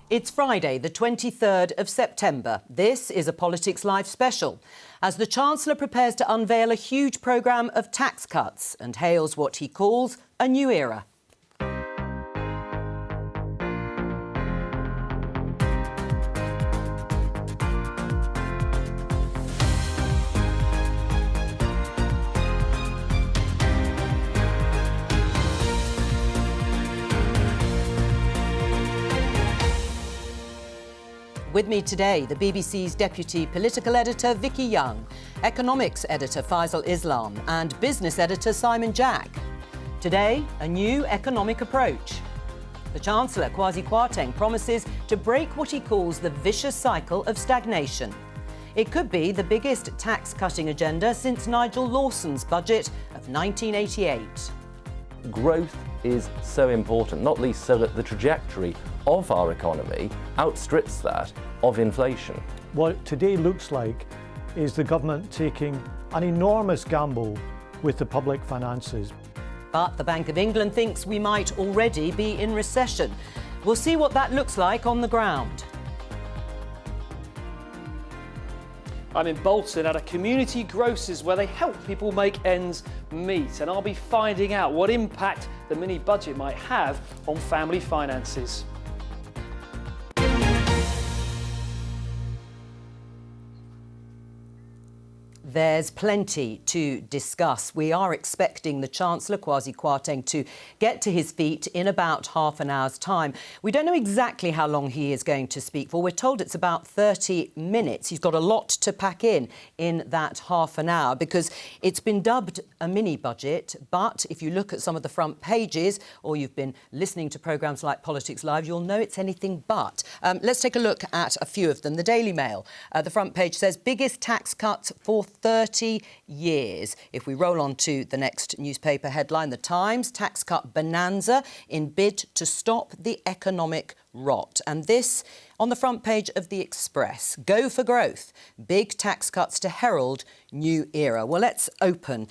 It's Friday, the 23rd of September. This is a Politics Live special, as the Chancellor prepares to unveil a huge programme of tax cuts and hails what he calls a new era. With me today, the BBC's Deputy Political Editor, Vicki Young, Economics Editor, Faisal Islam, and Business Editor, Simon Jack. Today, a new economic approach. The Chancellor, Kwasi Kwarteng, promises to break what he calls the vicious cycle of stagnation. It could be the biggest tax-cutting agenda since Nigel Lawson's budget of 1988. Growth is so important, not least so that the trajectory of our economy outstrips that of inflation. What today looks like is the government taking an enormous gamble with the public finances. But the Bank of England thinks we might already be in recession. We'll see what that looks like on the ground. I'm in Bolton at a community grocer's where they help people make ends meet, and I'll be finding out what impact the mini budget might have on family finances. There's plenty to discuss. We are expecting the Chancellor, Kwasi Kwarteng, to get to his feet in about half an hour's time. We don't know exactly how long he is going to speak for. We're told it's about 30 minutes. He's got a lot to pack in that half an hour because it's been dubbed a mini-budget. But if you look at some of the front pages or you've been listening to programmes like Politics Live, you'll know it's anything but. Let's take a look at a few of them. The Daily Mail, the front page says, biggest tax cut for 30 years. If we roll on to the next newspaper headline, The Times, tax cut bonanza in bid to stop the economic rot. And this on the front page of The Express. Go for growth. Big tax cuts to herald new era. Well, let's open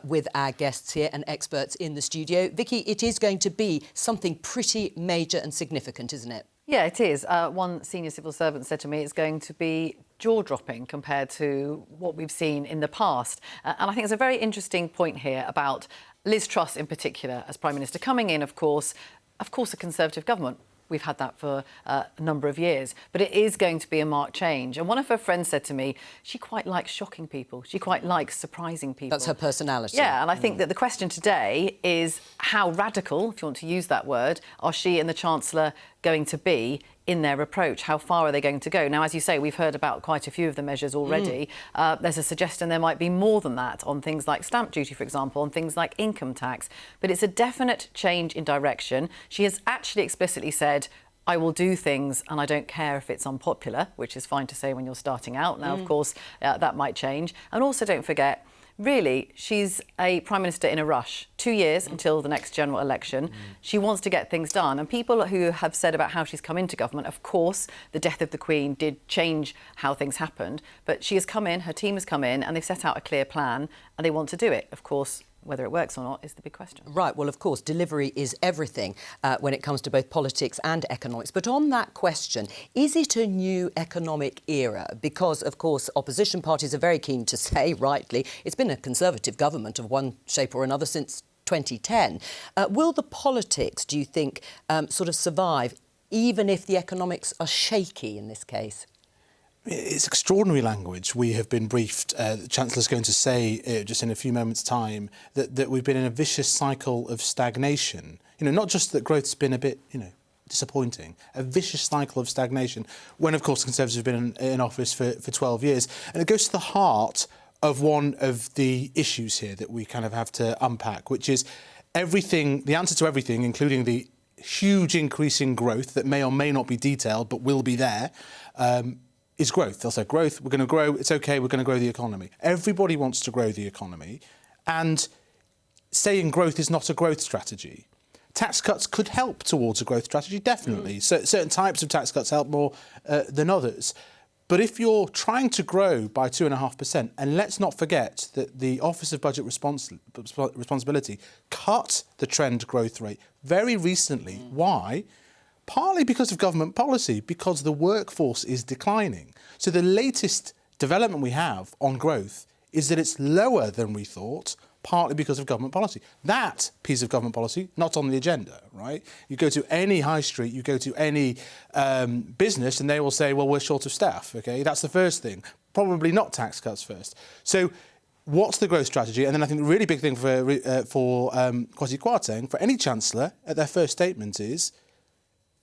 with our guests here and experts in the studio. Vicki, it is going to be something pretty major and significant, isn't it? Yeah, it is. One senior civil servant said to me it's going to be jaw-dropping compared to what we've seen in the past. And I think there's a very interesting point here about Liz Truss in particular as Prime Minister coming in, of course, a Conservative government. We've had that for a number of years, but it is going to be a marked change. And one of her friends said to me, she quite likes shocking people. She quite likes surprising people. That's her personality. Yeah, and I think that the question today is how radical, if you want to use that word, are she and the Chancellor going to be in their approach? How far are they going to go? Now, as you say, we've heard about quite a few of the measures already. There's a suggestion there might be more than that on things like stamp duty, for example, on things like income tax. But it's a definite change in direction. She has actually explicitly said, I will do things and I don't care if it's unpopular, which is fine to say when you're starting out. Now, of course, that might change. And also don't forget, really, she's a Prime Minister in a rush. 2 years until the next general election. She wants to get things done. And people who have said about how she's come into government, of course, the death of the Queen did change how things happened. But she has come in, her team has come in, and they've set out a clear plan, and they want to do it. Of course, whether it works or not is the big question. Right, well, of course, delivery is everything when it comes to both politics and economics. But on that question, is it a new economic era? Because, of course, opposition parties are very keen to say, rightly, it's been a Conservative government of one shape or another since 2010. Will the politics, do you think, sort of survive, even if the economics are shaky in this case? It's extraordinary language. We have been briefed, the Chancellor's going to say just in a few moments' time that we've been in a vicious cycle of stagnation. You know, not just that growth's been a bit, disappointing, a vicious cycle of stagnation, when, of course, the Conservatives have been in office for 12 years. And it goes to the heart of one of the issues here that we kind of have to unpack, which is everything, the answer to everything, including the huge increase in growth that may or may not be detailed but will be there, is growth. They'll say, growth, we're going to grow, it's OK, we're going to grow the economy. Everybody wants to grow the economy, and saying growth is not a growth strategy. Tax cuts could help towards a growth strategy, definitely. So certain types of tax cuts help more than others. But if you're trying to grow by 2.5%, and let's not forget that the Office of Budget Responsibility cut the trend growth rate very recently. Why? partly because of government policy, because the workforce is declining. So the latest development we have on growth is that it's lower than we thought, partly because of government policy. That piece of government policy, not on the agenda, right? You go to any high street, you go to any business, and they will say, well, we're short of staff, OK? That's the first thing. Probably not tax cuts first. So what's the growth strategy? And then I think the really big thing for Kwasi Kwarteng, for any Chancellor, at their first statement is,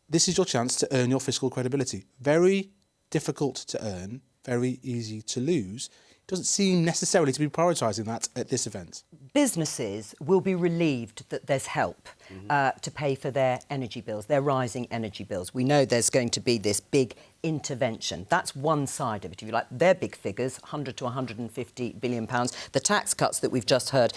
this is your chance to earn your fiscal credibility. Very difficult to earn, very easy to lose. Doesn't seem necessarily to be prioritising that at this event. Businesses will be relieved that there's help to pay for their energy bills, their rising energy bills. We know there's going to be this big intervention. That's one side of it, if you like. They're big figures, 100 to 150 billion pounds. The tax cuts that we've just heard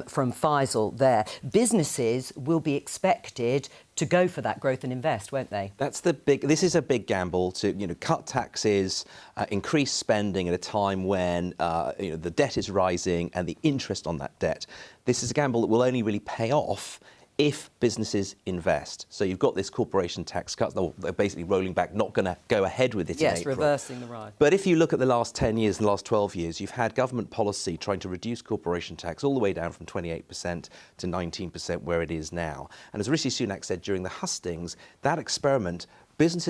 from Faisal there. Businesses will be expected to go for that growth and invest, won't they? This is a big gamble to, cut taxes, increase spending at a time when, the debt is rising and the interest on that debt. This is a gamble that will only really pay off if businesses invest. So you've got this corporation tax cut, they're basically rolling back, not going to go ahead with it in April. Yes, reversing the ride. But if you look at the last 10 years and the last 12 years, you've had government policy trying to reduce corporation tax all the way down from 28% to 19% where it is now. And as Rishi Sunak said during the hustings, that experiment, business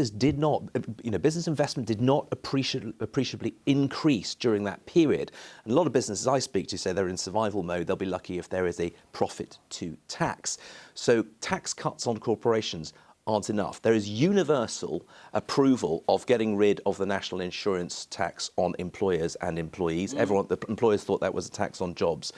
investment did not appreciably increase during that period. And a lot of businesses I speak to say they're in survival mode. They'll be lucky if there is a profit to tax. So tax cuts on corporations aren't enough. There is universal approval of getting rid of the national insurance tax on employers and employees. The employers thought that was a tax on jobs.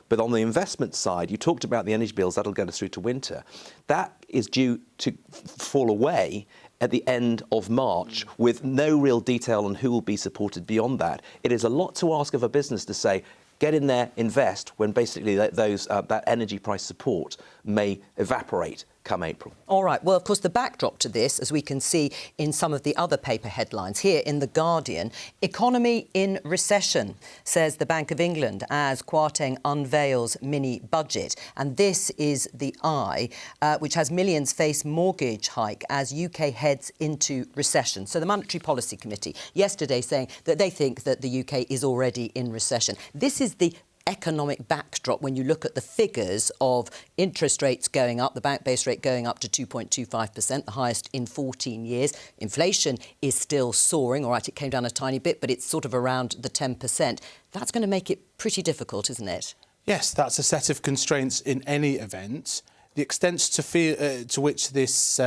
But on the investment side, you talked about the energy bills, that'll get us through to winter. That is due to fall away at the end of March with no real detail on who will be supported beyond that. It is a lot to ask of a business to say, get in there, invest, when basically that energy price support may evaporate come April. All right. Well, of course, the backdrop to this, as we can see in some of the other paper headlines here in The Guardian, economy in recession, says the Bank of England, as Kwarteng unveils mini budget. And this is the Eye, which has millions face mortgage hike as UK heads into recession. So the Monetary Policy Committee yesterday saying that they think that the UK is already in recession. This is the economic backdrop when you look at the figures of interest rates going up, the bank base rate going up to 2.25%, the highest in 14 years. Inflation is still soaring. All right, it came down a tiny bit, but it's sort of around the 10%. That's going to make it pretty difficult, isn't it? Yes, that's a set of constraints in any event. The extent to which this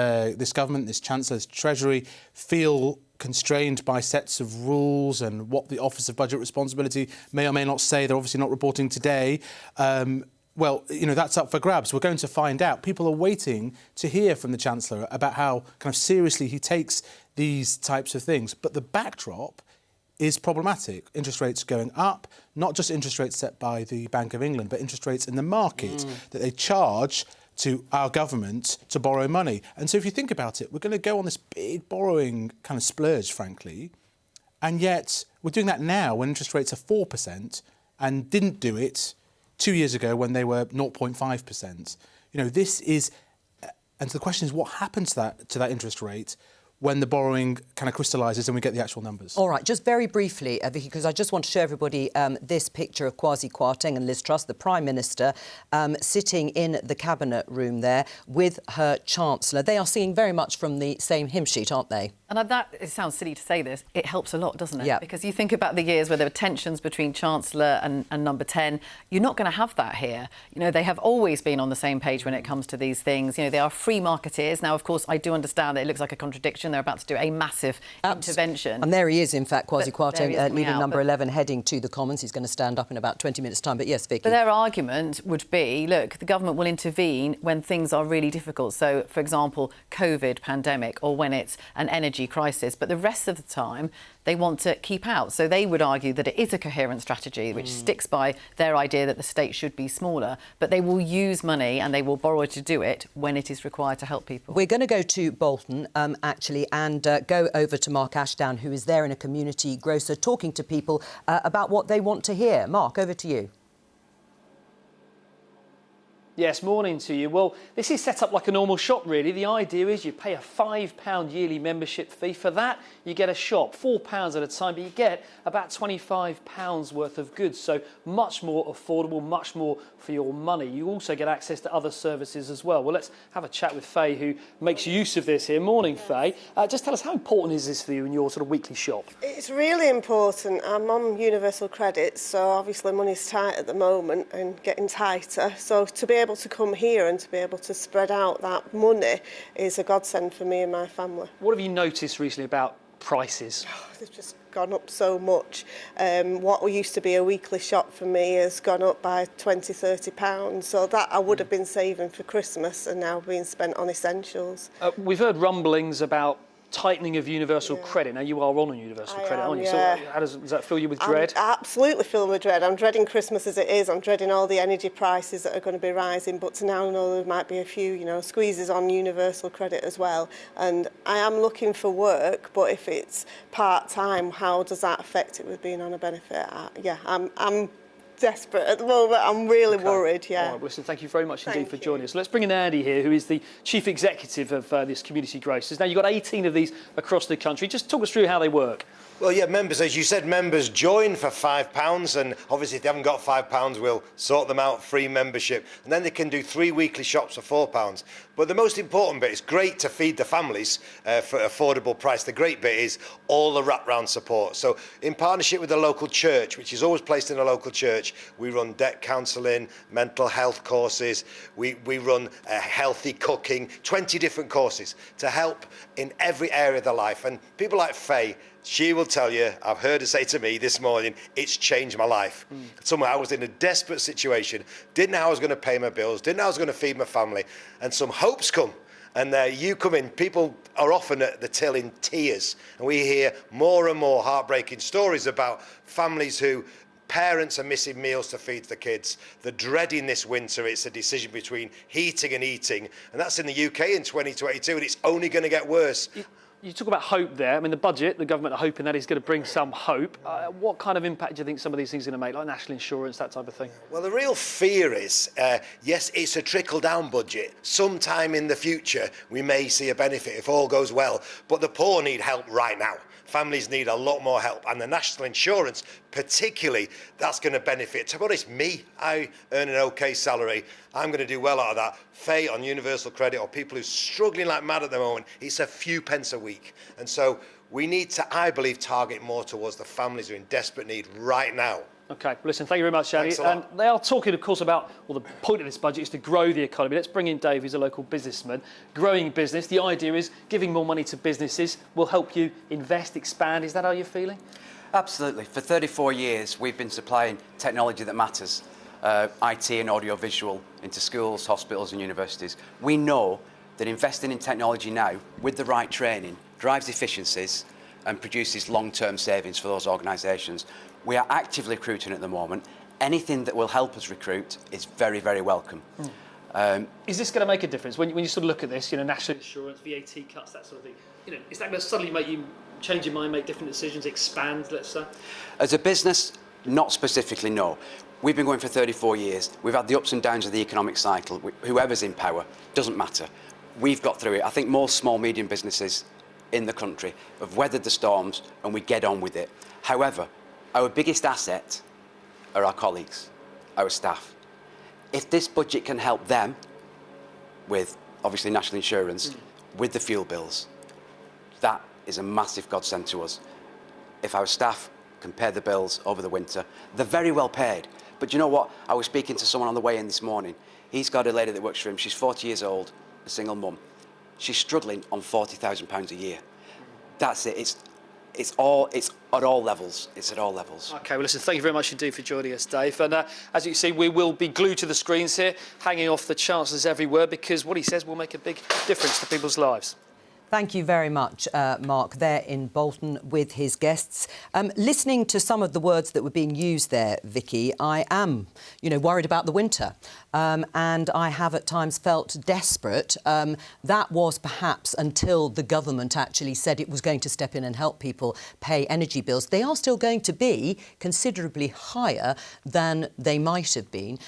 government, this Chancellor's Treasury, feel constrained by sets of rules and what the Office of Budget Responsibility may or may not say. They're obviously not reporting today. Well, that's up for grabs. We're going to find out. People are waiting to hear from the Chancellor about how kind of seriously he takes these types of things. But the backdrop is problematic. Interest rates going up, not just interest rates set by the Bank of England, but interest rates in the market that they charge to our government to borrow money. And so if you think about it, we're going to go on this big borrowing kind of splurge, frankly, and yet we're doing that now when interest rates are 4% and didn't do it 2 years ago when they were 0.5%. This is... And so the question is, what happens to that interest rate when the borrowing kind of crystallises and we get the actual numbers? All right, just very briefly, Vicky, because I just want to show everybody this picture of Kwasi Kwarteng and Liz Truss, the Prime Minister, sitting in the Cabinet room there with her Chancellor. They are singing very much from the same hymn sheet, aren't they? And it sounds silly to say this, it helps a lot, doesn't it? Yeah. Because you think about the years where there were tensions between Chancellor and Number 10, you're not going to have that here. They have always been on the same page when it comes to these things. They are free marketeers. Now, of course, I do understand that it looks like a contradiction. They're about to do a massive intervention. And there he is, in fact, Kwasi Kwarteng, leaving out, Number 11, heading to the Commons. He's going to stand up in about 20 minutes' time. But yes, Vicky. But their argument would be, look, the government will intervene when things are really difficult. So, for example, COVID pandemic or when it's an energy crisis. But the rest of the time, they want to keep out. So they would argue that it is a coherent strategy which sticks by their idea that the state should be smaller, but they will use money and they will borrow to do it when it is required to help people. We're going to go to Bolton, actually, and go over to Mark Ashdown, who is there in a community grocer, talking to people about what they want to hear. Mark, over to you. Yes, morning to you. Well, this is set up like a normal shop, really. The idea is you pay a £5 yearly membership fee. For that, you get a shop, £4 at a time, but you get about £25 worth of goods. So much more affordable, much more for your money. You also get access to other services as well. Well, let's have a chat with Faye, who makes use of this here. Morning, Faye. Just tell us, how important is this for you in your sort of weekly shop? It's really important. I'm on universal credit, so obviously money's tight at the moment and getting tighter. So to be able to come here and to be able to spread out that money is a godsend for me and my family. What have you noticed recently about prices? They've just gone up so much. What used to be a weekly shop for me has gone up by £20–30. So that I would have been saving for Christmas and now being spent on essentials. We've heard rumblings about tightening of universal credit. Now, you are on a universal credit, aren't you? Yeah. So how does that fill you with dread? I'm absolutely filled with dread. I'm dreading Christmas as it is. I'm dreading all the energy prices that are going to be rising, but to now know there might be a few, squeezes on universal credit as well. And I am looking for work, but if it's part-time, how does that affect it with being on a benefit? I'm desperate at the moment. I'm really worried, yeah. All right, well, listen, thank you very much indeed for joining us. Let's bring in Andy here, who is the Chief Executive of this Community Grocers. Now, you've got 18 of these across the country. Just talk us through how they work. Well, yeah, members, as you said, members join for £5, and obviously if they haven't got £5, we'll sort them out, free membership, and then they can do 3 weekly shops for £4. But the most important bit, it's great to feed the families for affordable price. The great bit is all the wraparound support. So in partnership with the local church, which is always placed in a local church, we run debt counselling, mental health courses, we run healthy cooking, 20 different courses to help in every area of their life. And people like Faye, she will tell you, I've heard her say to me this morning, it's changed my life. Somewhere I was in a desperate situation, didn't know how I was going to pay my bills, didn't know how I was going to feed my family, and some hope's come. And you come in, people are often at the till in tears, and we hear more and more heartbreaking stories about families who parents are missing meals to feed the kids. They're dreading this winter. It's a decision between heating and eating, and that's in the UK in 2022, and it's only going to get worse. You talk about hope there. I mean, the budget, the government are hoping that is going to bring some hope. What kind of impact do you think some of these things are going to make, like national insurance, that type of thing? Well, the real fear is, yes, it's a trickle-down budget. Sometime in the future, we may see a benefit if all goes well. But the poor need help right now. Families need a lot more help. And the national insurance, particularly, that's going to benefit. To be honest, me, I earn an OK salary. I'm going to do well out of that. Faye on universal credit, or people who are struggling like mad at the moment, it's a few pence a week. And so we need to, I believe, target more towards the families who are in desperate need right now. OK, well, listen, thank you very much, Andy. And they are talking, of course, about, well, the point of this budget is to grow the economy. Let's bring in Dave, who's a local businessman. Growing business, the idea is giving more money to businesses will help you invest, expand. Is that how you're feeling? Absolutely. For 34 years, we've been supplying technology that matters, IT and audiovisual, into schools, hospitals and universities. We know that investing in technology now, with the right training, drives efficiencies and produces long-term savings for those organisations. We are actively recruiting at the moment. Anything that will help us recruit is very, very welcome. Is this going to make a difference? When you sort of look at this, national insurance, VAT cuts, that sort of thing, is that going to suddenly make you change your mind, make different decisions, expand, let's say? As a business, not specifically, no. We've been going for 34 years. We've had the ups and downs of the economic cycle. Whoever's in power, doesn't matter. We've got through it. I think most small, medium businesses in the country have weathered the storms and we get on with it. However, our biggest asset are our colleagues, our staff. If this budget can help them with, obviously, national insurance, with the fuel bills, that is a massive godsend to us. If our staff can pay the bills over the winter, they're very well paid. But you know what? I was speaking to someone on the way in this morning. He's got a lady that works for him. She's 40 years old, a single mum. She's struggling on £40,000 a year. That's it. It's at all levels. It's at all levels. OK, well, listen, thank you very much indeed for joining us, Dave. And as you can see, we will be glued to the screens here, hanging off the Chancellor's every word, because what he says will make a big difference to people's lives. Thank you very much, Mark, there in Bolton with his guests. Listening to some of the words that were being used there, Vicki, I am, worried about the winter. And I have at times felt desperate. That was perhaps until the government actually said it was going to step in and help people pay energy bills. They are still going to be considerably higher than they might have been.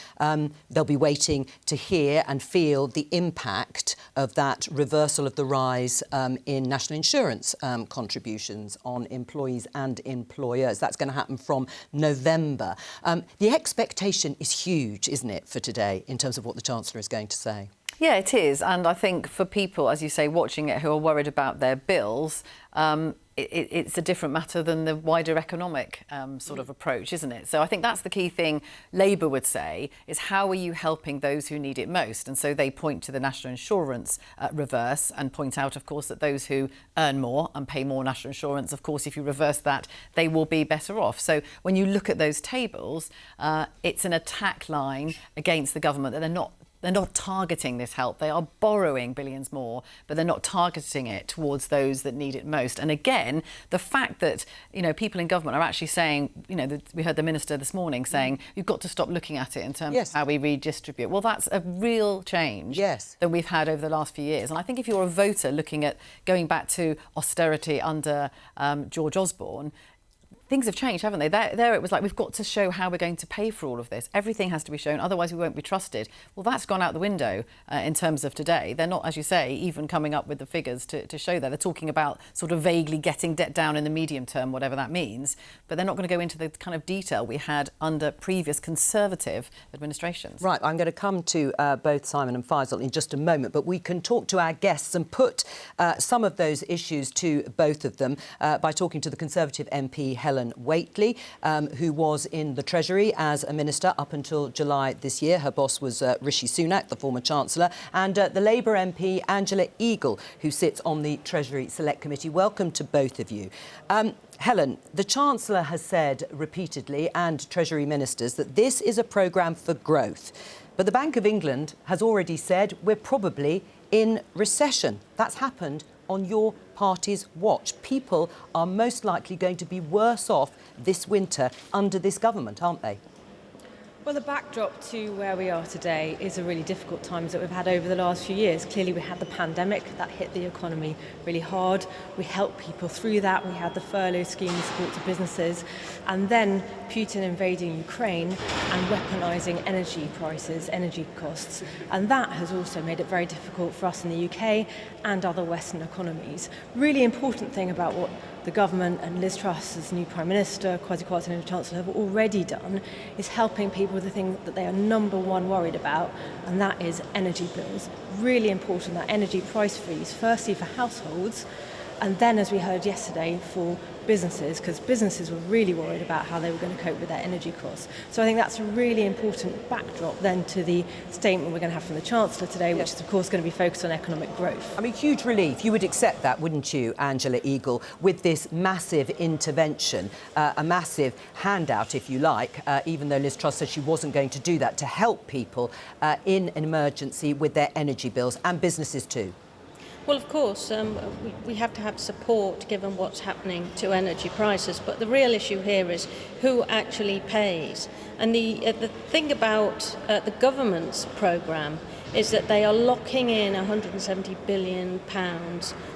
They'll be waiting to hear and feel the impact of that reversal of the rise in national insurance contributions on employees and employers. That's going to happen from November. The expectation is huge, isn't it, for today, in terms of what the Chancellor is going to say? Yeah, it is. And I think for people, as you say, watching it who are worried about their bills, it's a different matter than the wider economic sort of approach, isn't it? So I think that's the key thing Labour would say, is how are you helping those who need it most? And so they point to the national insurance reverse and point out, of course, that those who earn more and pay more national insurance, of course, if you reverse that, they will be better off. So when you look at those tables, it's an attack line against the government that they're not targeting this help. They are borrowing billions more, but they're not targeting it towards those that need it most. And again, the fact that, people in government are actually saying, we heard the minister this morning saying, you've got to stop looking at it in terms of how we redistribute. Well, that's a real change that we've had over the last few years. And I think if you're a voter looking at going back to austerity under George Osborne, things have changed, haven't they? There it was like, we've got to show how we're going to pay for all of this. Everything has to be shown, otherwise we won't be trusted. Well, that's gone out the window in terms of today. They're not, as you say, even coming up with the figures to show that. They're talking about sort of vaguely getting debt down in the medium term, whatever that means, but they're not going to go into the kind of detail we had under previous Conservative administrations. Right, I'm going to come to both Simon and Faisal in just a moment, but we can talk to our guests and put some of those issues to both of them by talking to the Conservative MP, Helen Whately, who was in the Treasury as a minister up until July this year. Her boss was Rishi Sunak, the former Chancellor, and the Labour MP, Angela Eagle, who sits on the Treasury Select Committee. Welcome to both of you. Helen, the Chancellor has said repeatedly, and Treasury ministers, that this is a programme for growth. But the Bank of England has already said we're probably in recession. That's happened on your party's watch. People are most likely going to be worse off this winter under this government, aren't they? Well, the backdrop to where we are today is a really difficult times that we've had over the last few years. Clearly, we had the pandemic that hit the economy really hard. We helped people through that. We had the furlough scheme support to businesses. And then Putin invading Ukraine and weaponising energy prices, energy costs. And that has also made it very difficult for us in the UK and other Western economies. Really important thing about what the government and Liz Truss as new Prime Minister, Kwasi Kwarteng and the Chancellor have already done is helping people with the thing that they are number one worried about, and that is energy bills. Really important that energy price freeze, firstly for households, and then, as we heard yesterday, for businesses, because businesses were really worried about how they were going to cope with their energy costs. So I think that's a really important backdrop then to the statement we're going to have from the Chancellor today, which is of course going to be focused on economic growth. I mean, huge relief. You would accept that, wouldn't you, Angela Eagle, with this massive intervention, a massive handout, if you like, even though Liz Truss said she wasn't going to do that, to help people in an emergency with their energy bills, and businesses too. Well, of course, we have to have support given what's happening to energy prices, but the real issue here is who actually pays. And the thing about the government's programme is that they are locking in £170 billion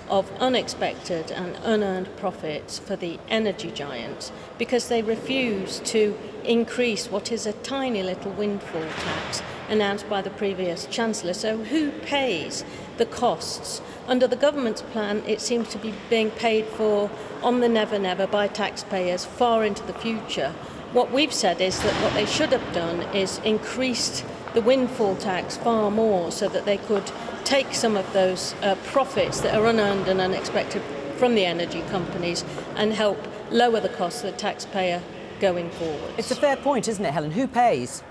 of unexpected and unearned profits for the energy giants because they refuse to increase what is a tiny little windfall tax announced by the previous Chancellor. So who pays the costs? Under the government's plan, it seems to be being paid for on the never-never by taxpayers far into the future. What we've said is that what they should have done is increased the windfall tax far more so that they could take some of those profits that are unearned and unexpected from the energy companies and help lower the cost of the taxpayer going forward. It's a fair point, isn't it, Helen? Who pays?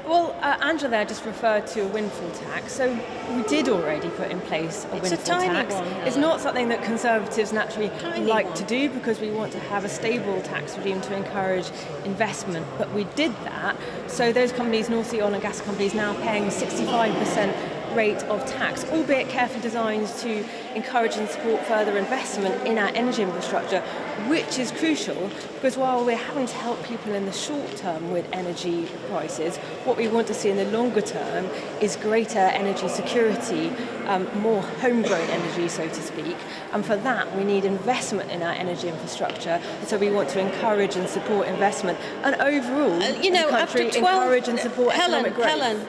Well, Angela there just referred to a windfall tax. So we did already put in place a windfall tax. It's not something that Conservatives naturally like to do because we want to have a stable tax regime to encourage investment. But we did that. So those companies, North Sea oil and gas companies, now paying 65% rate of tax, albeit carefully designed to encourage and support further investment in our energy infrastructure, which is crucial because while we're having to help people in the short term with energy prices, what we want to see in the longer term is greater energy security, more homegrown energy, so to speak. And for that, we need investment in our energy infrastructure. So we want to encourage and support investment. And overall, you know, the country, after 12, encourage and support economic growth. Helen,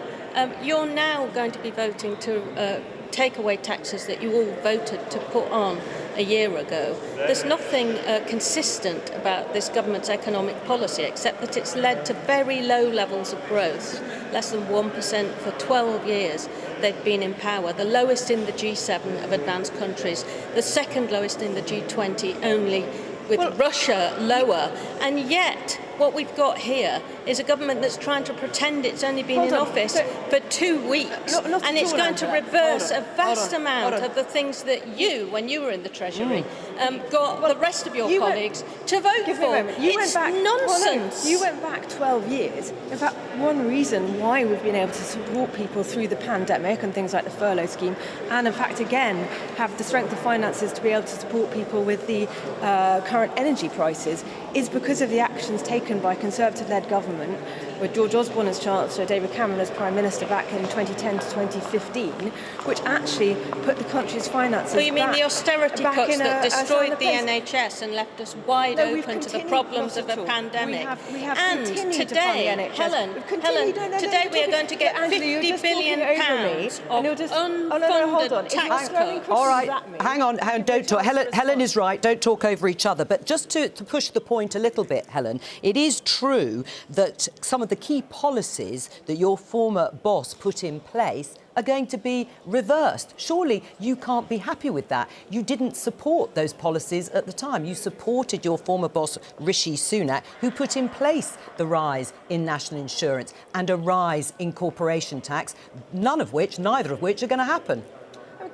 you're now going to be voting to take away taxes that you all voted to put on a year ago. There's nothing consistent about this government's economic policy except that it's led to very low levels of growth, less than 1% for 12 years they've been in power, the lowest in the G7 of advanced countries, the second lowest in the G20, only with Russia lower. And yet what we've got here is a government that's trying to pretend it's only been in office for 2 weeks, and it's going to reverse a vast amount of the things that you, when you were in the Treasury, got the rest of your colleagues to vote for. It's nonsense. You went back 12 years. In fact, one reason why we've been able to support people through the pandemic and things like the furlough scheme, and in fact, again, have the strength of finances to be able to support people with the current energy prices, is because of the actions taken by Conservative-led government, with George Osborne as Chancellor, David Cameron as Prime Minister back in 2010 to 2015, which actually put the country's finances So you mean the austerity cuts that destroyed the place. NHS and left us wide open to the problems of a pandemic? We have and today, Helen, today we are going to get £50 billion of unfunded tax cuts. All right, hang on, don't talk. Helen is right, don't talk over each other. But just to push the point a little bit, Helen, it is true that some of the key policies that your former boss put in place are going to be reversed. Surely you can't be happy with that. You didn't support those policies at the time. You supported your former boss, Rishi Sunak, who put in place the rise in national insurance and a rise in corporation tax, neither of which are going to happen.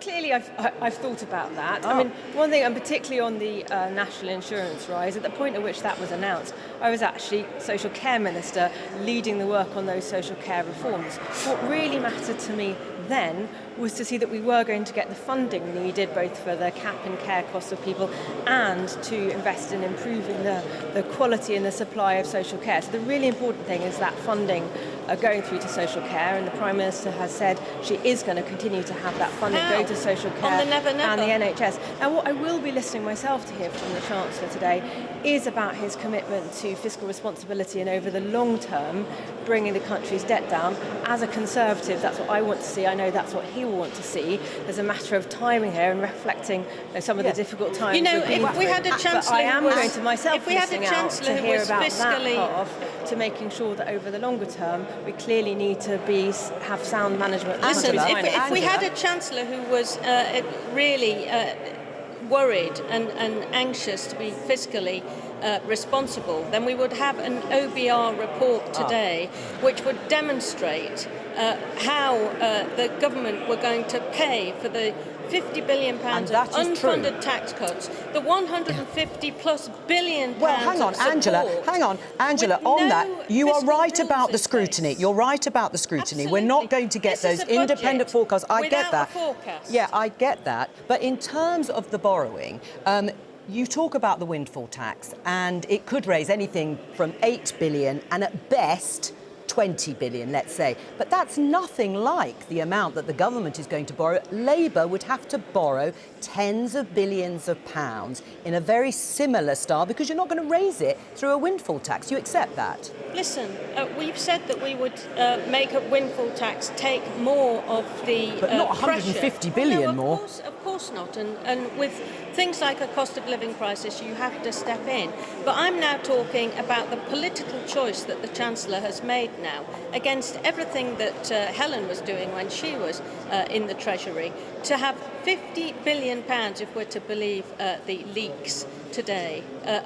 Clearly, I've thought about that. I mean, one thing, and particularly on the national insurance rise, at the point at which that was announced, I was actually Social Care Minister leading the work on those social care reforms. What really mattered to me then was to see that we were going to get the funding needed both for the cap and care costs of people and to invest in improving the quality and the supply of social care. So the really important thing is that funding going through to social care, and the Prime Minister has said she is going to continue to have that funding go to social care and the NHS. Now, what I will be listening myself to hear from the Chancellor today is about his commitment to fiscal responsibility and over the long term bringing the country's debt down. As a Conservative, that's what I want to see. I know that's what he will want to see. There's a matter of timing here and reflecting some of the difficult times. You know, if we had a Chancellor I am going to myself listening out to hear about fiscally... that path to making sure that over the longer term we clearly need to have sound management. Listen, if we had a Chancellor who was really worried and anxious to be fiscally responsible, then we would have an OBR report today which would demonstrate how the government were going to pay for the £50 billion of unfunded tax cuts, the 150 plus billion pounds. Well, hang on, Angela, on that, you are right about the scrutiny. You're right about the scrutiny. Absolutely. We're not going to get those independent forecasts. I get that. Yeah, I get that. But in terms of the borrowing, you talk about the windfall tax, and it could raise anything from 8 billion and at best 20 billion, let's say. But that's nothing like the amount that the government is going to borrow. Labour would have to borrow tens of billions of pounds in a very similar style because you're not going to raise it through a windfall tax. You accept that? Listen, we've said that we would make a windfall tax take more of the But not 150 billion more. Of course not. And with things like a cost of living crisis, you have to step in. But I'm now talking about the political choice that the Chancellor has made now, against everything that Helen was doing when she was in the Treasury, to have £50 billion, if we're to believe the leaks today,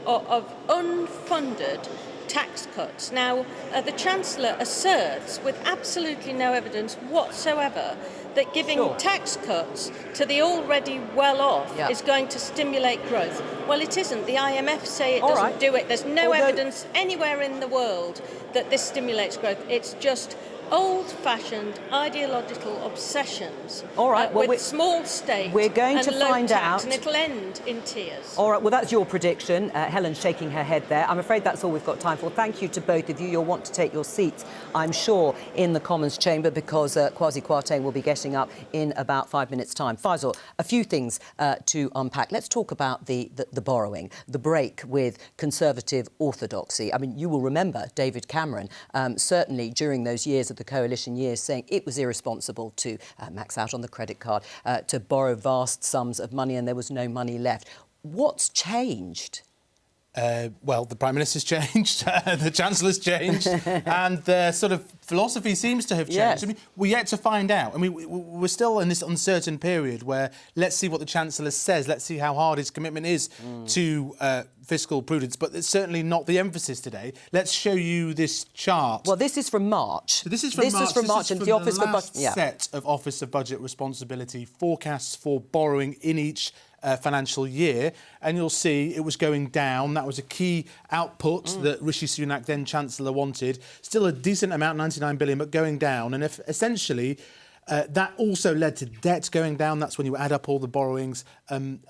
of unfunded tax cuts. Now, the Chancellor asserts, with absolutely no evidence whatsoever, that giving tax cuts to the already well-off is going to stimulate growth. Well, it isn't. The IMF say it doesn't do it. There's no evidence anywhere in the world that this stimulates growth. It's just old-fashioned ideological obsessions. All right, well, with small state. We're going to and low find tax, out, and it'll end in tears. All right, well, that's your prediction. Helen's shaking her head there. I'm afraid that's all we've got time for. Thank you to both of you. You'll want to take your seats, I'm sure, in the Commons chamber, because Kwasi Kwarteng will be getting up in about 5 minutes' time. Faisal, a few things to unpack. Let's talk about the borrowing, the break with Conservative orthodoxy. I mean, you will remember David Cameron, certainly during those years of the coalition years, saying it was irresponsible to max out on the credit card, to borrow vast sums of money, and there was no money left. What's changed? Well, the Prime Minister's changed, the Chancellor's changed, and the sort of philosophy seems to have changed. Yes. I mean, we're yet to find out. I mean, we're still in this uncertain period where let's see what the Chancellor says, let's see how hard his commitment is to fiscal prudence, but it's certainly not the emphasis today. Let's show you this chart. Well, this is from March. So this is from March, and the Office for Budget set of Office of Budget Responsibility forecasts for borrowing in each financial year, and you'll see it was going down. That was a key output that Rishi Sunak, then Chancellor, wanted. Still a decent amount, 99 billion, but going down. And essentially, that also led to debt going down. That's when you add up all the borrowings. And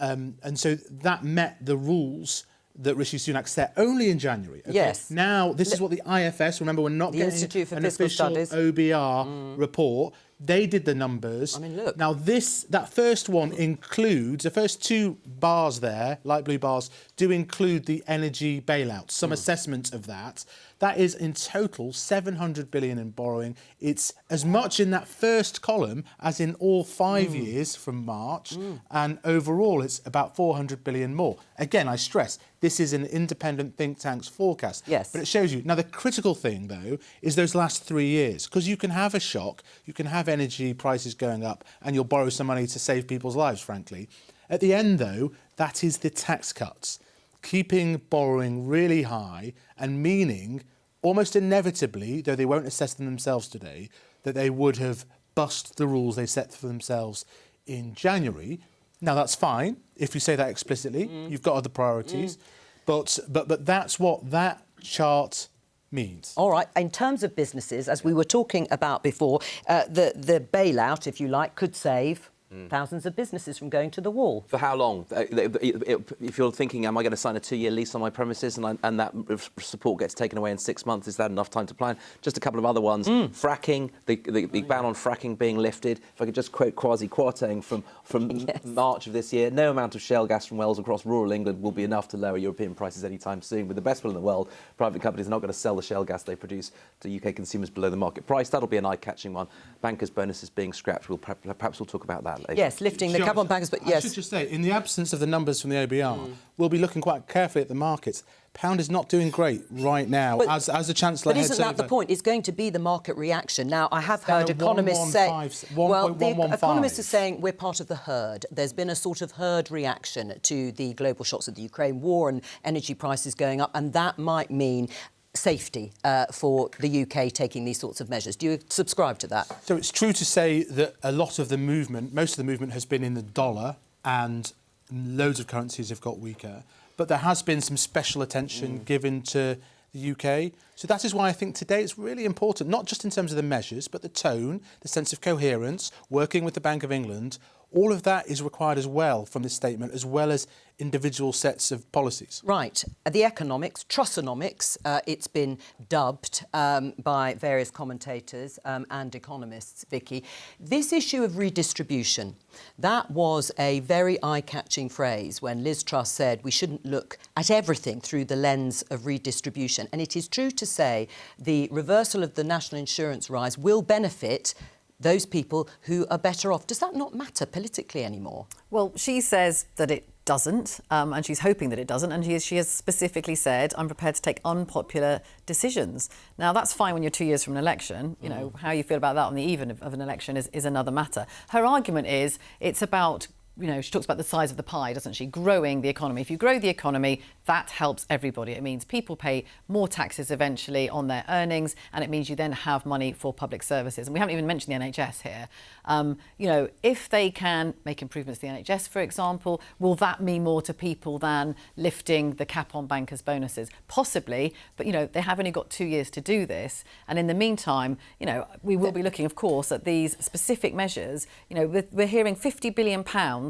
so that met the rules that Rishi Sunak set only in January. Okay? Yes. Now, this is what the IFS, remember, we're not getting Institute for an Fiscal official Studies. OBR report. They did the numbers. I mean, look. Now, that first one includes, the first two bars there, light blue bars, do include the energy bailout, some assessment of that. That is, in total, 700 billion in borrowing. It's as much in that first column as in all 5 years from March. And overall, it's about 400 billion more. Again, I stress, this is an independent think tank's forecast. Yes. But it shows you. Now, the critical thing, though, is those last 3 years. Because you can have a shock, you can have energy prices going up, and you'll borrow some money to save people's lives, frankly. At the end, though, that is the tax cuts. Keeping borrowing really high and meaning, almost inevitably, though they won't assess them themselves today, that they would have bust the rules they set for themselves in January. Now, that's fine if you say that explicitly. You've got other priorities. But that's what that chart means. All right. In terms of businesses, as we were talking about before, the bailout, if you like, could save thousands of businesses from going to the wall. For how long? If you're thinking, am I going to sign a 2-year lease on my premises and that support gets taken away in 6 months, is that enough time to plan? Just a couple of other ones. Fracking, the ban on fracking being lifted. If I could just quote Kwasi Kwarteng from March of this year, no amount of shale gas from wells across rural England will be enough to lower European prices anytime soon. With the best will in the world, private companies are not going to sell the shale gas they produce to UK consumers below the market price. That'll be an eye-catching one. Bankers' bonuses being scrapped. Perhaps we'll talk about that later. Yes, lifting the cap on bankers, but yes. I should just say, in the absence of the numbers from the OBR, we'll be looking quite carefully at the markets. Pound is not doing great right now, as the Chancellor heads over. But isn't that the point? It's going to be the market reaction. Now, I have heard economists say... Well, the economists are saying we're part of the herd. There's been a sort of herd reaction to the global shocks of the Ukraine war and energy prices going up, and that might mean safety for the UK taking these sorts of measures. Do you subscribe to that? So it's true to say that a lot of the movement, most of the movement has been in the dollar, and loads of currencies have got weaker. But there has been some special attention given to the UK. So that is why I think today it's really important, not just in terms of the measures, but the tone, the sense of coherence, working with the Bank of England. All of that is required as well from this statement, as well as individual sets of policies. Right. The economics, Trussonomics, it's been dubbed by various commentators and economists, Vicki. This issue of redistribution, that was a very eye-catching phrase when Liz Truss said we shouldn't look at everything through the lens of redistribution. And it is true to say the reversal of the national insurance rise will benefit those people who are better off. Does that not matter politically anymore? Well, she says that it doesn't, and she's hoping that it doesn't, and she has specifically said, I'm prepared to take unpopular decisions. Now, that's fine when you're 2 years from an election. You know, how you feel about that on the eve of an election is another matter. Her argument is it's about you know, she talks about the size of the pie, doesn't she? Growing the economy. If you grow the economy, that helps everybody. It means people pay more taxes eventually on their earnings, and it means you then have money for public services. And we haven't even mentioned the NHS here. You know, if they can make improvements to the NHS, for example, will that mean more to people than lifting the cap on bankers' bonuses? Possibly, but, you know, they have only got 2 years to do this. And in the meantime, you know, we will be looking, of course, at these specific measures. You know, we're hearing £50 billion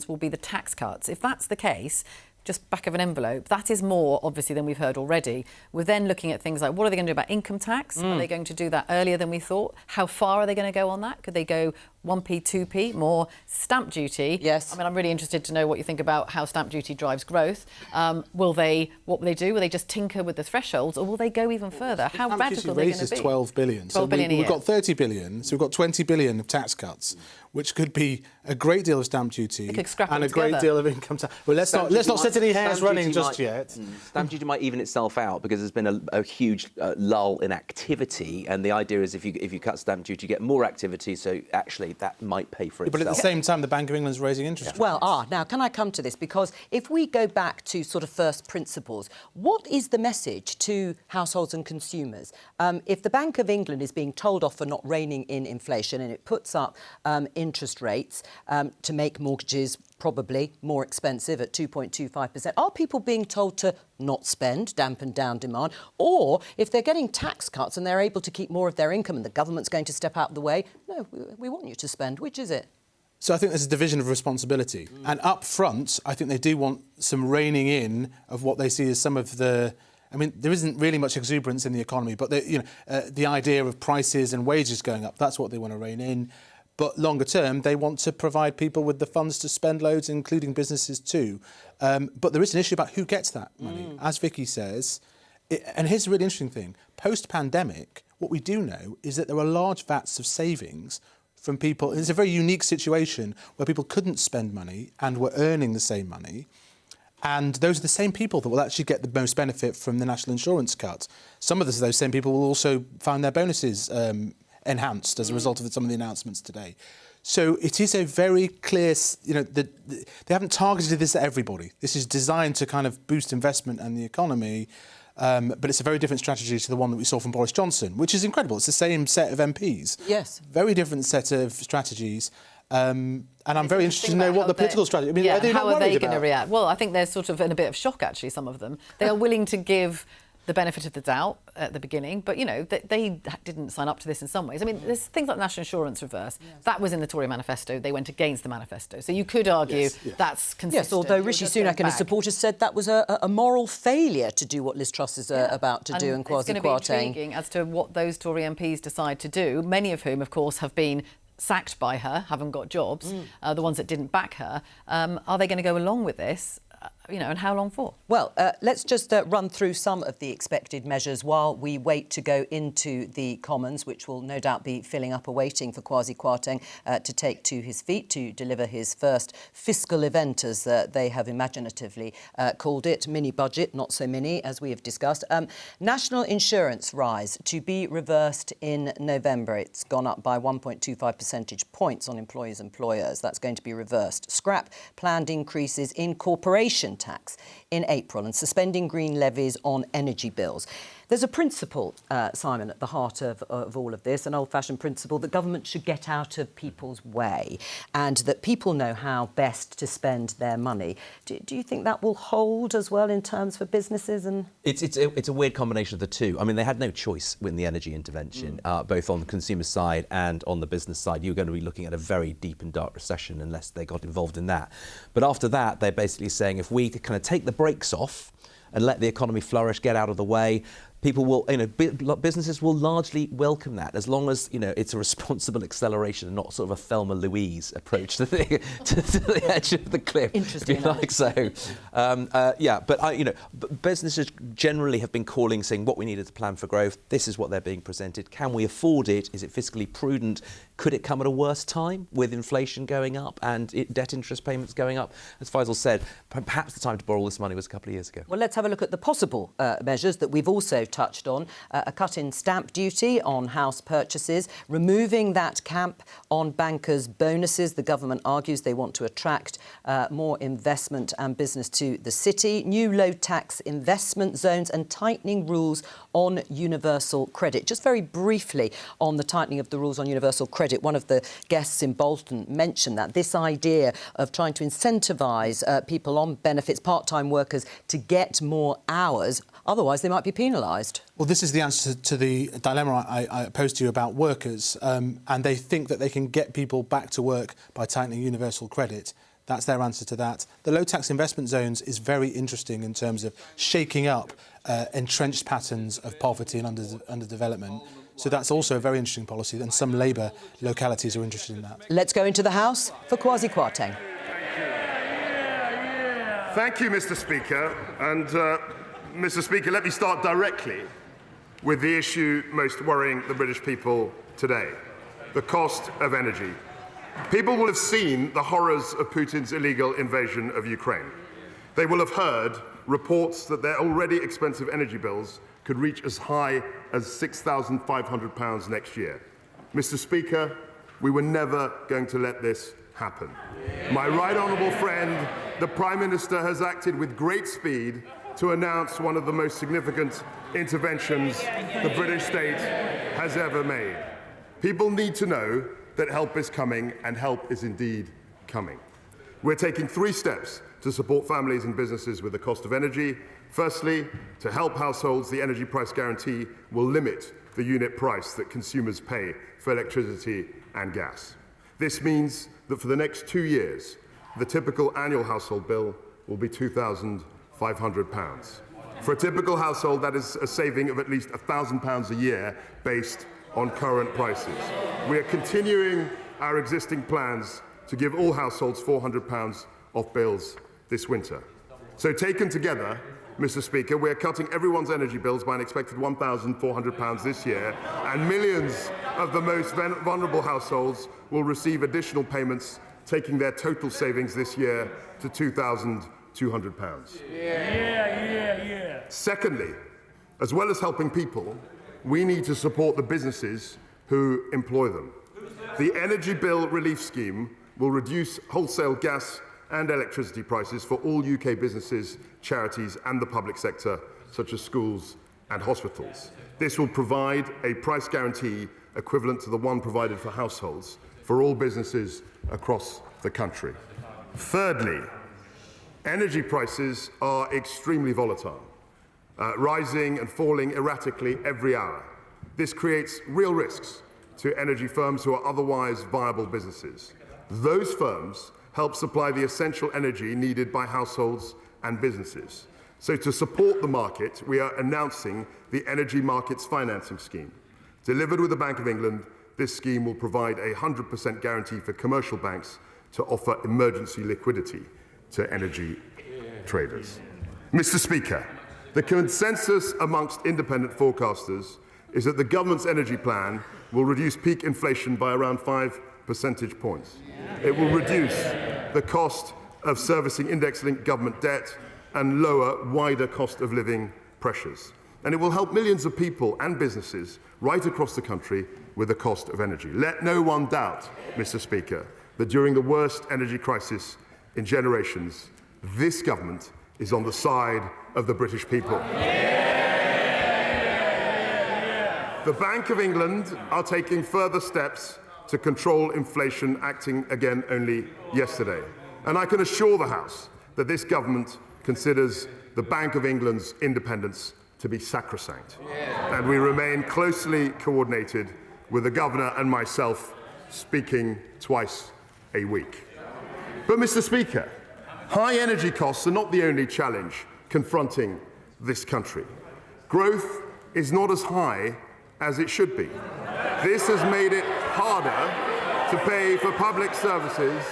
will be the tax cuts. If that's the case, just back of an envelope, that is more, obviously, than we've heard already. We're then looking at things like, what are they going to do about income tax? Are they going to do that earlier than we thought? How far are they going to go on that? Could they go 1p, 2p, more stamp duty? Yes. I mean, I'm really interested to know what you think about how stamp duty drives growth. What will they do? Will they just tinker with the thresholds, or will they go even further? How radical are they going to be? 12 billion. 12 billion a year. We've got 30 billion, so we've got 20 billion of tax cuts, which could be a great deal of stamp duty and a great deal of income tax. Well, let's not set any hairs running just yet. Stamp duty might even itself out because there's been a huge lull in activity, and the idea is if you cut stamp duty, you get more activity, so actually that might pay for itself. But at the same time, the Bank of England's raising interest rates. Well, now, can I come to this? Because if we go back to sort of first principles, what is the message to households and consumers? If the Bank of England is being told off for not reining in inflation, and it puts up interest rates to make mortgages probably more expensive at 2.25%, are people being told to not spend, dampen down demand? Or if they're getting tax cuts and they're able to keep more of their income and the government's going to step out of the way, no, we want you to spend. Which is it? So I think there's a division of responsibility. And up front, I think they do want some reining in of what they see as some of the... I mean, there isn't really much exuberance in the economy, but the idea of prices and wages going up, that's what they want to rein in. But longer term, they want to provide people with the funds to spend loads, including businesses too. But there is an issue about who gets that money. As Vicki says, and here's a really interesting thing. Post-pandemic, what we do know is that there are large vats of savings from people. It's a very unique situation where people couldn't spend money and were earning the same money. And those are the same people that will actually get the most benefit from the national insurance cut. Some of those same people will also find their bonuses enhanced as a result of some of the announcements today. So it is a very clear, they haven't targeted this at everybody. This is designed to kind of boost investment and the economy, but it's a very different strategy to the one that we saw from Boris Johnson, which is incredible. It's the same set of MPs. Yes. Very different set of strategies. And I'm very interested to know what the political strategy... I mean, how are they going to react? Well, I think they're sort of in a bit of shock, actually, some of them. They are willing to give the benefit of the doubt at the beginning, but, they didn't sign up to this in some ways. I mean, there's things like national insurance reverse. Yes. That was in the Tory manifesto. They went against the manifesto. So you could argue that's consistent. Yes, although Rishi Sunak and his supporters said that was a moral failure to do what Liz Truss is about to do, and Kwasi Kwarteng. It's going to be intriguing as to what those Tory MPs decide to do, many of whom, of course, have been sacked by her, haven't got jobs, the ones that didn't back her. Are they going to go along with this? And how long for? Well, let's just run through some of the expected measures while we wait to go into the Commons, which will no doubt be filling up, awaiting for Kwasi Kwarteng to take to his feet to deliver his first fiscal event, as they have imaginatively called it. Mini budget, not so mini, as we have discussed. National insurance rise to be reversed in November. It's gone up by 1.25 percentage points on employers. That's going to be reversed. Scrap planned increases in corporation tax in April and suspending green levies on energy bills. There's a principle, Simon, at the heart of all of this, an old-fashioned principle that government should get out of people's way and that people know how best to spend their money. Do you think that will hold as well in terms for businesses? And It's a weird combination of the two. I mean, they had no choice in the energy intervention, both on the consumer side and on the business side. You were going to be looking at a very deep and dark recession unless they got involved in that. But after that, they're basically saying if we kind of take the brakes off and let the economy flourish, get out of the way, people will, businesses will largely welcome that, as long as, it's a responsible acceleration and not sort of a Thelma Louise approach to the edge of the cliff. Interesting. If you like so. But businesses generally have been calling, saying what we need is a plan for growth. This is what they're being presented. Can we afford it? Is it fiscally prudent? Could it come at a worse time with inflation going up and debt interest payments going up? As Faisal said, perhaps the time to borrow all this money was a couple of years ago. Well, let's have a look at the possible measures that we've also touched on, a cut in stamp duty on house purchases, removing that cap on bankers' bonuses. The government argues they want to attract more investment and business to the city, new low-tax investment zones and tightening rules on universal credit. Just very briefly on the tightening of the rules on universal credit, one of the guests in Bolton mentioned that this idea of trying to incentivise people on benefits, part-time workers, to get more hours, otherwise they might be penalised. Well, this is the answer to the dilemma I posed to you about workers, and they think that they can get people back to work by tightening universal credit. That's their answer to that. The low-tax investment zones is very interesting in terms of shaking up entrenched patterns of poverty and underdevelopment. So that's also a very interesting policy, and some Labour localities are interested in that. Let's go into the House for Kwasi Kwarteng. Thank you, Mr. Speaker. And, Mr. Speaker, let me start directly with the issue most worrying the British people today, the cost of energy. People will have seen the horrors of Putin's illegal invasion of Ukraine. They will have heard reports that their already expensive energy bills could reach as high as £6,500 next year. Mr. Speaker, we were never going to let this happen. My right honourable friend, the Prime Minister, has acted with great speed to announce one of the most significant interventions the British state has ever made. People need to know that help is coming, and help is indeed coming. We're taking 3 steps to support families and businesses with the cost of energy. Firstly, to help households, the energy price guarantee will limit the unit price that consumers pay for electricity and gas. This means that for the next 2 years, the typical annual household bill will be £2,500. For a typical household, that is a saving of at least £1,000 a year based on current prices. We are continuing our existing plans to give all households £400 off bills this winter. So taken together, Mr. Speaker, we are cutting everyone's energy bills by an expected £1,400 this year, and millions of the most vulnerable households will receive additional payments, taking their total savings this year to £2,200. Secondly, as well as helping people, we need to support the businesses who employ them. The Energy Bill Relief Scheme will reduce wholesale gas and electricity prices for all UK businesses, charities and the public sector, such as schools and hospitals. This will provide a price guarantee equivalent to the one provided for households for all businesses across the country. Thirdly, energy prices are extremely volatile, rising and falling erratically every hour. This creates real risks to energy firms who are otherwise viable businesses. Those firms help supply the essential energy needed by households and businesses. So to support the market, we are announcing the Energy Markets Financing Scheme. Delivered with the Bank of England, this scheme will provide a 100% guarantee for commercial banks to offer emergency liquidity to energy traders. Mr. Speaker, the consensus amongst independent forecasters is that the government's energy plan will reduce peak inflation by around 5 percentage points. It will reduce the cost of servicing index-linked government debt and lower wider cost of living pressures. And it will help millions of people and businesses right across the country with the cost of energy. Let no one doubt, Mr. Speaker, that during the worst energy crisis in generations, this government is on the side of the British people. The Bank of England are taking further steps to control inflation, acting again only yesterday. And I can assure the House that this government considers the Bank of England's independence to be sacrosanct. And we remain closely coordinated with the Governor and myself, speaking twice a week. But, Mr. Speaker, high energy costs are not the only challenge confronting this country. Growth is not as high as it should be. This has made it harder to pay for public services,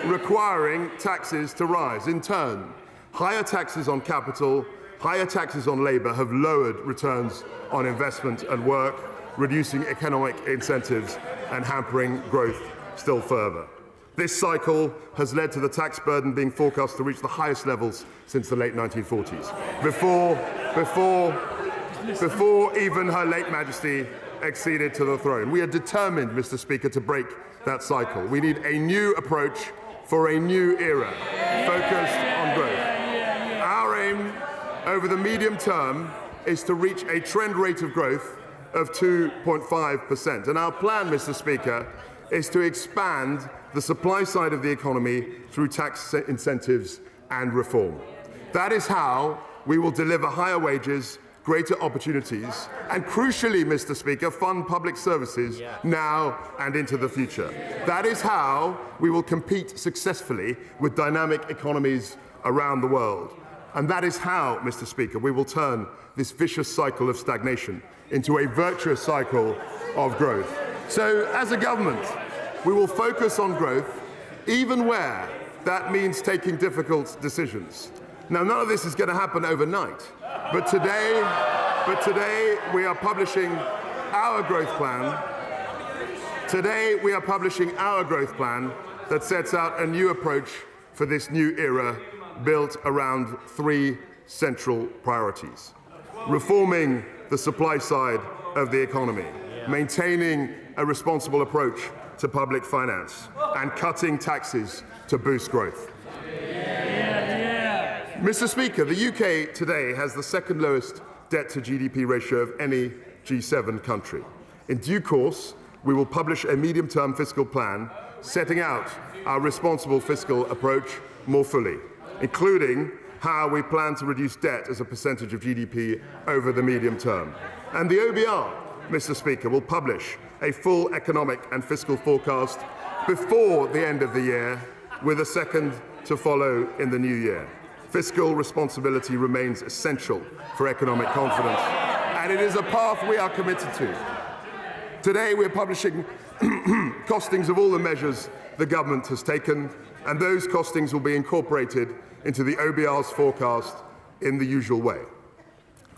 requiring taxes to rise. In turn, higher taxes on capital, higher taxes on labour have lowered returns on investment and work, reducing economic incentives and hampering growth still further. This cycle has led to the tax burden being forecast to reach the highest levels since the late 1940s. before even Her late Majesty acceded to the throne. We are determined, Mr. Speaker, to break that cycle. We need a new approach for a new era, focused on growth. Our aim over the medium term is to reach a trend rate of growth of 2.5%. And our plan, Mr. Speaker, is to expand the supply side of the economy through tax incentives and reform. That is how we will deliver higher wages, greater opportunities, and crucially, Mr. Speaker, fund public services now and into the future. That is how we will compete successfully with dynamic economies around the world. And that is how, Mr. Speaker, we will turn this vicious cycle of stagnation into a virtuous cycle of growth. So, as a government, we will focus on growth, even where that means taking difficult decisions. Now, none of this is going to happen overnight, but today we are publishing our growth plan. Today we are publishing our growth plan that sets out a new approach for this new era, built around three central priorities: reforming the supply side of the economy, maintaining a responsible approach to public finance, and cutting taxes to boost growth. Mr. Speaker, the UK today has the second lowest debt to GDP ratio of any G7 country. In due course, we will publish a medium-term fiscal plan setting out our responsible fiscal approach more fully, including how we plan to reduce debt as a percentage of GDP over the medium term. And the OBR, Mr. Speaker, will publish a full economic and fiscal forecast before the end of the year, with a second to follow in the new year. Fiscal responsibility remains essential for economic confidence, and it is a path we are committed to. Today, we are publishing costings of all the measures the government has taken, and those costings will be incorporated into the OBR's forecast in the usual way.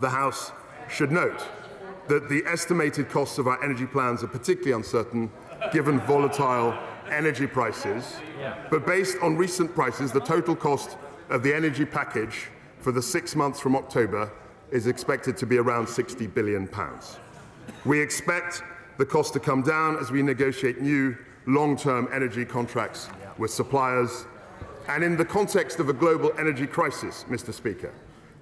The House should note that the estimated costs of our energy plans are particularly uncertain, given volatile energy prices, but based on recent prices, the total cost of the energy package for the 6 months from October is expected to be around £60 billion. We expect the cost to come down as we negotiate new long-term energy contracts with suppliers. And in the context of a global energy crisis, Mr. Speaker,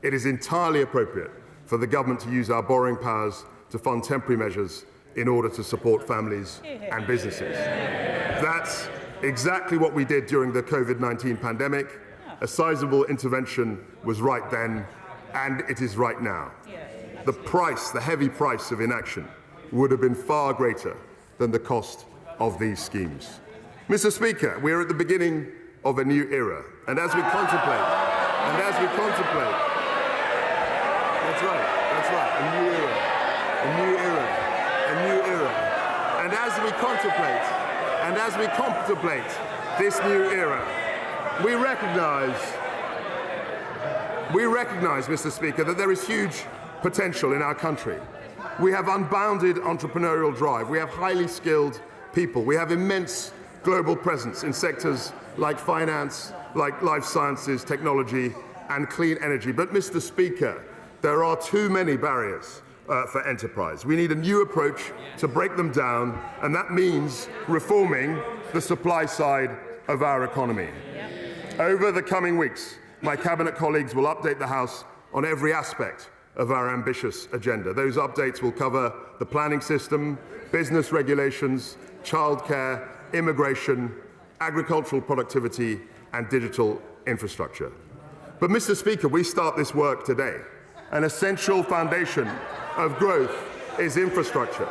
it is entirely appropriate for the government to use our borrowing powers to fund temporary measures in order to support families and businesses. That's exactly what we did during the COVID-19 pandemic. A sizable intervention was right then, and it is right now. The price, the heavy price of inaction, would have been far greater than the cost of these schemes. Mr. Speaker, we are at the beginning of a new era, and as we contemplate, that's right, a new era, and as we contemplate this new era, we recognize, Mr. Speaker, that there is huge potential in our country. We have unbounded entrepreneurial drive. We have highly skilled people. We have immense global presence in sectors like finance, like life sciences, technology, and clean energy. But, Mr. Speaker, there are too many barriers for enterprise. We need a new approach to break them down, and that means reforming the supply side of our economy. Over the coming weeks, my Cabinet colleagues will update the House on every aspect of our ambitious agenda. Those updates will cover the planning system, business regulations, childcare, immigration, agricultural productivity, and digital infrastructure. But, Mr. Speaker, we start this work today. An essential foundation of growth is infrastructure.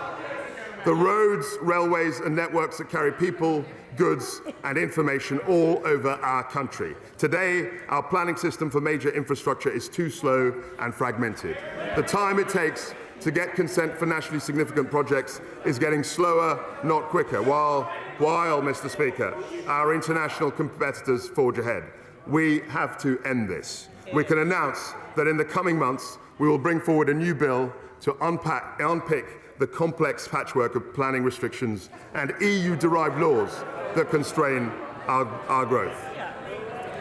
The roads, railways, and networks that carry people, goods, and information all over our country. Today, our planning system for major infrastructure is too slow and fragmented. The time it takes to get consent for nationally significant projects is getting slower, not quicker, while, Mr. Speaker, our international competitors forge ahead. We have to end this. We can announce that in the coming months, we will bring forward a new bill to unpick the complex patchwork of planning restrictions and EU-derived laws that constrain our growth.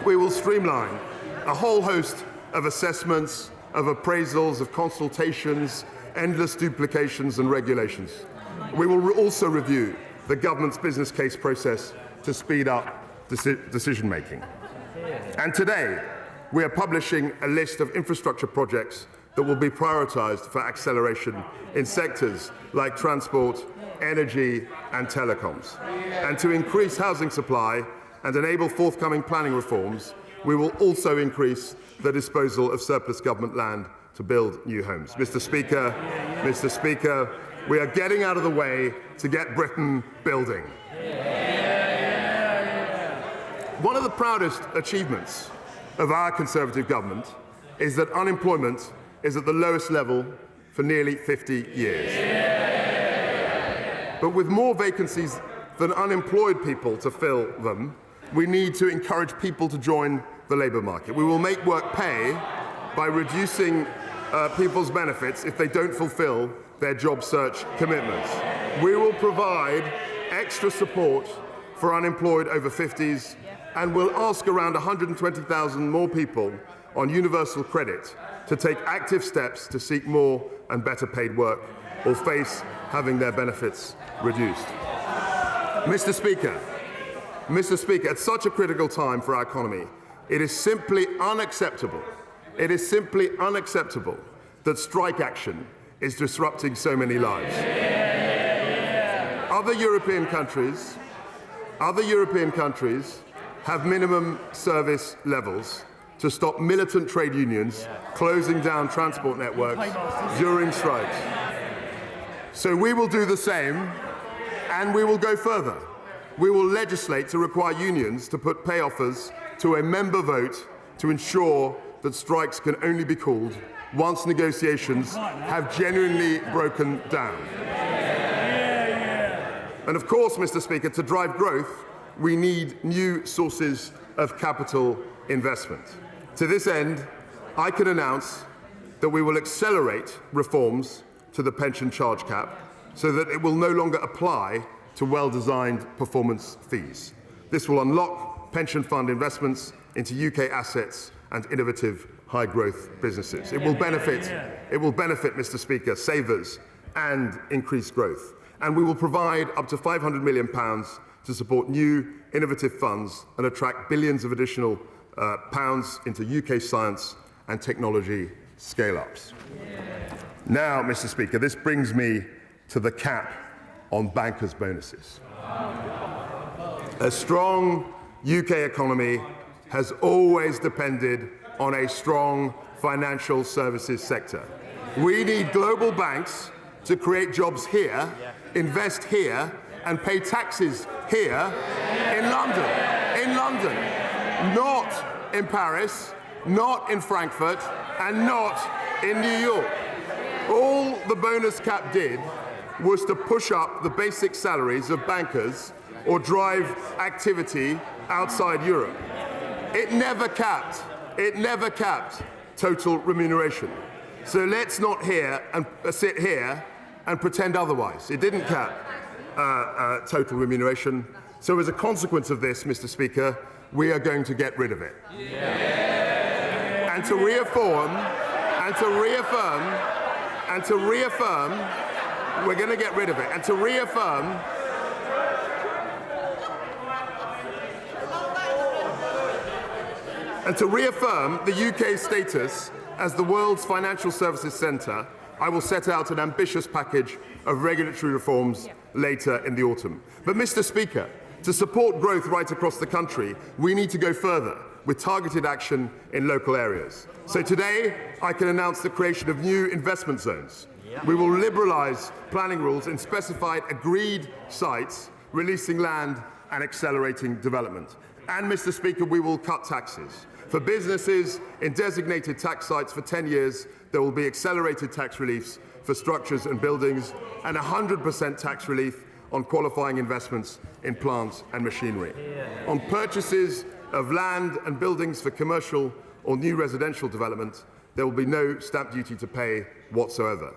We will streamline a whole host of assessments, of appraisals, of consultations, endless duplications and regulations. We will also review the government's business case process to speed up decision-making. And today, we are publishing a list of infrastructure projects that will be prioritised for acceleration in sectors like transport, energy and telecoms. And to increase housing supply and enable forthcoming planning reforms, we will also increase the disposal of surplus government land to build new homes. Mr. Speaker, we are getting out of the way to get Britain building. One of the proudest achievements of our Conservative government is that unemployment is at the lowest level for nearly 50 years. But with more vacancies than unemployed people to fill them, we need to encourage people to join the labour market. We will make work pay by reducing people's benefits if they don't fulfil their job search commitments. We will provide extra support for unemployed over 50s and will ask around 120,000 more people on universal credit to take active steps to seek more and better paid work or face having their benefits reduced. Mr. Speaker, at such a critical time for our economy, it is simply unacceptable. It is simply unacceptable that strike action is disrupting so many lives. Other European countries have minimum service levels to stop militant trade unions closing down transport networks during strikes. So we will do the same, and we will go further. We will legislate to require unions to put pay offers to a member vote to ensure that strikes can only be called once negotiations have genuinely broken down. And of course, Mr. Speaker, to drive growth, we need new sources of capital investment. To this end, I can announce that we will accelerate reforms to the pension charge cap so that it will no longer apply to well-designed performance fees. This will unlock pension fund investments into UK assets and innovative high-growth businesses. It will benefit, Mr. Speaker, savers and increase growth. And we will provide up to £500 million to support new innovative funds and attract billions of additional pounds into UK science and technology scale-ups. Now, Mr. Speaker, this brings me to the cap on bankers' bonuses. A strong UK economy has always depended on a strong financial services sector. We need global banks to create jobs here, invest here, and pay taxes here in London, not in Paris, not in Frankfurt, and not in New York. All the bonus cap did was to push up the basic salaries of bankers or drive activity outside Europe. It never capped total remuneration. So let's not sit here and pretend otherwise. It didn't cap total remuneration. So as a consequence of this, Mr. Speaker, we are going to get rid of it. And to reaffirm, we're going to get rid of it. And to reaffirm, the UK's status as the world's financial services centre, I will set out an ambitious package of regulatory reforms later in the autumn. But, Mr. Speaker, to support growth right across the country, we need to go further with targeted action in local areas. So today, I can announce the creation of new investment zones. We will liberalise planning rules in specified agreed sites, releasing land and accelerating development. And, Mr. Speaker, we will cut taxes. For businesses in designated tax sites for 10 years, there will be accelerated tax reliefs for structures and buildings and 100% tax relief on qualifying investments in plants and machinery. On purchases of land and buildings for commercial or new residential development, there will be no stamp duty to pay whatsoever.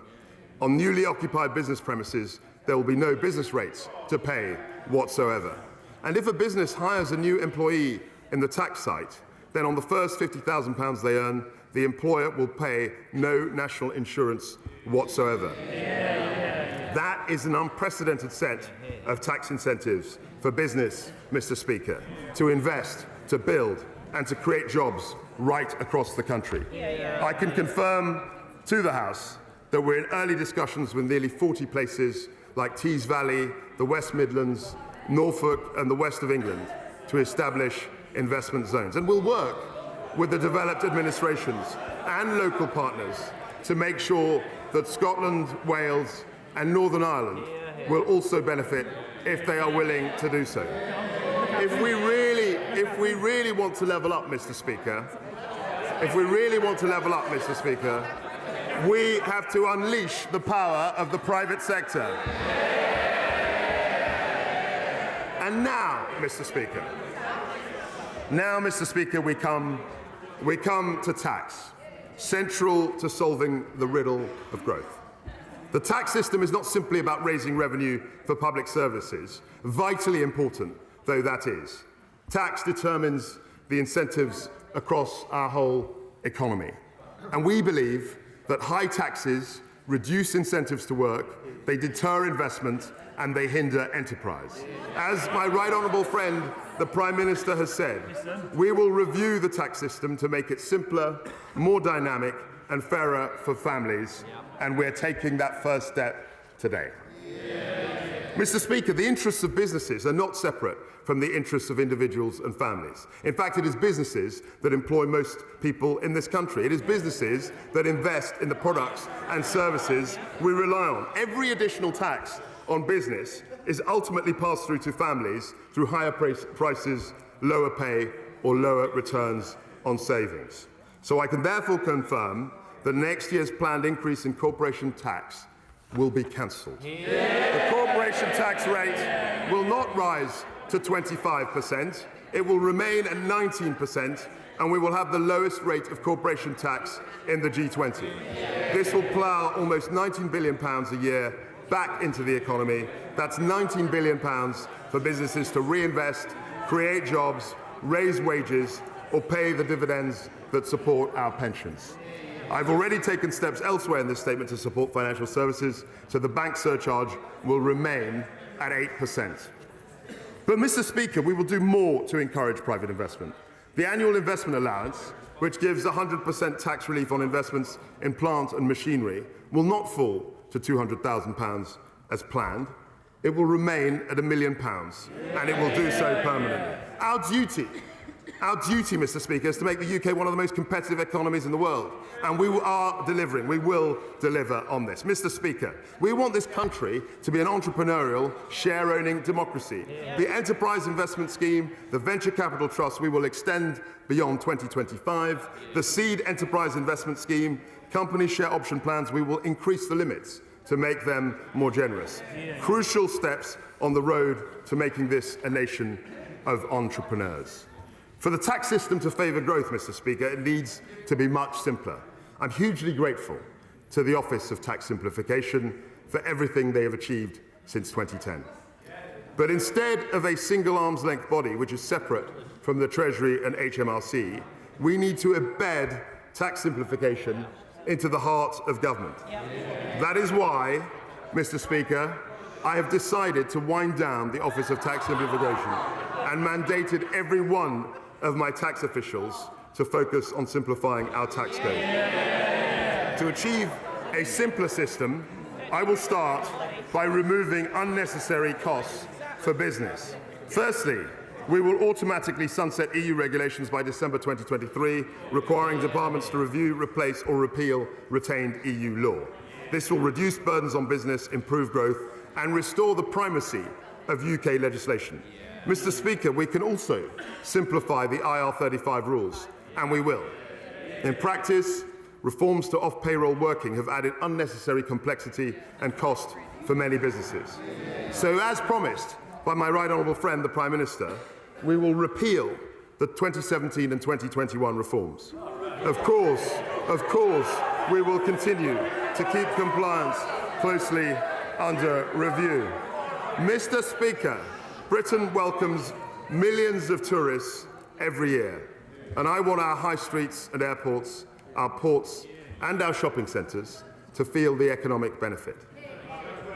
On newly occupied business premises, there will be no business rates to pay whatsoever. And if a business hires a new employee in the tax site, then on the first £50,000 they earn, the employer will pay no national insurance whatsoever. That is an unprecedented set of tax incentives for business, Mr. Speaker, to invest, to build, and to create jobs right across the country. I can confirm to the House that we're in early discussions with nearly 40 places like Tees Valley, the West Midlands, Norfolk, and the west of England to establish investment zones. And we'll work with the developed administrations and local partners to make sure that Scotland, Wales, and Northern Ireland will also benefit if they are willing to do so. If we really want to level up, Mr. Speaker, we have to unleash the power of the private sector. And now, Mr. Speaker, we come to tax, central to solving the riddle of growth. The tax system is not simply about raising revenue for public services, vitally important though that is. Tax determines the incentives across our whole economy. And we believe that high taxes reduce incentives to work, they deter investment, and they hinder enterprise. As my right honourable friend, the Prime Minister, has said, we will review the tax system to make it simpler, more dynamic, and fairer for families, and we're taking that first step today. Mr. Speaker, the interests of businesses are not separate from the interests of individuals and families. In fact, it is businesses that employ most people in this country. It is businesses that invest in the products and services we rely on. Every additional tax on business is ultimately passed through to families through higher prices, lower pay, or lower returns on savings. So I can therefore confirm that next year's planned increase in corporation tax will be cancelled. The corporation tax rate will not rise to 25%. It will remain at 19%, and we will have the lowest rate of corporation tax in the G20. This will plough almost £19 billion a year back into the economy. That's £19 billion for businesses to reinvest, create jobs, raise wages, or pay the dividends that support our pensions. I've already taken steps elsewhere in this statement to support financial services, so the bank surcharge will remain at 8%. But, Mr. Speaker, we will do more to encourage private investment. The annual investment allowance, which gives 100% tax relief on investments in plant and machinery, will not fall to £200,000 as planned. It will remain at £1 million, and it will do so permanently. Our duty, Mr. Speaker, is to make the UK one of the most competitive economies in the world. And we are delivering. We will deliver on this. Mr. Speaker, we want this country to be an entrepreneurial, share-owning democracy. The Enterprise Investment Scheme, the Venture Capital Trust, we will extend beyond 2025. The Seed Enterprise Investment Scheme, company share option plans, we will increase the limits to make them more generous. Crucial steps on the road to making this a nation of entrepreneurs. For the tax system to favour growth, Mr. Speaker, it needs to be much simpler. I'm hugely grateful to the Office of Tax Simplification for everything they have achieved since 2010. But instead of a single arm's-length body, which is separate from the Treasury and HMRC, we need to embed tax simplification into the heart of government. That is why, Mr. Speaker, I have decided to wind down the Office of Tax Simplification and mandated every one of my tax officials to focus on simplifying our tax code. To achieve a simpler system, I will start by removing unnecessary costs for business. Firstly, we will automatically sunset EU regulations by December 2023, requiring departments to review, replace or repeal retained EU law. This will reduce burdens on business, improve growth and restore the primacy of UK legislation. Mr. Speaker, we can also simplify the IR35 rules, and we will. In practice, reforms to off-payroll working have added unnecessary complexity and cost for many businesses. So, as promised by my right honourable friend, the Prime Minister, we will repeal the 2017 and 2021 reforms. Of course, we will continue to keep compliance closely under review. Mr. Speaker, Britain welcomes millions of tourists every year, and I want our high streets and airports our ports and our shopping centres to feel the economic benefit.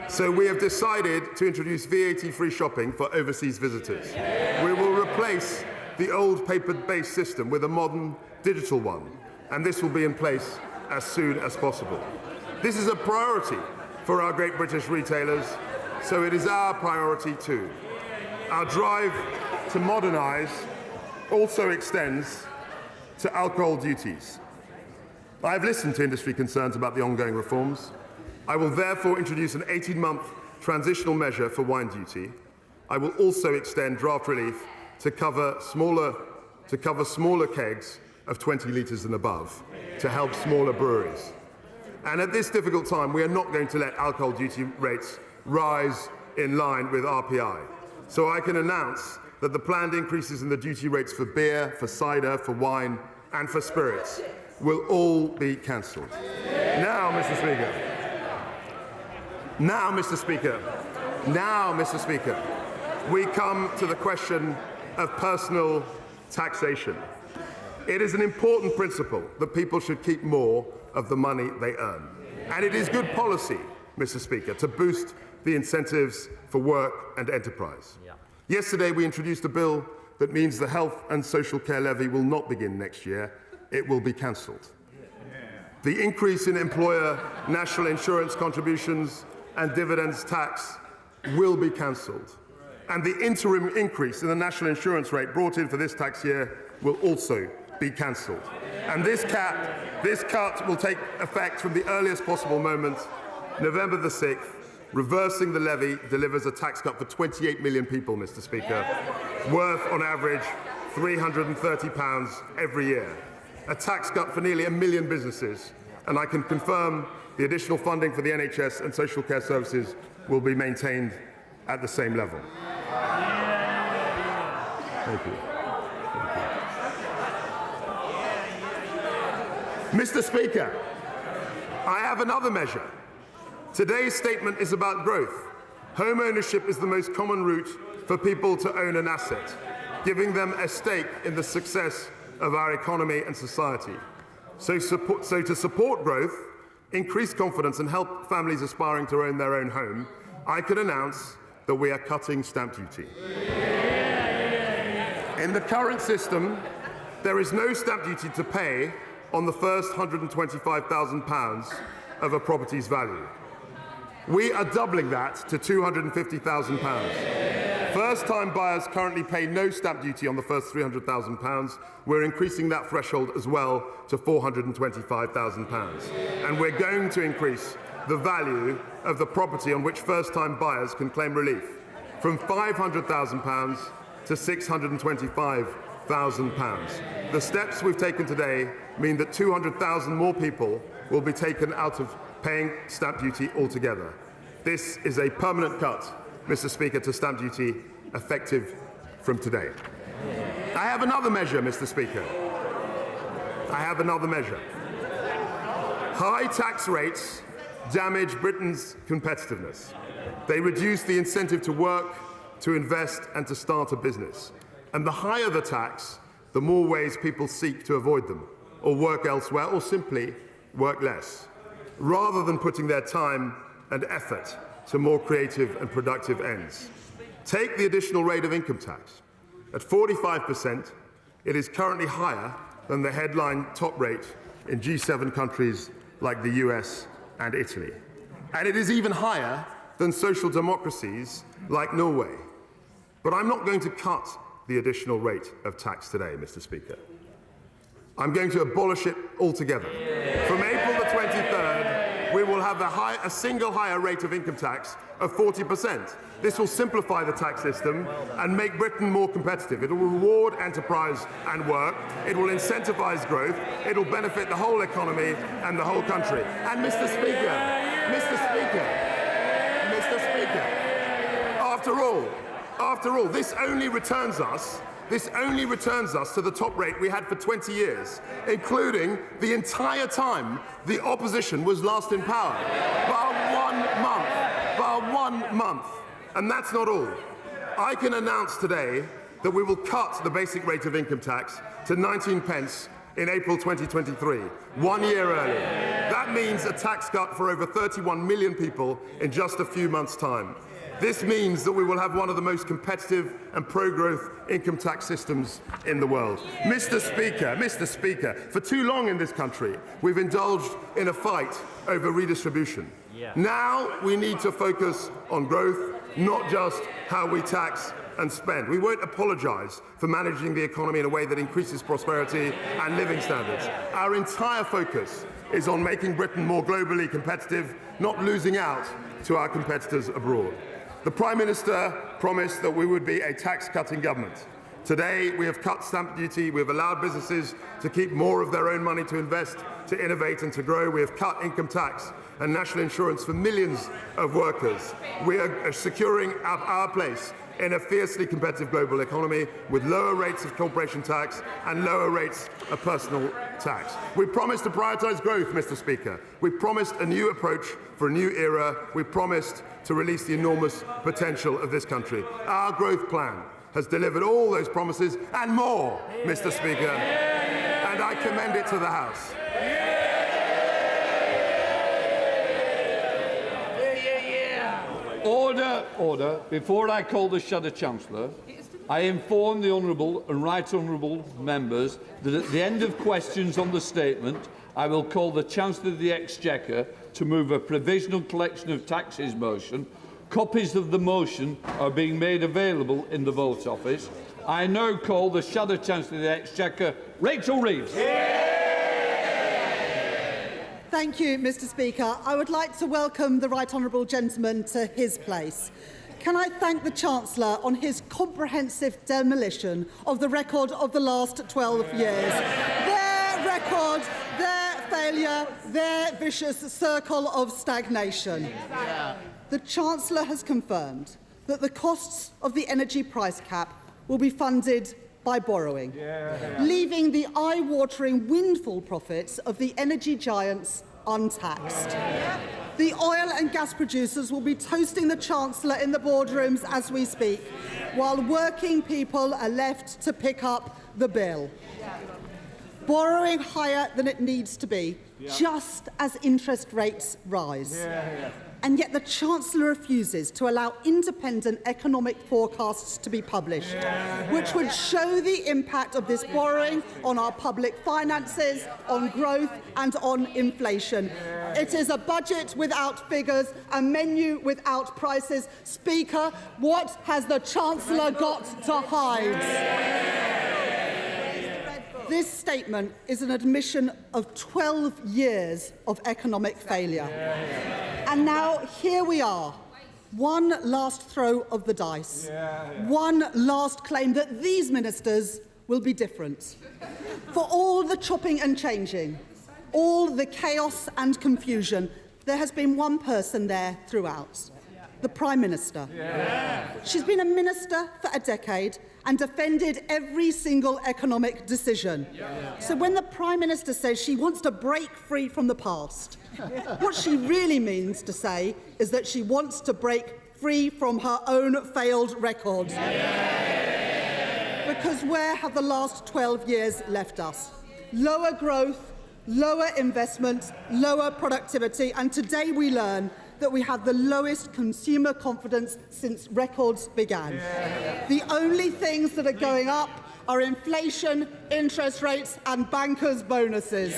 So we have decided to introduce VAT-free shopping for overseas visitors. We will replace the old paper-based system with a modern digital one, and this will be in place as soon as possible. This is a priority for our great British retailers, so it is our priority too. Our drive to modernise also extends to alcohol duties. I have listened to industry concerns about the ongoing reforms. I will therefore introduce an 18-month transitional measure for wine duty. I will also extend draft relief to cover smaller kegs of 20 litres and above to help smaller breweries. And at this difficult time, we are not going to let alcohol duty rates rise in line with RPI. So I can announce that the planned increases in the duty rates for beer, for cider, for wine, and for spirits will all be cancelled. Now, Mr. Speaker, we come to the question of personal taxation. It is an important principle that people should keep more of the money they earn. And it is good policy, Mr. Speaker, to boost the incentives for work and enterprise. Yesterday, we introduced a bill that means the health and social care levy will not begin next year. It will be cancelled. The increase in employer national insurance contributions and dividends tax will be cancelled. And the interim increase in the national insurance rate brought in for this tax year will also be cancelled. And this cut will take effect from the earliest possible moment, November the 6th. Reversing the levy delivers a tax cut for 28 million people, Mr. Speaker, worth on average £330 every year. A tax cut for nearly 1 million businesses, and I can confirm the additional funding for the NHS and social care services will be maintained at the same level. Thank you. Mr. Speaker, I have another measure. Today's statement is about growth. Home ownership is the most common route for people to own an asset, giving them a stake in the success of our economy and society. So to support growth, increase confidence and help families aspiring to own their own home, I can announce that we are cutting stamp duty. In the current system, there is no stamp duty to pay on the first £125,000 of a property's value. We are doubling that to £250,000. First-time buyers currently pay no stamp duty on the first £300,000. We're increasing that threshold as well to £425,000. And we're going to increase the value of the property on which first-time buyers can claim relief from £500,000 to £625,000. The steps we've taken today mean that 200,000 more people will be taken out of paying stamp duty altogether. This is a permanent cut, Mr. Speaker, to stamp duty effective from today. I have another measure, Mr. Speaker. I have another measure. High tax rates damage Britain's competitiveness. They reduce the incentive to work, to invest, and to start a business. And the higher the tax, the more ways people seek to avoid them, or work elsewhere, or simply work less, rather than putting their time and effort to more creative and productive ends. Take the additional rate of income tax. At 45%, it is currently higher than the headline top rate in G7 countries like the US and Italy. And it is even higher than social democracies like Norway. But I'm not going to cut the additional rate of tax today, Mr. Speaker. I'm going to abolish it altogether. From April the 23rd, we will have a single higher rate of income tax of 40%. This will simplify the tax system and make Britain more competitive. It will reward enterprise and work. It will incentivise growth. It will benefit the whole economy and the whole country. And Mr. Speaker, after all, this only returns us to the top rate we had for 20 years, including the entire time the opposition was last in power. Bar 1 month. And that's not all. I can announce today that we will cut the basic rate of income tax to 19 pence in April 2023, 1 year early. That means a tax cut for over 31 million people in just a few months' time. This means that we will have one of the most competitive and pro-growth income tax systems in the world. Mr. Speaker, for too long in this country, we've indulged in a fight over redistribution. Now we need to focus on growth, not just how we tax and spend. We won't apologise for managing the economy in a way that increases prosperity and living standards. Our entire focus is on making Britain more globally competitive, not losing out to our competitors abroad. The Prime Minister promised that we would be a tax-cutting government. Today, we have cut stamp duty, we have allowed businesses to keep more of their own money to invest, to innovate and to grow. We have cut income tax and national insurance for millions of workers. We are securing our place in a fiercely competitive global economy with lower rates of corporation tax and lower rates of personal tax. We promised to prioritise growth, Mr. Speaker. We promised a new approach for a new era. We promised to release the enormous potential of this country. Our growth plan has delivered all those promises and more, Mr. Speaker, and I commend it to the House. Order. Before I call the Shadow Chancellor, I inform the Honourable and Right Honourable members that at the end of questions on the statement, I will call the Chancellor of the Exchequer to move a provisional collection of taxes motion. Copies of the motion are being made available in the vote office. I now call the Shadow Chancellor of the Exchequer, Rachel Reeves. Thank you, Mr. Speaker. I would like to welcome the Right Honourable Gentleman to his place. Can I thank the Chancellor on his comprehensive demolition of the record of the last 12 years. Their record, their failure, their vicious circle of stagnation. The Chancellor has confirmed that the costs of the energy price cap will be funded by borrowing, leaving the eye-watering windfall profits of the energy giants untaxed. The oil and gas producers will be toasting the Chancellor in the boardrooms as we speak, while working people are left to pick up the bill. Borrowing higher than it needs to be, just as interest rates rise. And yet the Chancellor refuses to allow independent economic forecasts to be published, which would show the impact of this borrowing on our public finances, on growth and on inflation. It is a budget without figures, a menu without prices. Speaker, what has the Chancellor got to hide? This statement is an admission of 12 years of economic failure. And now here we are, one last throw of the dice, one last claim that these ministers will be different. For all the chopping and changing, all the chaos and confusion, there has been one person there throughout, the Prime Minister. She's been a minister for a decade and defended every single economic decision. So when the Prime Minister says she wants to break free from the past, what she really means to say is that she wants to break free from her own failed record. Because where have the last 12 years left us? Lower growth, lower investment, lower productivity, and today we learn that we have the lowest consumer confidence since records began. The only things that are going up are inflation, interest rates and bankers' bonuses.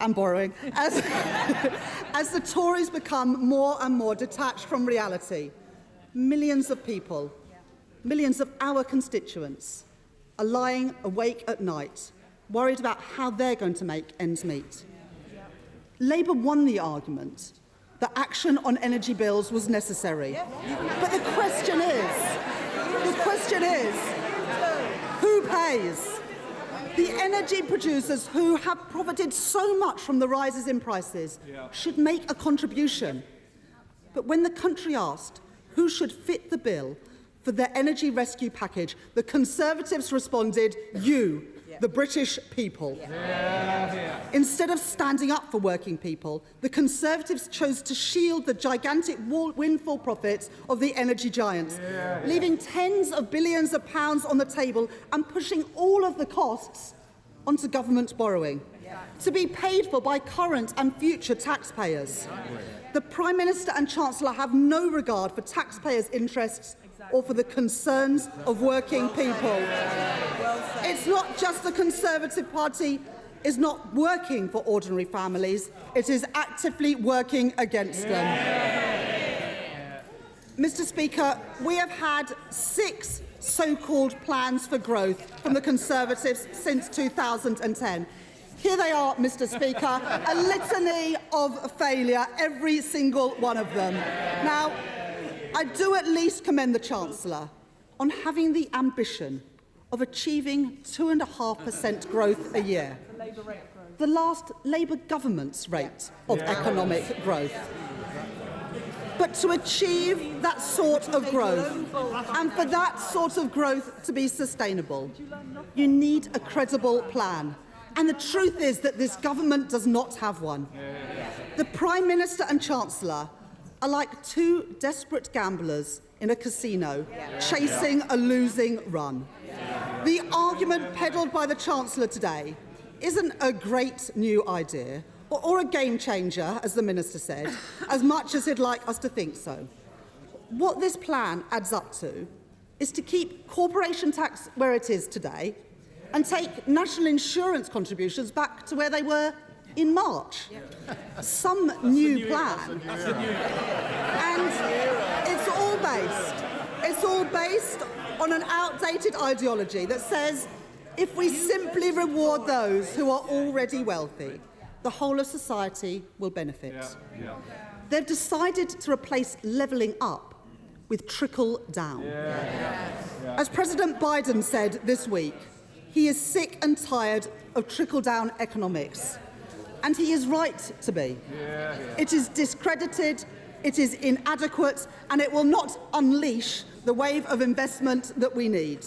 And borrowing. As the Tories become more and more detached from reality, millions of people, millions of our constituents, are lying awake at night, worried about how they're going to make ends meet. Labour won the argument that action on energy bills was necessary. But the question is, who pays? The energy producers who have profited so much from the rises in prices should make a contribution. But when the country asked who should fit the bill for their energy rescue package, the Conservatives responded, you. the British people. Instead of standing up for working people, the Conservatives chose to shield the gigantic windfall profits of the energy giants, leaving tens of billions of pounds on the table and pushing all of the costs onto government borrowing, to be paid for by current and future taxpayers. The Prime Minister and Chancellor have no regard for taxpayers' interests or for the concerns of working people. It's not just the Conservative Party is not working for ordinary families, it is actively working against them. Mr. Speaker, we have had 6 so-called plans for growth from the Conservatives since 2010. Here they are, Mr. Speaker, a litany of failure, every single one of them. Now, I do at least commend the Chancellor on having the ambition of achieving 2.5% growth a year, the last Labour government's rate of economic growth. But to achieve that sort of growth, and for that sort of growth to be sustainable, you need a credible plan. And the truth is that this government does not have one. The Prime Minister and Chancellor are like 2 desperate gamblers in a casino chasing a losing run. The argument peddled by the Chancellor today isn't a great new idea or a game changer, as the Minister said, as much as he'd like us to think so. What this plan adds up to is to keep corporation tax where it is today and take national insurance contributions back to where they were in March. Some new plan. And it's all based on an outdated ideology that says if we simply reward those who are already wealthy, the whole of society will benefit. They've decided to replace levelling up with trickle down. As President Biden said this week, he is sick and tired of trickle-down economics. And he is right to be. It is discredited, it is inadequate, and it will not unleash the wave of investment that we need.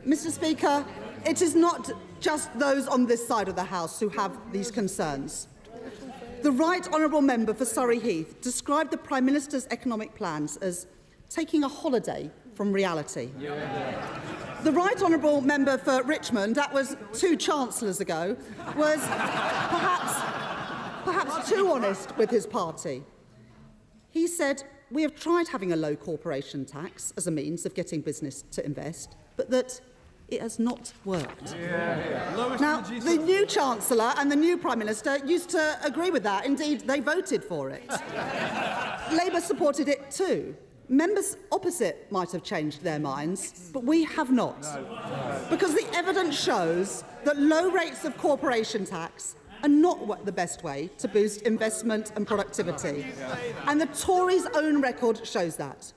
Mr. Speaker, it is not just those on this side of the House who have these concerns. The Right Honourable Member for Surrey Heath described the Prime Minister's economic plans as taking a holiday from reality. The Right Honourable Member for Richmond, that was 2 Chancellors ago, was perhaps too honest with his party. He said, "We have tried having a low corporation tax as a means of getting business to invest, but that it has not worked." Now, the new Chancellor and the new Prime Minister used to agree with that. Indeed, they voted for it. Labour supported it too. Members opposite might have changed their minds, but we have not. Because the evidence shows that low rates of corporation tax are not the best way to boost investment and productivity. And the Tories' own record shows that.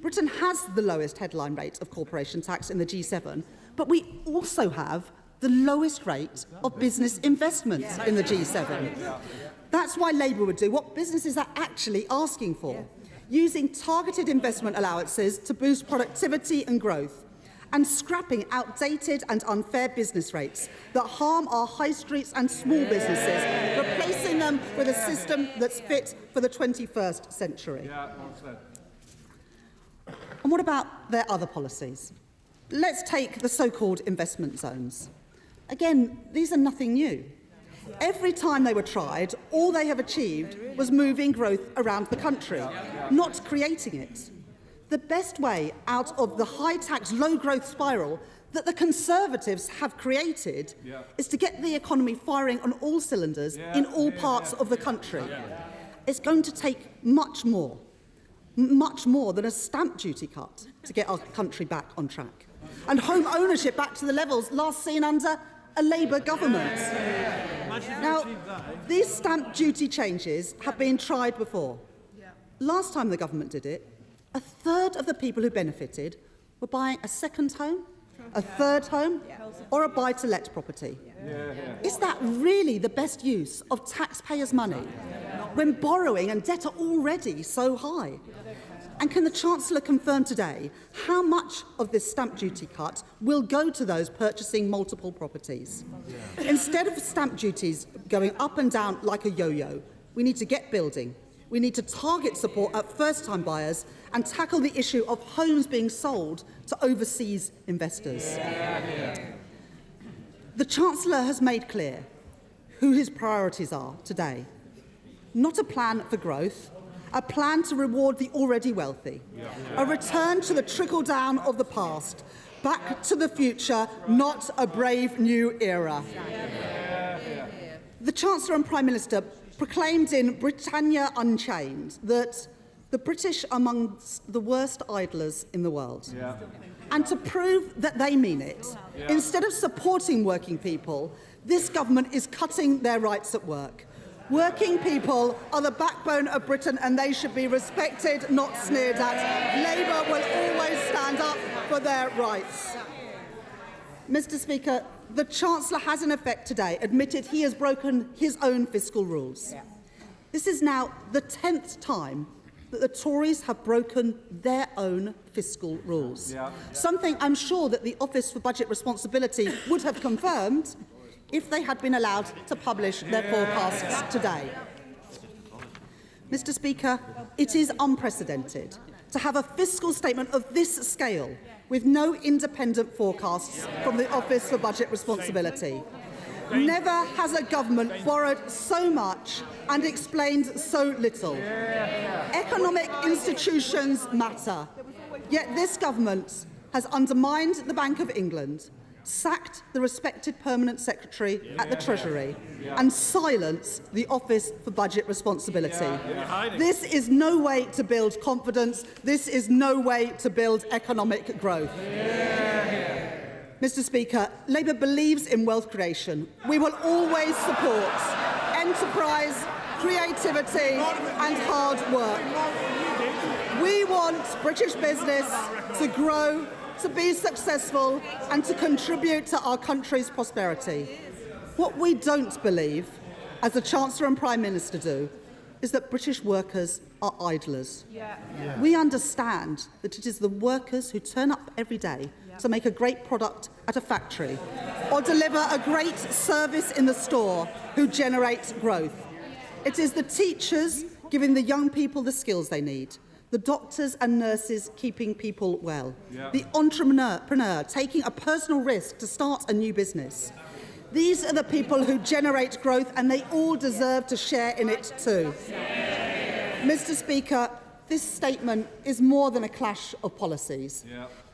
Britain has the lowest headline rate of corporation tax in the G7, but we also have the lowest rate of business investment in the G7. That's why Labour would do what businesses are actually asking for, using targeted investment allowances to boost productivity and growth, and scrapping outdated and unfair business rates that harm our high streets and small businesses, replacing them with a system that's fit for the 21st century. And what about their other policies? Let's take the so-called investment zones. Again, these are nothing new. Every time they were tried, all they have achieved was moving growth around the country, not creating it. The best way out of the high-tax, low-growth spiral that the Conservatives have created is to get the economy firing on all cylinders in all parts of the country. It's going to take much more than a stamp duty cut to get our country back on track, and home ownership back to the levels last seen under a Labour government. Now, these stamp duty changes have been tried before. Last time the government did it, a third of the people who benefited were buying a second home, a third home, or a buy-to-let property. Is that really the best use of taxpayers' money when borrowing and debt are already so high? And can the Chancellor confirm today how much of this stamp duty cut will go to those purchasing multiple properties? Instead of stamp duties going up and down like a yo-yo, we need to get building. We need to target support at first-time buyers and tackle the issue of homes being sold to overseas investors. The Chancellor has made clear who his priorities are today. Not a plan for growth, a plan to reward the already wealthy, a return to the trickle-down of the past, back to the future, not a brave new era. The Chancellor and Prime Minister proclaimed in Britannia Unchained that the British are amongst the worst idlers in the world. And to prove that they mean it, instead of supporting working people, this government is cutting their rights at work. Working people are the backbone of Britain and they should be respected, not sneered at. Labour will always stand up for their rights. Mr. Speaker, the Chancellor has in effect today admitted he has broken his own fiscal rules. This is now the 10th time that the Tories have broken their own fiscal rules. Something I'm sure that the Office for Budget Responsibility would have confirmed if they had been allowed to publish their forecasts today. Mr. Speaker, it is unprecedented to have a fiscal statement of this scale with no independent forecasts from the Office for Budget Responsibility. Never has a government borrowed so much and explained so little. Economic institutions matter, yet this government has undermined the Bank of England, sacked the respected Permanent Secretary at the Treasury and silenced the Office for Budget Responsibility. This is no way to build confidence. This is no way to build economic growth. Mr. Speaker, Labour believes in wealth creation. We will always support enterprise, creativity and hard work. We want British business to grow, to be successful and to contribute to our country's prosperity. What we don't believe, as the Chancellor and Prime Minister do, is that British workers are idlers. We understand that it is the workers who turn up every day to make a great product at a factory or deliver a great service in the store who generate growth. It is the teachers giving the young people the skills they need, the doctors and nurses keeping people well, the entrepreneur taking a personal risk to start a new business. These are the people who generate growth and they all deserve to share in it too. Mr. Speaker, this statement is more than a clash of policies.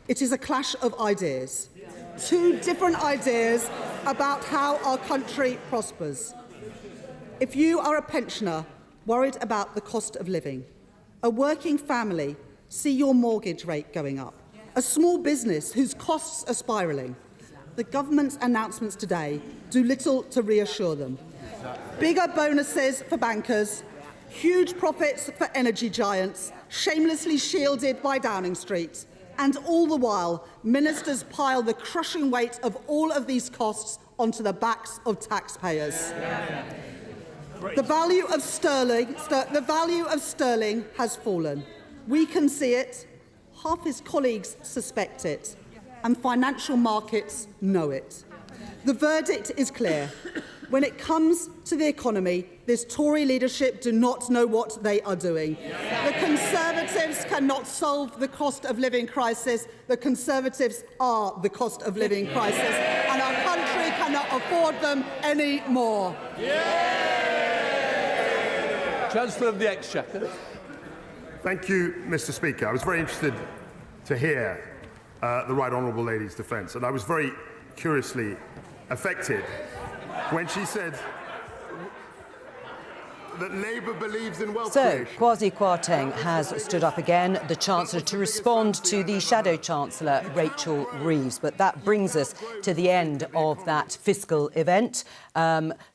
It is a clash of ideas. Two different ideas about how our country prospers. If you are a pensioner worried about the cost of living, a working family see your mortgage rate going up, a small business whose costs are spiralling, the government's announcements today do little to reassure them. Bigger bonuses for bankers, huge profits for energy giants, shamelessly shielded by Downing Street, and all the while, ministers pile the crushing weight of all of these costs onto the backs of taxpayers. The value of sterling has fallen. We can see it, half his colleagues suspect it, and financial markets know it. The verdict is clear. When it comes to the economy, this Tory leadership do not know what they are doing. The Conservatives cannot solve the cost of living crisis. The Conservatives are the cost of living crisis, and our country cannot afford them anymore. Chancellor of the Exchequer. Thank you, Mr. Speaker. I was very interested to hear the Right Honourable Lady's defence, and I was very curiously affected when she said that Labour believes in wealth creation. Kwasi Kwarteng has stood up again, the Chancellor, to respond to the Shadow Chancellor, Rachel Reeves. But that brings us to the end of that fiscal event.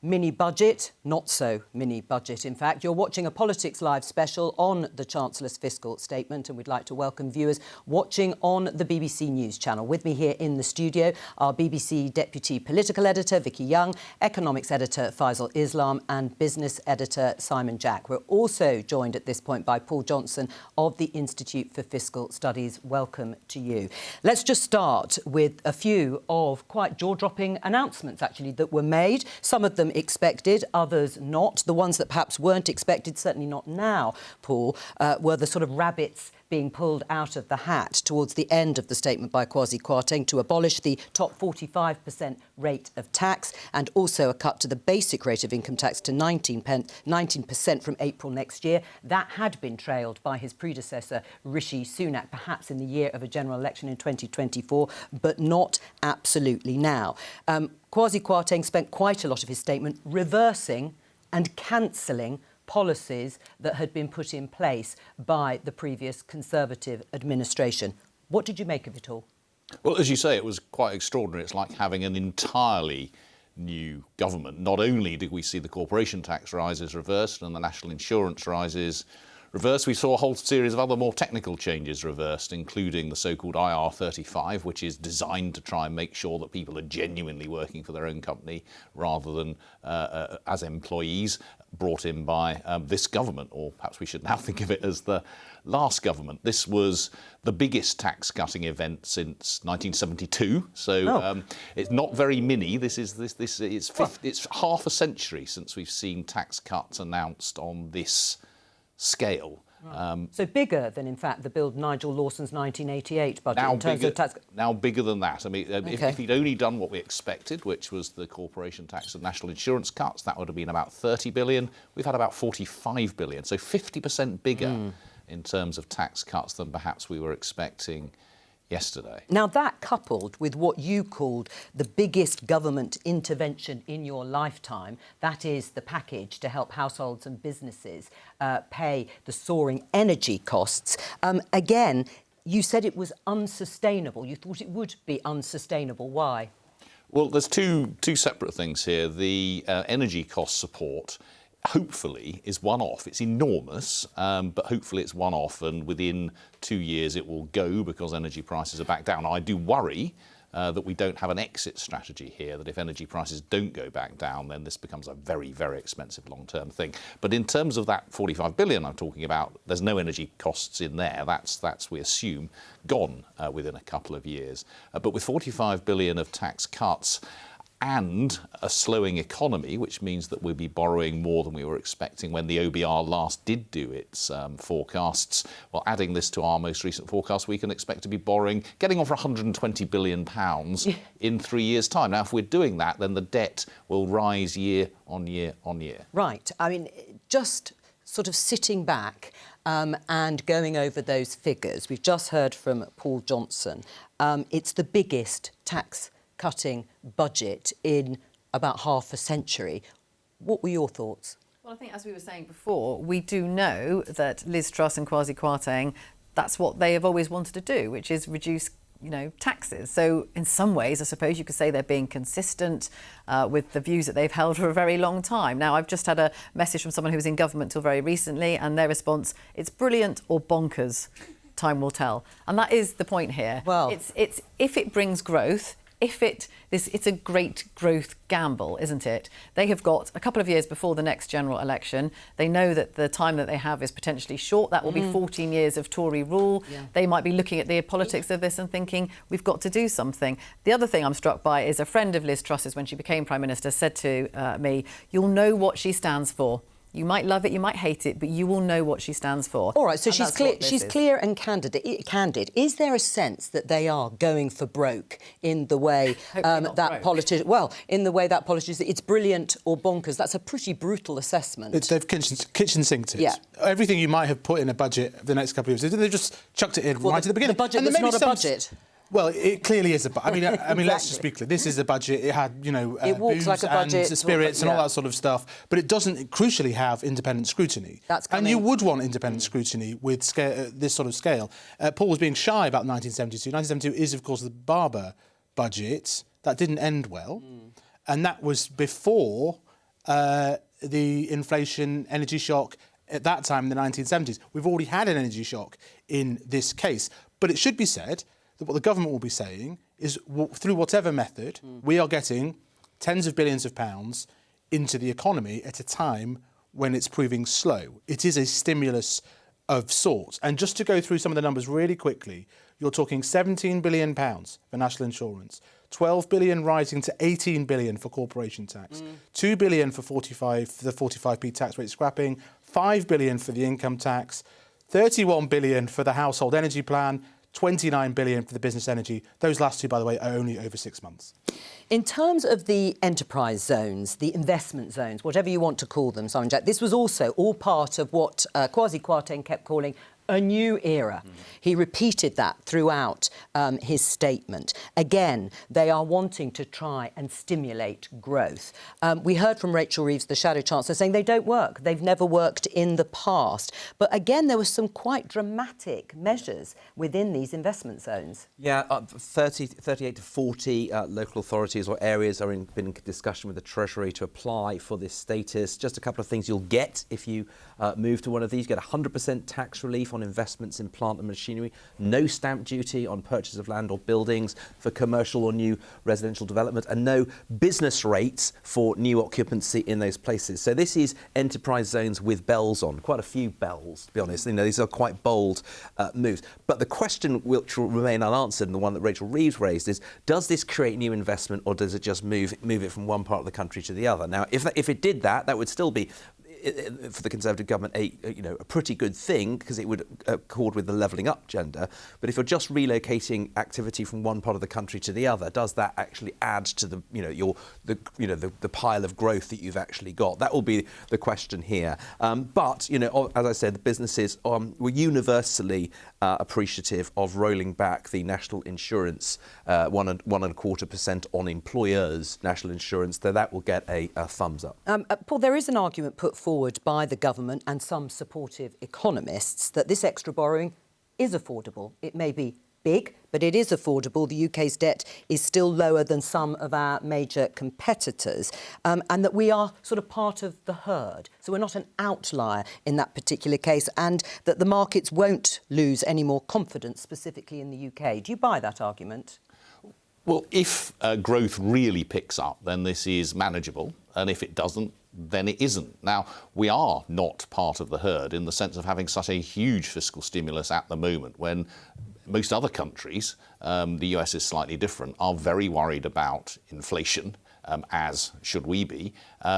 Mini-budget, not so mini-budget, in fact. You're watching a Politics Live special on the Chancellor's fiscal statement, and we'd like to welcome viewers watching on the BBC News channel. With me here in the studio, our BBC Deputy Political Editor, Vicki Young, Economics Editor, Faisal Islam, and Business Editor, Simon Jack. We're also joined at this point by Paul Johnson of the Institute for Fiscal Studies. Welcome to you. Let's just start with a few of quite jaw-dropping announcements, actually, that were made. Some of them expected, others not. The ones that perhaps weren't expected, certainly not now, Paul, were the sort of rabbits being pulled out of the hat towards the end of the statement by Kwasi Kwarteng to abolish the top 45% rate of tax and also a cut to the basic rate of income tax to 19% from April next year. That had been trailed by his predecessor, Rishi Sunak, perhaps in the year of a general election in 2024, but not absolutely now. Kwasi Kwarteng spent quite a lot of his statement reversing and cancelling policies that had been put in place by the previous Conservative administration. What did you make of it all? Well, as you say, it was quite extraordinary. It's like having an entirely new government. Not only did we see the corporation tax rises reversed and the national insurance rises reversed, we saw a whole series of other more technical changes reversed, including the so-called IR35, which is designed to try and make sure that people are genuinely working for their own company rather than as employees brought in by this government, or perhaps we should now think of it as the last government. This was the biggest tax-cutting event since 1972, so it's not very mini. It's half a century since we've seen tax cuts announced on this scale. Right. So bigger than, in fact, the Bill Nigel Lawson's 1988 budget in terms of tax. Now bigger than that. I mean, if he'd only done what we expected, which was the corporation tax and national insurance cuts, that would have been about 30 billion. We've had about 45 billion, so 50% bigger in terms of tax cuts than perhaps we were expecting yesterday. Now, that coupled with what you called the biggest government intervention in your lifetime, that is the package to help households and businesses pay the soaring energy costs. Again, you said it was unsustainable. You thought it would be unsustainable. Why? Well, there's two separate things here. The energy cost support, hopefully, is one-off. It's enormous, but hopefully it's one-off, and within 2 years it will go because energy prices are back down. I do worry that we don't have an exit strategy here, that if energy prices don't go back down, then this becomes a very, very expensive long-term thing. But in terms of that 45 billion I'm talking about, there's no energy costs in there. That's we assume, gone within a couple of years. But with 45 billion of tax cuts and a slowing economy, which means that we'll be borrowing more than we were expecting when the OBR last did do its forecasts. Well, adding this to our most recent forecast, we can expect to be borrowing, getting over £120 billion in 3 years' time. Now, if we're doing that, then the debt will rise year on year on year. Right. I mean, just sort of sitting back and going over those figures, we've just heard from Paul Johnson. It's the biggest tax-cutting budget in about half a century. What were your thoughts? Well, I think, as we were saying before, we do know that Liz Truss and Kwasi Kwarteng, that's what they have always wanted to do, which is reduce, taxes. So in some ways, I suppose you could say they're being consistent with the views that they've held for a very long time. Now, I've just had a message from someone who was in government till very recently, and their response, it's brilliant or bonkers. Time will tell. And that is the point here. Well, it's if it brings growth, it's a great growth gamble, isn't it? They have got a couple of years before the next general election. They know that the time that they have is potentially short. That will be 14 years of Tory rule. Yeah. They might be looking at the politics of this and thinking, we've got to do something. The other thing I'm struck by is a friend of Liz Truss's, when she became Prime Minister, said to me, you'll know what she stands for. You might love it, you might hate it, but you will know what she stands for. All right, so she's clear and candid. Is there a sense that they are going for broke in the way that politicians... Well, in the way that politicians... It's brilliant or bonkers. That's a pretty brutal assessment. They've kitchen sinked it. Yeah. Everything you might have put in a budget for the next couple of years, they've just chucked it in right at the beginning. The budget was not a budget. Well, it clearly is a budget. Exactly. Let's just be clear. This is a budget. It had, it walks booze like a budget, and spirits and all that sort of stuff. But it doesn't crucially have independent scrutiny. That's coming. And you would want independent scrutiny with this sort of scale. Paul was being shy about 1972. 1972 is, of course, the Barber budget. That didn't end well. And that was before the inflation energy shock at that time in the 1970s. We've already had an energy shock in this case. But it should be said that what the government will be saying is, through whatever method, we are getting tens of billions of pounds into the economy at a time when it's proving slow. It is a stimulus of sorts. And just to go through some of the numbers really quickly, you're talking £17 billion for national insurance, 12 billion rising to 18 billion for corporation tax, 2 billion for the 45p tax rate scrapping, 5 billion for the income tax, 31 billion for the household energy plan, 29 billion for the business energy. Those last two, by the way, are only over 6 months. In terms of the enterprise zones, the investment zones, whatever you want to call them, Simon Jack, this was also all part of what Kwasi Kwarteng kept calling a new era. He repeated that throughout his statement. Again, they are wanting to try and stimulate growth. We heard from Rachel Reeves, the Shadow Chancellor, saying they don't work. They've never worked in the past. But again, there were some quite dramatic measures within these investment zones. Yeah, 38 to 40 local authorities or areas are in discussion with the Treasury to apply for this status. Just a couple of things you'll get if you move to one of these. You get 100% tax relief on investments in plant and machinery, no stamp duty on purchase of land or buildings for commercial or new residential development, and no business rates for new occupancy in those places. So this is enterprise zones with bells on, quite a few bells, to be honest. You know, these are quite bold moves. But the question which will remain unanswered, and the one that Rachel Reeves raised, is does this create new investment, or does it just move it from one part of the country to the other? Now, if it did that, that would still be, for the Conservative government, a pretty good thing, because it would accord with the levelling up agenda. But if you're just relocating activity from one part of the country to the other, does that actually add to the pile of growth that you've actually got? That will be the question here. But as I said, the businesses were universally appreciative of rolling back the national insurance 1.25% on employers' national insurance. So that will get a thumbs up. Paul, there is an argument put forward by the government and some supportive economists that this extra borrowing is affordable. It may be big, but it is affordable. The UK's debt is still lower than some of our major competitors, and that we are sort of part of the herd. So we're not an outlier in that particular case, and that the markets won't lose any more confidence, specifically in the UK. Do you buy that argument? Well, if growth really picks up, then this is manageable, and if it doesn't, then it isn't. Now, we are not part of the herd in the sense of having such a huge fiscal stimulus at the moment, when most other countries, the US is slightly different, are very worried about inflation, as should we be.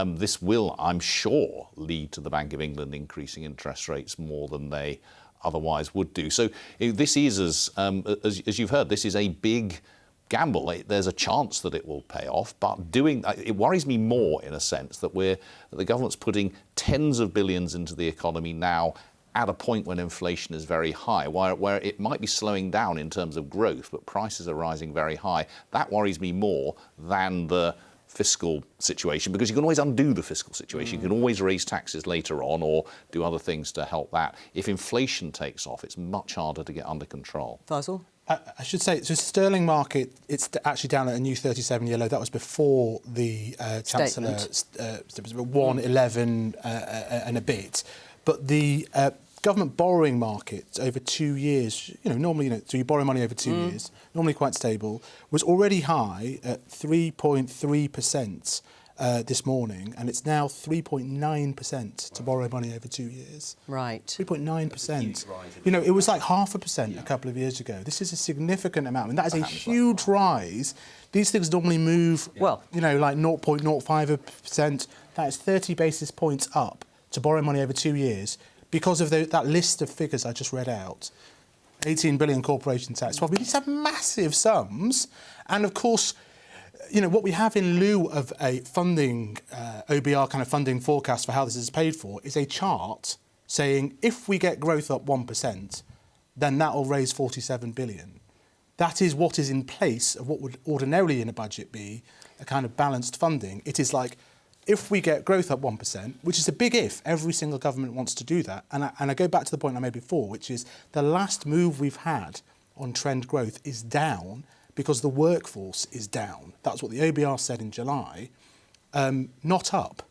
This will, I'm sure, lead to the Bank of England increasing interest rates more than they otherwise would do. So this is, as you've heard, this is a big gamble. There's a chance that it will pay off, but it worries me more, in a sense, that the government's putting tens of billions into the economy now at a point when inflation is very high, where it might be slowing down in terms of growth, but prices are rising very high. That worries me more than the fiscal situation, because you can always undo the fiscal situation. You can always raise taxes later on or do other things to help that. If inflation takes off, it's much harder to get under control. Faisal? I should say, so sterling market, it's actually down at a new 37-year low. That was before the Chancellor, 111 and a bit. But the government borrowing market over 2 years, normally, so you borrow money over 2 years, normally quite stable, was already high at 3.3% this morning, and it's now 3.9% to borrow money over 2 years. Right. 3.9%. It was like 0.5% a couple of years ago. This is a significant amount, and that is a huge rise. These things normally move, like 0.05%. That is 30 basis points up to borrow money over 2 years because of that list of figures I just read out. 18 billion corporation tax, 12 billion. These are massive sums, and of course, what we have in lieu of a funding, OBR kind of funding forecast for how this is paid for, is a chart saying if we get growth up 1%, then that will raise 47 billion. That is what is in place of what would ordinarily in a budget be a kind of balanced funding. It is like, if we get growth up 1%, which is a big if, every single government wants to do that. And I go back to the point I made before, which is the last move we've had on trend growth is down because the workforce is down. That's what the OBR said in July, not up.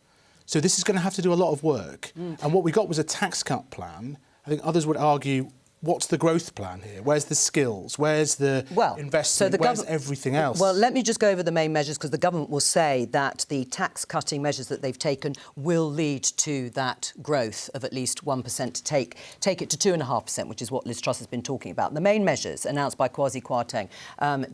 So this is going to have to do a lot of work. And what we got was a tax cut plan. I think others would argue what's the growth plan here? Where's the skills? Where's the investment? Where's everything else? Well, let me just go over the main measures, because the government will say that the tax-cutting measures that they've taken will lead to that growth of at least 1% to take it to 2.5%, which is what Liz Truss has been talking about. The main measures announced by Kwasi Kwarteng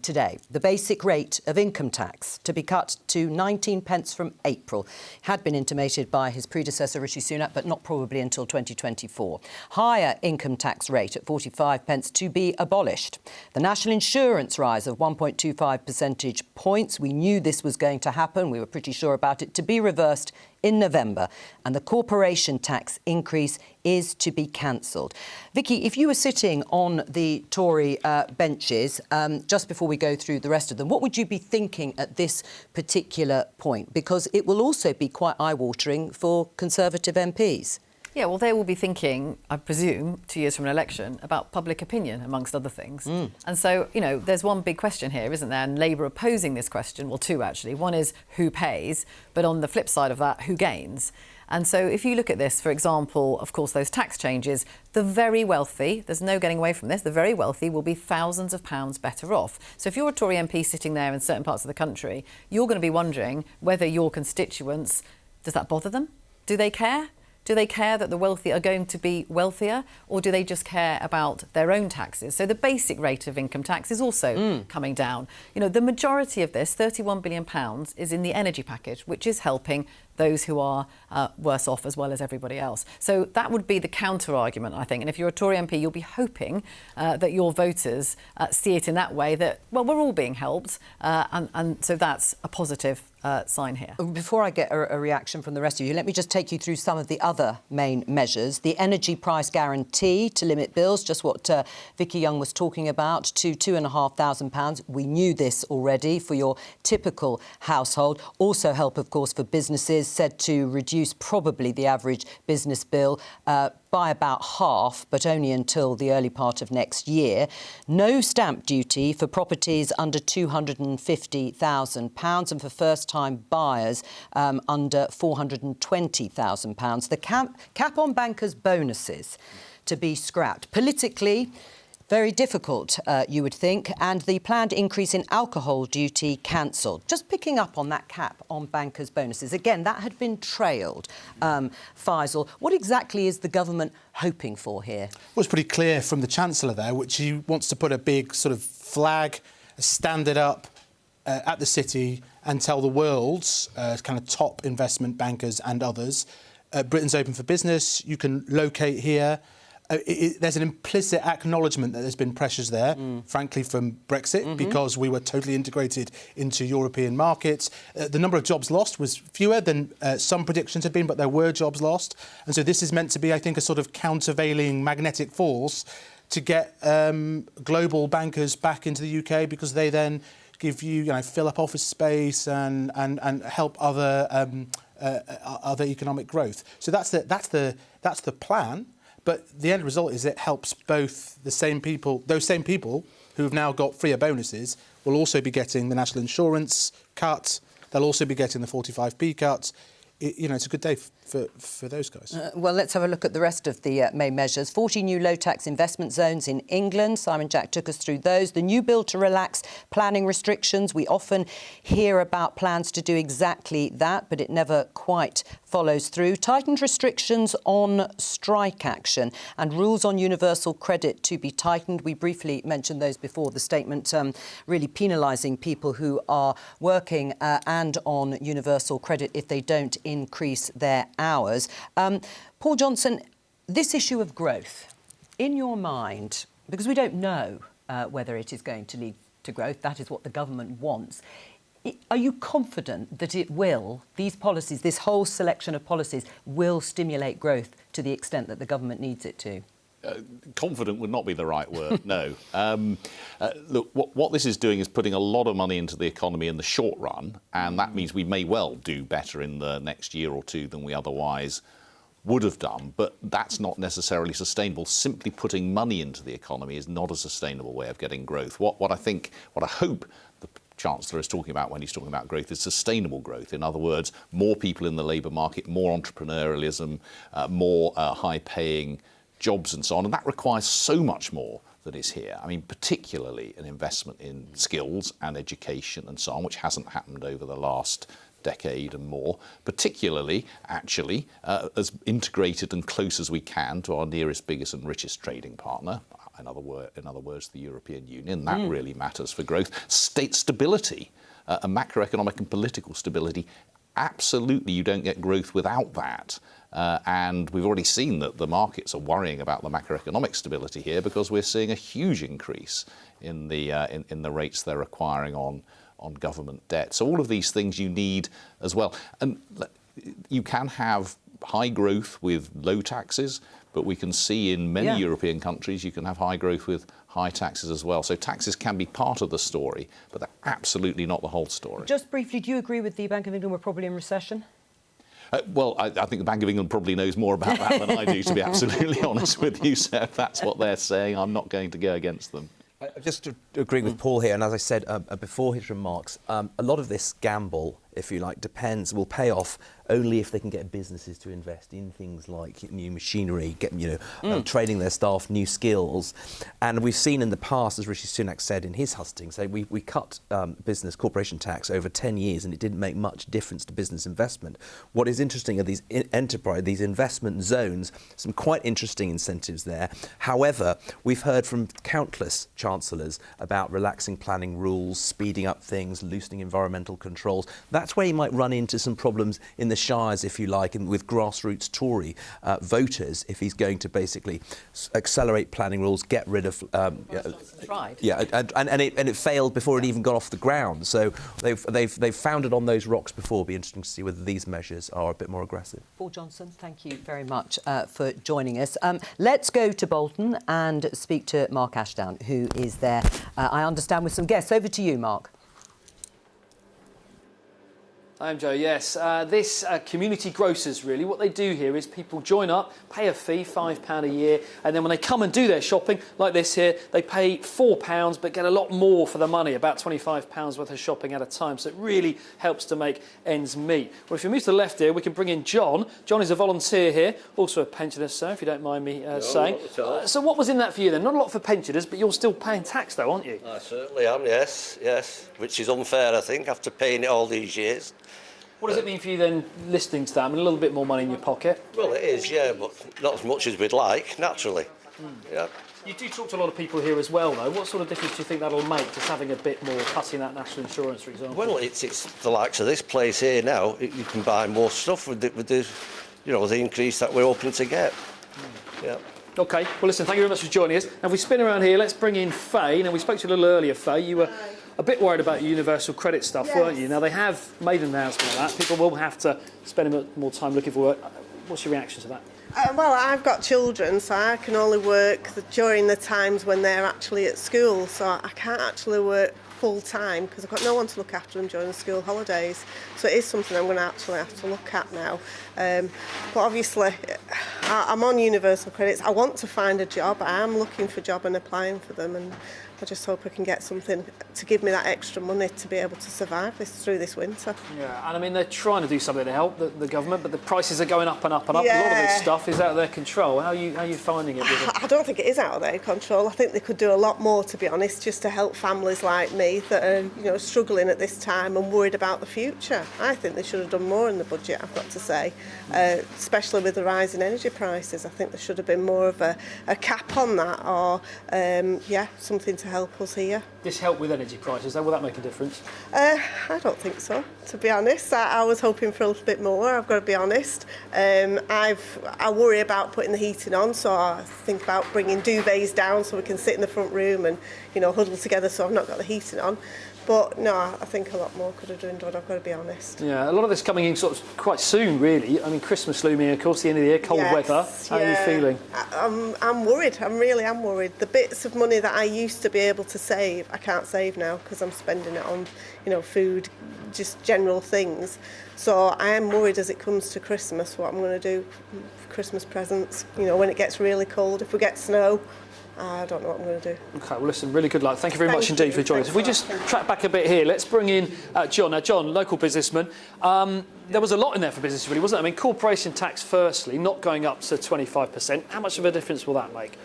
today: the basic rate of income tax to be cut to 19 pence from April. Had been intimated by his predecessor Rishi Sunak, but not probably until 2024. Higher income tax rate at 45 pence to be abolished. The national insurance rise of 1.25 percentage points. We knew this was going to happen. We were pretty sure about it. To be reversed in November. And the corporation tax increase is to be cancelled. Vicky, if you were sitting on the Tory benches, just before we go through the rest of them, what would you be thinking at this particular point? Because it will also be quite eye-watering for Conservative MPs. Yeah, well, they will be thinking, I presume, 2 years from an election, about public opinion, amongst other things. And so, you know, there's one big question here, isn't there? And Labour are posing this question, well, two, actually. One is who pays, but on the flip side of that, who gains? And so if you look at this, for example, of course, those tax changes, the very wealthy, there's no getting away from this, the very wealthy will be thousands of pounds better off. So if you're a Tory MP sitting there in certain parts of the country, you're going to be wondering whether your constituents, does that bother them? Do they care? Do they care that the wealthy are going to be wealthier, or do they just care about their own taxes? So the basic rate of income tax is also coming down. You know, the majority of this, £31 billion, is in the energy package, which is helping those who are worse off as well as everybody else. So that would be the counter-argument, I think. And if you're a Tory MP, you'll be hoping that your voters see it in that way, that, well, we're all being helped. And so that's a positive sign here. Before I get a reaction from the rest of you, let me just take you through some of the other main measures. The energy price guarantee to limit bills, just what Vicki Young was talking about, to £2,500. We knew this already for your typical household. Also help, of course, for businesses, said to reduce probably the average business bill by about half, but only until the early part of next year. No stamp duty for properties under £250,000 and for first-time buyers under £420,000. The cap on bankers' bonuses to be scrapped. Politically, very difficult, you would think, and the planned increase in alcohol duty cancelled. Just picking up on that cap on bankers' bonuses. Again, that had been trailed. Faisal, what exactly is the government hoping for here? Well, it's pretty clear from the Chancellor there, which he wants to put a big sort of flag, stand it up at the City and tell the world's kind of top investment bankers and others, Britain's open for business, you can locate here. There's an implicit acknowledgement that there's been pressures there, frankly, from Brexit, because we were totally integrated into European markets. The number of jobs lost was fewer than some predictions had been, but there were jobs lost. And so this is meant to be, I think, a sort of countervailing magnetic force to get global bankers back into the UK, because they then give you, fill up office space and help other economic growth. So that's the plan. But the end result is it helps both those same people who have now got freer bonuses will also be getting the national insurance cut. They'll also be getting the 45p cut. It's a good day for those guys. Well, let's have a look at the rest of the main measures. 40 new low-tax investment zones in England. Simon Jack took us through those. The new bill to relax planning restrictions. We often hear about plans to do exactly that, but it never quite follows through. Tightened restrictions on strike action and rules on universal credit to be tightened. We briefly mentioned those before. The statement really penalising people who are working and on universal credit if they don't increase their hours. Paul Johnson, this issue of growth, in your mind, because we don't know whether it is going to lead to growth, that is what the government wants. Are you confident that it will, these policies, this whole selection of policies, will stimulate growth to the extent that the government needs it to? Confident would not be the right word, no. Look, what this is doing is putting a lot of money into the economy in the short run, and that means we may well do better in the next year or two than we otherwise would have done, but that's not necessarily sustainable. Simply putting money into the economy is not a sustainable way of getting growth. What I hope the Chancellor is talking about when he's talking about growth is sustainable growth. In other words, more people in the labour market, more entrepreneurialism, more high-paying jobs and so on. And that requires so much more that is here. I mean, particularly an investment in skills and education and so on, which hasn't happened over the last decade and more, particularly, actually, as integrated and close as we can to our nearest, biggest and richest trading partner, in other words, the European Union. That really matters for growth. State stability, and macroeconomic and political stability, absolutely you don't get growth without that. And we've already seen that the markets are worrying about the macroeconomic stability here because we're seeing a huge increase in the rates they're acquiring on government debt. So all of these things you need as well. And you can have high growth with low taxes, but we can see in many European countries you can have high growth with high taxes as well. So taxes can be part of the story, but they're absolutely not the whole story. Just briefly, do you agree with the Bank of England we're probably in recession? Well, I think the Bank of England probably knows more about that than I do, to be absolutely honest with you. So if that's what they're saying, I'm not going to go against them. Just to agree with Paul here, and as I said before his remarks, a lot of this gamble, if you like, will pay off only if they can get businesses to invest in things like new machinery, training their staff, new skills. And we've seen in the past, as Rishi Sunak said in his hustings, we cut business corporation tax over 10 years and it didn't make much difference to business investment. What is interesting are these these investment zones, some quite interesting incentives there. However, we've heard from countless chancellors about relaxing planning rules, speeding up things, loosening environmental controls. That's where you might run into some problems in the shires, if you like, and with grassroots Tory voters, if he's going to basically accelerate planning rules, get rid of... tried. Yeah, and it failed before it even got off the ground. So they've founded on those rocks before. It'll be interesting to see whether these measures are a bit more aggressive. Paul Johnson, thank you very much for joining us. Let's go to Bolton and speak to Mark Ashdown, who is there, I understand, with some guests. Over to you, Mark. I'm Joe, yes. This community grocers, really, what they do here is people join up, pay a fee, £5 a year, and then when they come and do their shopping, like this here, they pay £4 but get a lot more for the money, about £25 worth of shopping at a time. So it really helps to make ends meet. Well, if you move to the left here, we can bring in John. John is a volunteer here, also a pensioner, sir, if you don't mind me saying. So what was in that for you then? Not a lot for pensioners, but you're still paying tax though, aren't you? I certainly am, yes, which is unfair, I think, after paying it all these years. What does it mean for you then, listening to that? I mean, a little bit more money in your pocket? Well, it is, yeah, but not as much as we'd like, naturally. Yeah. You do talk to a lot of people here as well, though. What sort of difference do you think that'll make, just having a bit more, cutting that national insurance, for example? Well, it's the likes of this place here now. You can buy more stuff with the increase that we're hoping to get. Yeah. OK, well, listen, thank you very much for joining us. Now, if we spin around here, let's bring in Faye. Now, we spoke to you a little earlier, Faye. You were a bit worried about your universal credit stuff, weren't you? Now, they have made an announcement of that. People will have to spend a bit more time looking for work. What's your reaction to that? Well, I've got children, so I can only work during the times when they're actually at school. So I can't actually work full time because I've got no one to look after them during the school holidays. So it is something I'm going to actually have to look at now. But obviously, I'm on universal credits. I want to find a job. I am looking for a job and applying for them, and I just hope I can get something to give me that extra money to be able to survive through this winter. Yeah, and I mean, they're trying to do something to help the government, but the prices are going up and up and up. Yeah. A lot of this stuff is out of their control. How are you finding it? I don't think it is out of their control. I think they could do a lot more, to be honest, just to help families like me that are struggling at this time and worried about the future. I think they should have done more in the budget, I've got to say, especially with the rise in energy prices. I think there should have been more of a cap on that, or something to help us here. This help with energy prices, though, will that make a difference? I don't think so, to be honest. I was hoping for a little bit more, I've got to be honest. I worry about putting the heating on, so I think about bringing duvets down so we can sit in the front room and huddle together, so I've not got the heating on. But no, I think a lot more could have been done, I've got to be honest. Yeah, a lot of this coming in sort of quite soon, really. I mean, Christmas looming, of course, the end of the year, cold weather. How are you feeling? I'm worried, I really am worried. The bits of money that I used to be able to save, I can't save now because I'm spending it on, food, just general things. So I am worried as it comes to Christmas, what I'm going to do for Christmas presents. When it gets really cold, if we get snow, I don't know what I'm going to do. OK, well, listen, really good luck. Thank you very much indeed for joining us. If we just track back a bit here, let's bring in John. Now, John, local businessman. There was a lot in there for business, really, wasn't there? I mean, corporation tax, firstly, not going up to 25%. How much of a difference will that make?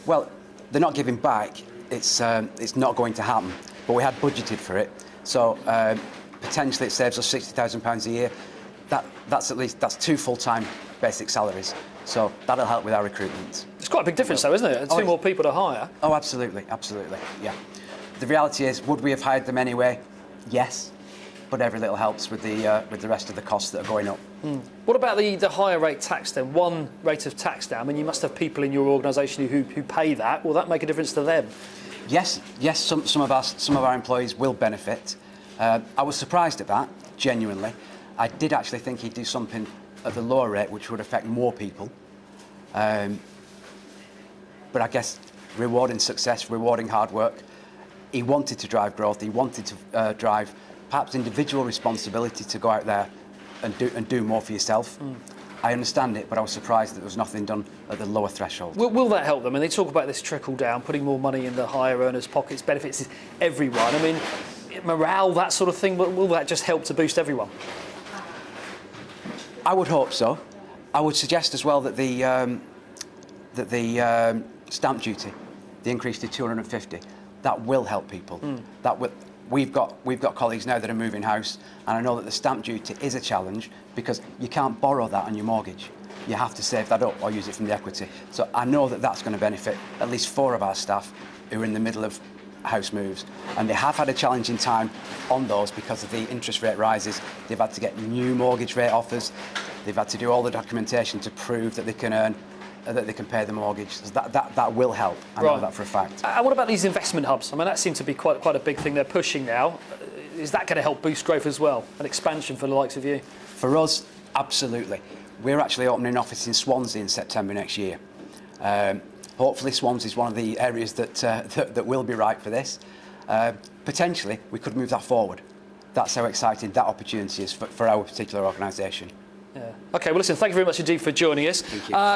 Well, they're not giving back. It's not going to happen. But we had budgeted for it. So potentially it saves us £60,000 a year. That's 2 full-time basic salaries. So that'll help with our recruitment. It's quite a big difference, though, isn't it? Two more people to hire. Oh, absolutely, absolutely, yeah. The reality is, would we have hired them anyway? Yes, but every little helps with the rest of the costs that are going up. What about the higher rate tax then? One rate of tax down. I mean, you must have people in your organisation who pay that. Will that make a difference to them? Yes. Some of our employees will benefit. I was surprised at that, genuinely. I did actually think he'd do something at the lower rate, which would affect more people. But I guess rewarding success, rewarding hard work. He wanted to drive growth. He wanted to drive perhaps individual responsibility to go out there and do more for yourself. I understand it, but I was surprised that there was nothing done at the lower threshold. Will that help them? I mean, they talk about this trickle down, putting more money in the higher earners' pockets, benefits everyone. I mean, morale, that sort of thing, will that just help to boost everyone? I would hope so. I would suggest as well that the stamp duty, the increase to 250, that will help people. We've got colleagues now that are moving house, and I know that the stamp duty is a challenge because you can't borrow that on your mortgage. You have to save that up or use it from the equity. So I know that that's going to benefit at least 4 of our staff who are in the middle of house moves, and they have had a challenging time on those because of the interest rate rises. They've had to get new mortgage rate offers. They've had to do all the documentation to prove that they can earn, that they can pay the mortgage. So that will help. I know that for a fact. And what about these investment hubs? I mean, that seems to be quite a big thing they're pushing now. Is that going to help boost growth as well? An expansion for the likes of you? For us, absolutely. We're actually opening an office in Swansea in September next year. Hopefully Swansea is one of the areas that will be right for this. Potentially, we could move that forward. That's how exciting that opportunity is for our particular organisation. Yeah. OK, well, listen, thank you very much indeed for joining us.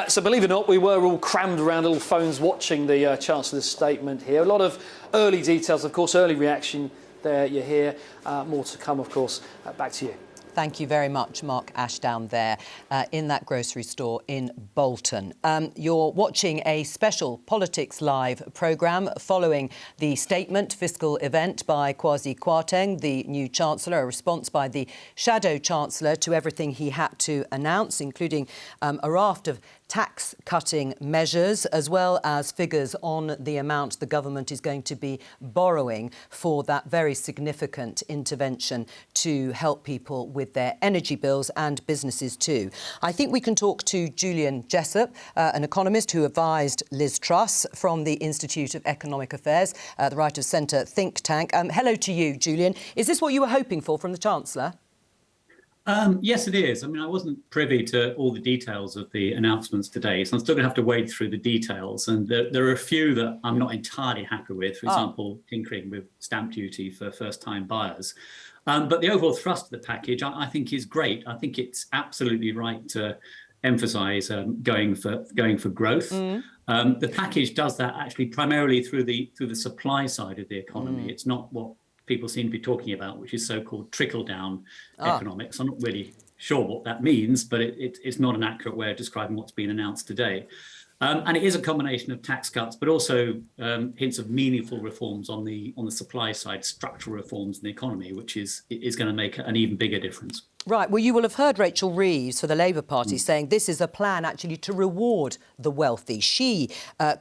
So, believe it or not, we were all crammed around little phones watching the Chancellor's statement here. A lot of early details, of course, early reaction there you hear. More to come, of course. Back to you. Thank you very much, Mark Ashdown there in that grocery store in Bolton. You're watching a special Politics Live programme following the statement, fiscal event by Kwasi Kwarteng, the new Chancellor, a response by the Shadow Chancellor to everything he had to announce, including a raft of tax-cutting measures, as well as figures on the amount the government is going to be borrowing for that very significant intervention to help people with their energy bills and businesses too. I think we can talk to Julian Jessup, an economist who advised Liz Truss from the Institute of Economic Affairs, the right of centre think tank. Hello to you, Julian. Is this what you were hoping for from the Chancellor? Yes, it is. I mean, I wasn't privy to all the details of the announcements today, so I'm still going to have to wade through the details. And there are a few that I'm not entirely happy with, for example, tinkering with stamp duty for first-time buyers. But the overall thrust of the package, I think, is great. I think it's absolutely right to emphasise going for growth. The package does that actually primarily through the supply side of the economy. It's not what people seem to be talking about, which is so-called trickle-down economics. I'm not really sure what that means, but it's not an accurate way of describing what's been announced today. And it is a combination of tax cuts, but also hints of meaningful reforms on the supply side, structural reforms in the economy, which is going to make an even bigger difference. Right. Well, you will have heard Rachel Reeves for the Labour Party saying this is a plan actually to reward the wealthy. She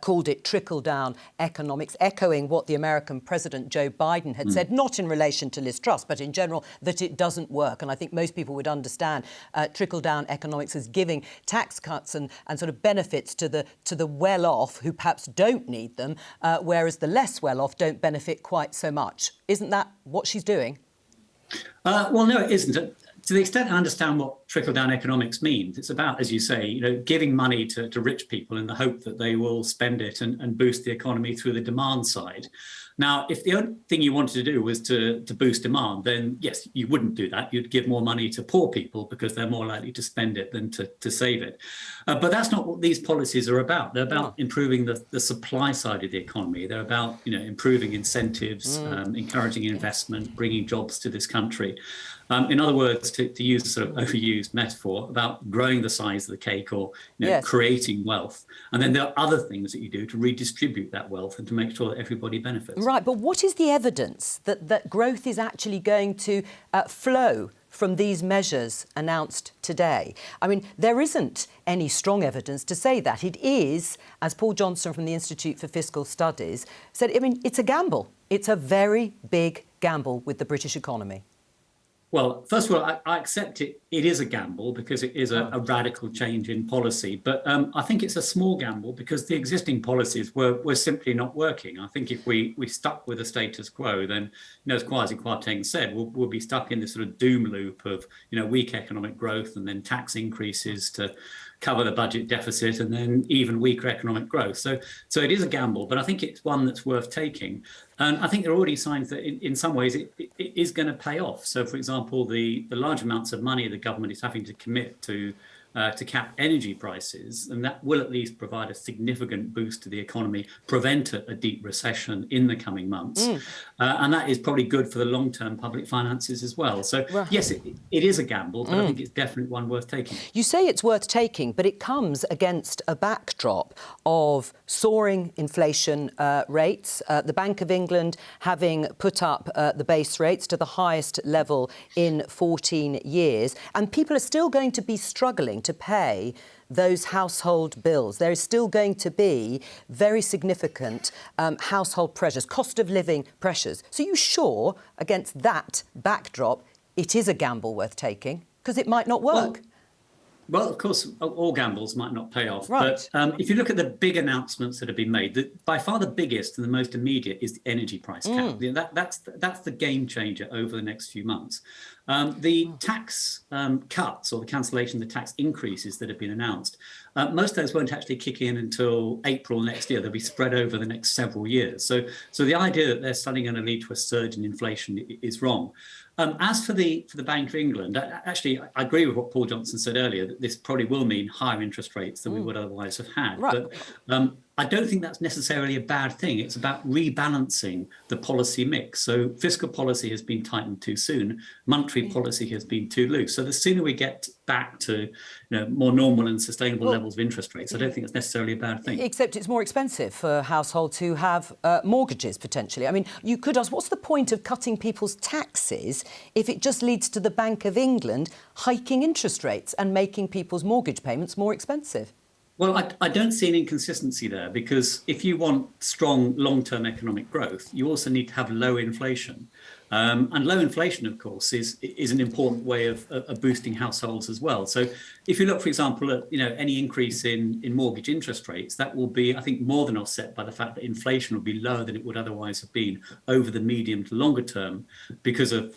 called it trickle-down economics, echoing what the American President Joe Biden had said, not in relation to Liz Truss, but in general, that it doesn't work. And I think most people would understand trickle-down economics as giving tax cuts and sort of benefits to the well-off who perhaps don't need them, whereas the less well-off don't benefit quite so much. Isn't that what she's doing? Well, no, it isn't. To the extent I understand what what trickle-down economics means. It's about, as you say, giving money to rich people in the hope that they will spend it and boost the economy through the demand side. Now, if the only thing you wanted to do was to boost demand, then yes, you wouldn't do that. You'd give more money to poor people because they're more likely to spend it than to save it. But that's not what these policies are about. They're about improving the supply side of the economy. They're about improving incentives, encouraging investment, bringing jobs to this country. In other words, to use a sort of overused metaphor, about growing the size of the cake or creating wealth. And then there are other things that you do to redistribute that wealth and to make sure that everybody benefits. Right, but what is the evidence that growth is actually going to flow from these measures announced today? I mean, there isn't any strong evidence to say that. It is, as Paul Johnson from the Institute for Fiscal Studies said, I mean, it's a gamble. It's a very big gamble with the British economy. Well, first of all, I accept it. It is a gamble because it is a radical change in policy. But I think it's a small gamble because the existing policies were simply not working. I think if we stuck with the status quo, then, as Kwasi Kwarteng said, we'll be stuck in this sort of doom loop of, weak economic growth and then tax increases to cover the budget deficit and then even weaker economic growth. So it is a gamble, but I think it's one that's worth taking. And I think there are already signs that in some ways it is going to pay off. So, for example, the large amounts of money the government is having to commit to cap energy prices, and that will at least provide a significant boost to the economy, prevent a deep recession in the coming months. And that is probably good for the long-term public finances as well. So, yes, it is a gamble, but I think it's definitely one worth taking. You say it's worth taking, but it comes against a backdrop of soaring inflation rates, the Bank of England having put up the base rates to the highest level in 14 years, and people are still going to be struggling to pay those household bills. There is still going to be very significant household pressures, cost of living pressures. So you sure, against that backdrop, it is a gamble worth taking? Because it might not work. Well, of course, all gambles might not pay off. Right. But if you look at the big announcements that have been made, by far the biggest and the most immediate is the energy price cap. That's the game changer over the next few months. The tax cuts or the cancellation of the tax increases that have been announced, most of those won't actually kick in until April next year. They'll be spread over the next several years. So the idea that they're suddenly going to lead to a surge in inflation is wrong. As for the Bank of England, actually, I agree with what Paul Johnson said earlier, that this probably will mean higher interest rates than we would otherwise have had. Right. But I don't think that's necessarily a bad thing. It's about rebalancing the policy mix. So fiscal policy has been tightened too soon. Monetary policy has been too loose. So the sooner we get back to more normal and sustainable levels of interest rates, I don't think it's necessarily a bad thing. Except it's more expensive for households who have mortgages, potentially. I mean, you could ask, what's the point of cutting people's taxes if it just leads to the Bank of England hiking interest rates and making people's mortgage payments more expensive? Well, I don't see an inconsistency there, because if you want strong long-term economic growth, you also need to have low inflation. And low inflation, of course, is an important way of boosting households as well. So if you look, for example, at any increase in mortgage interest rates, that will be, I think, more than offset by the fact that inflation will be lower than it would otherwise have been over the medium to longer term, because of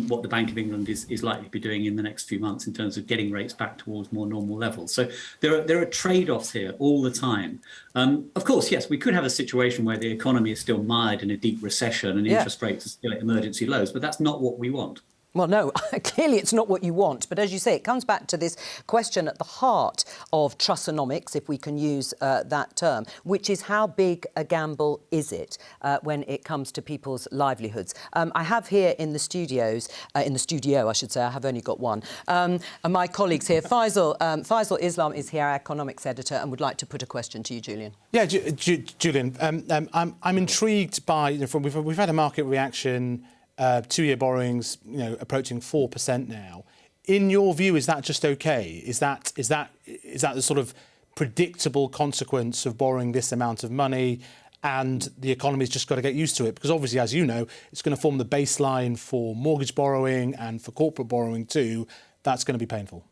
what the Bank of England is likely to be doing in the next few months in terms of getting rates back towards more normal levels. So there are trade-offs here all the time. Of course, yes, we could have a situation where the economy is still mired in a deep recession and interest rates are still at emergency lows, but that's not what we want. Well, no, clearly it's not what you want. But as you say, it comes back to this question at the heart of trussonomics, if we can use that term, which is how big a gamble is it when it comes to people's livelihoods? I have here in the studio, I should say, I have only got one, and my colleagues here, Faisal Islam is here, our economics editor, and would like to put a question to you, Julian. Yeah, Julian, I'm intrigued by, we've had a market reaction, 2-year borrowings, approaching 4% now. In your view, is that just okay? Is that the sort of predictable consequence of borrowing this amount of money, and the economy's just got to get used to it? Because obviously, as you know, it's going to form the baseline for mortgage borrowing and for corporate borrowing too. That's going to be painful.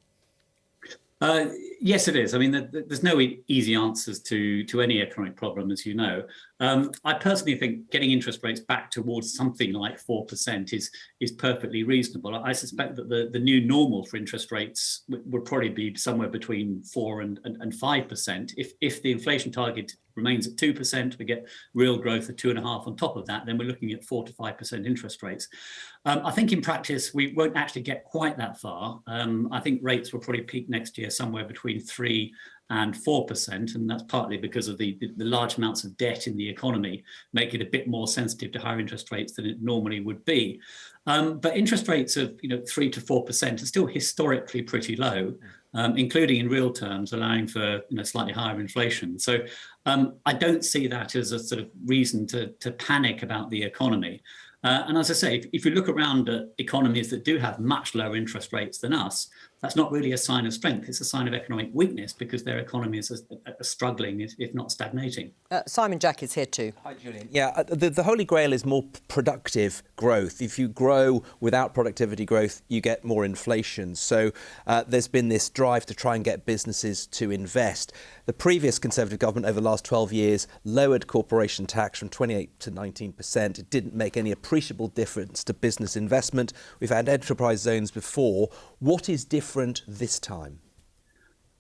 Yes, it is. I mean, there's no easy answers to any economic problem, as you know. I personally think getting interest rates back towards something like 4% is perfectly reasonable. I suspect that the new normal for interest rates would probably be somewhere between 4 and 5%. If the inflation target remains at 2%, we get real growth of 2.5% on top of that, then we're looking at 4 to 5% interest rates. I think in practice, we won't actually get quite that far. I think rates will probably peak next year somewhere between 3 and 4%, and that's partly because of the large amounts of debt in the economy make it a bit more sensitive to higher interest rates than it normally would be. But interest rates of 3 to 4% are still historically pretty low, including in real terms, allowing for slightly higher inflation. So I don't see that as a sort of reason to panic about the economy. And as I say, if you look around at economies that do have much lower interest rates than us, that's not really a sign of strength. It's a sign of economic weakness because their economies are struggling, if not stagnating. Simon Jack is here too. Hi, Julian. Yeah, the Holy Grail is more productive growth. If you grow without productivity growth, you get more inflation. So there's been this drive to try and get businesses to invest. The previous Conservative government over the last 12 years lowered corporation tax from 28 to 19%. It didn't make any appreciable difference to business investment. We've had enterprise zones before. What is different this time?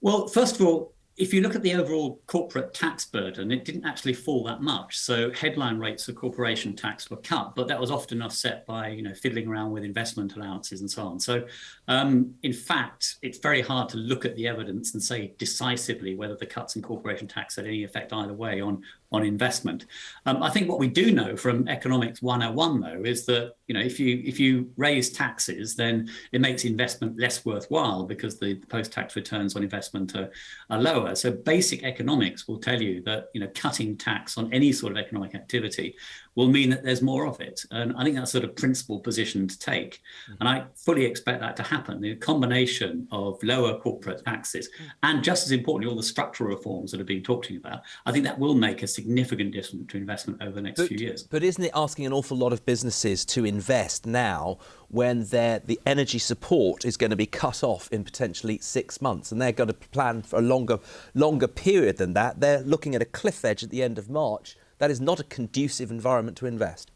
Well, first of all, if you look at the overall corporate tax burden, it didn't actually fall that much. So headline rates of corporation tax were cut, but that was often offset by fiddling around with investment allowances and so on. So in fact, it's very hard to look at the evidence and say decisively whether the cuts in corporation tax had any effect either way on investment. I think what we do know from Economics 101, though, is that if you raise taxes, then it makes investment less worthwhile because the post-tax returns on investment are lower. So basic economics will tell you that cutting tax on any sort of economic activity will mean that there's more of it. And I think that's sort of principal position to take. And I fully expect that to happen. The combination of lower corporate taxes and, just as importantly, all the structural reforms that are being talked about, I think that will make a significant difference to investment over the next few years. But isn't it asking an awful lot of businesses to invest now when the energy support is going to be cut off in potentially 6 months, and they're going to plan for a longer period than that? They're looking at a cliff edge at the end of March. That is not a conducive environment to invest.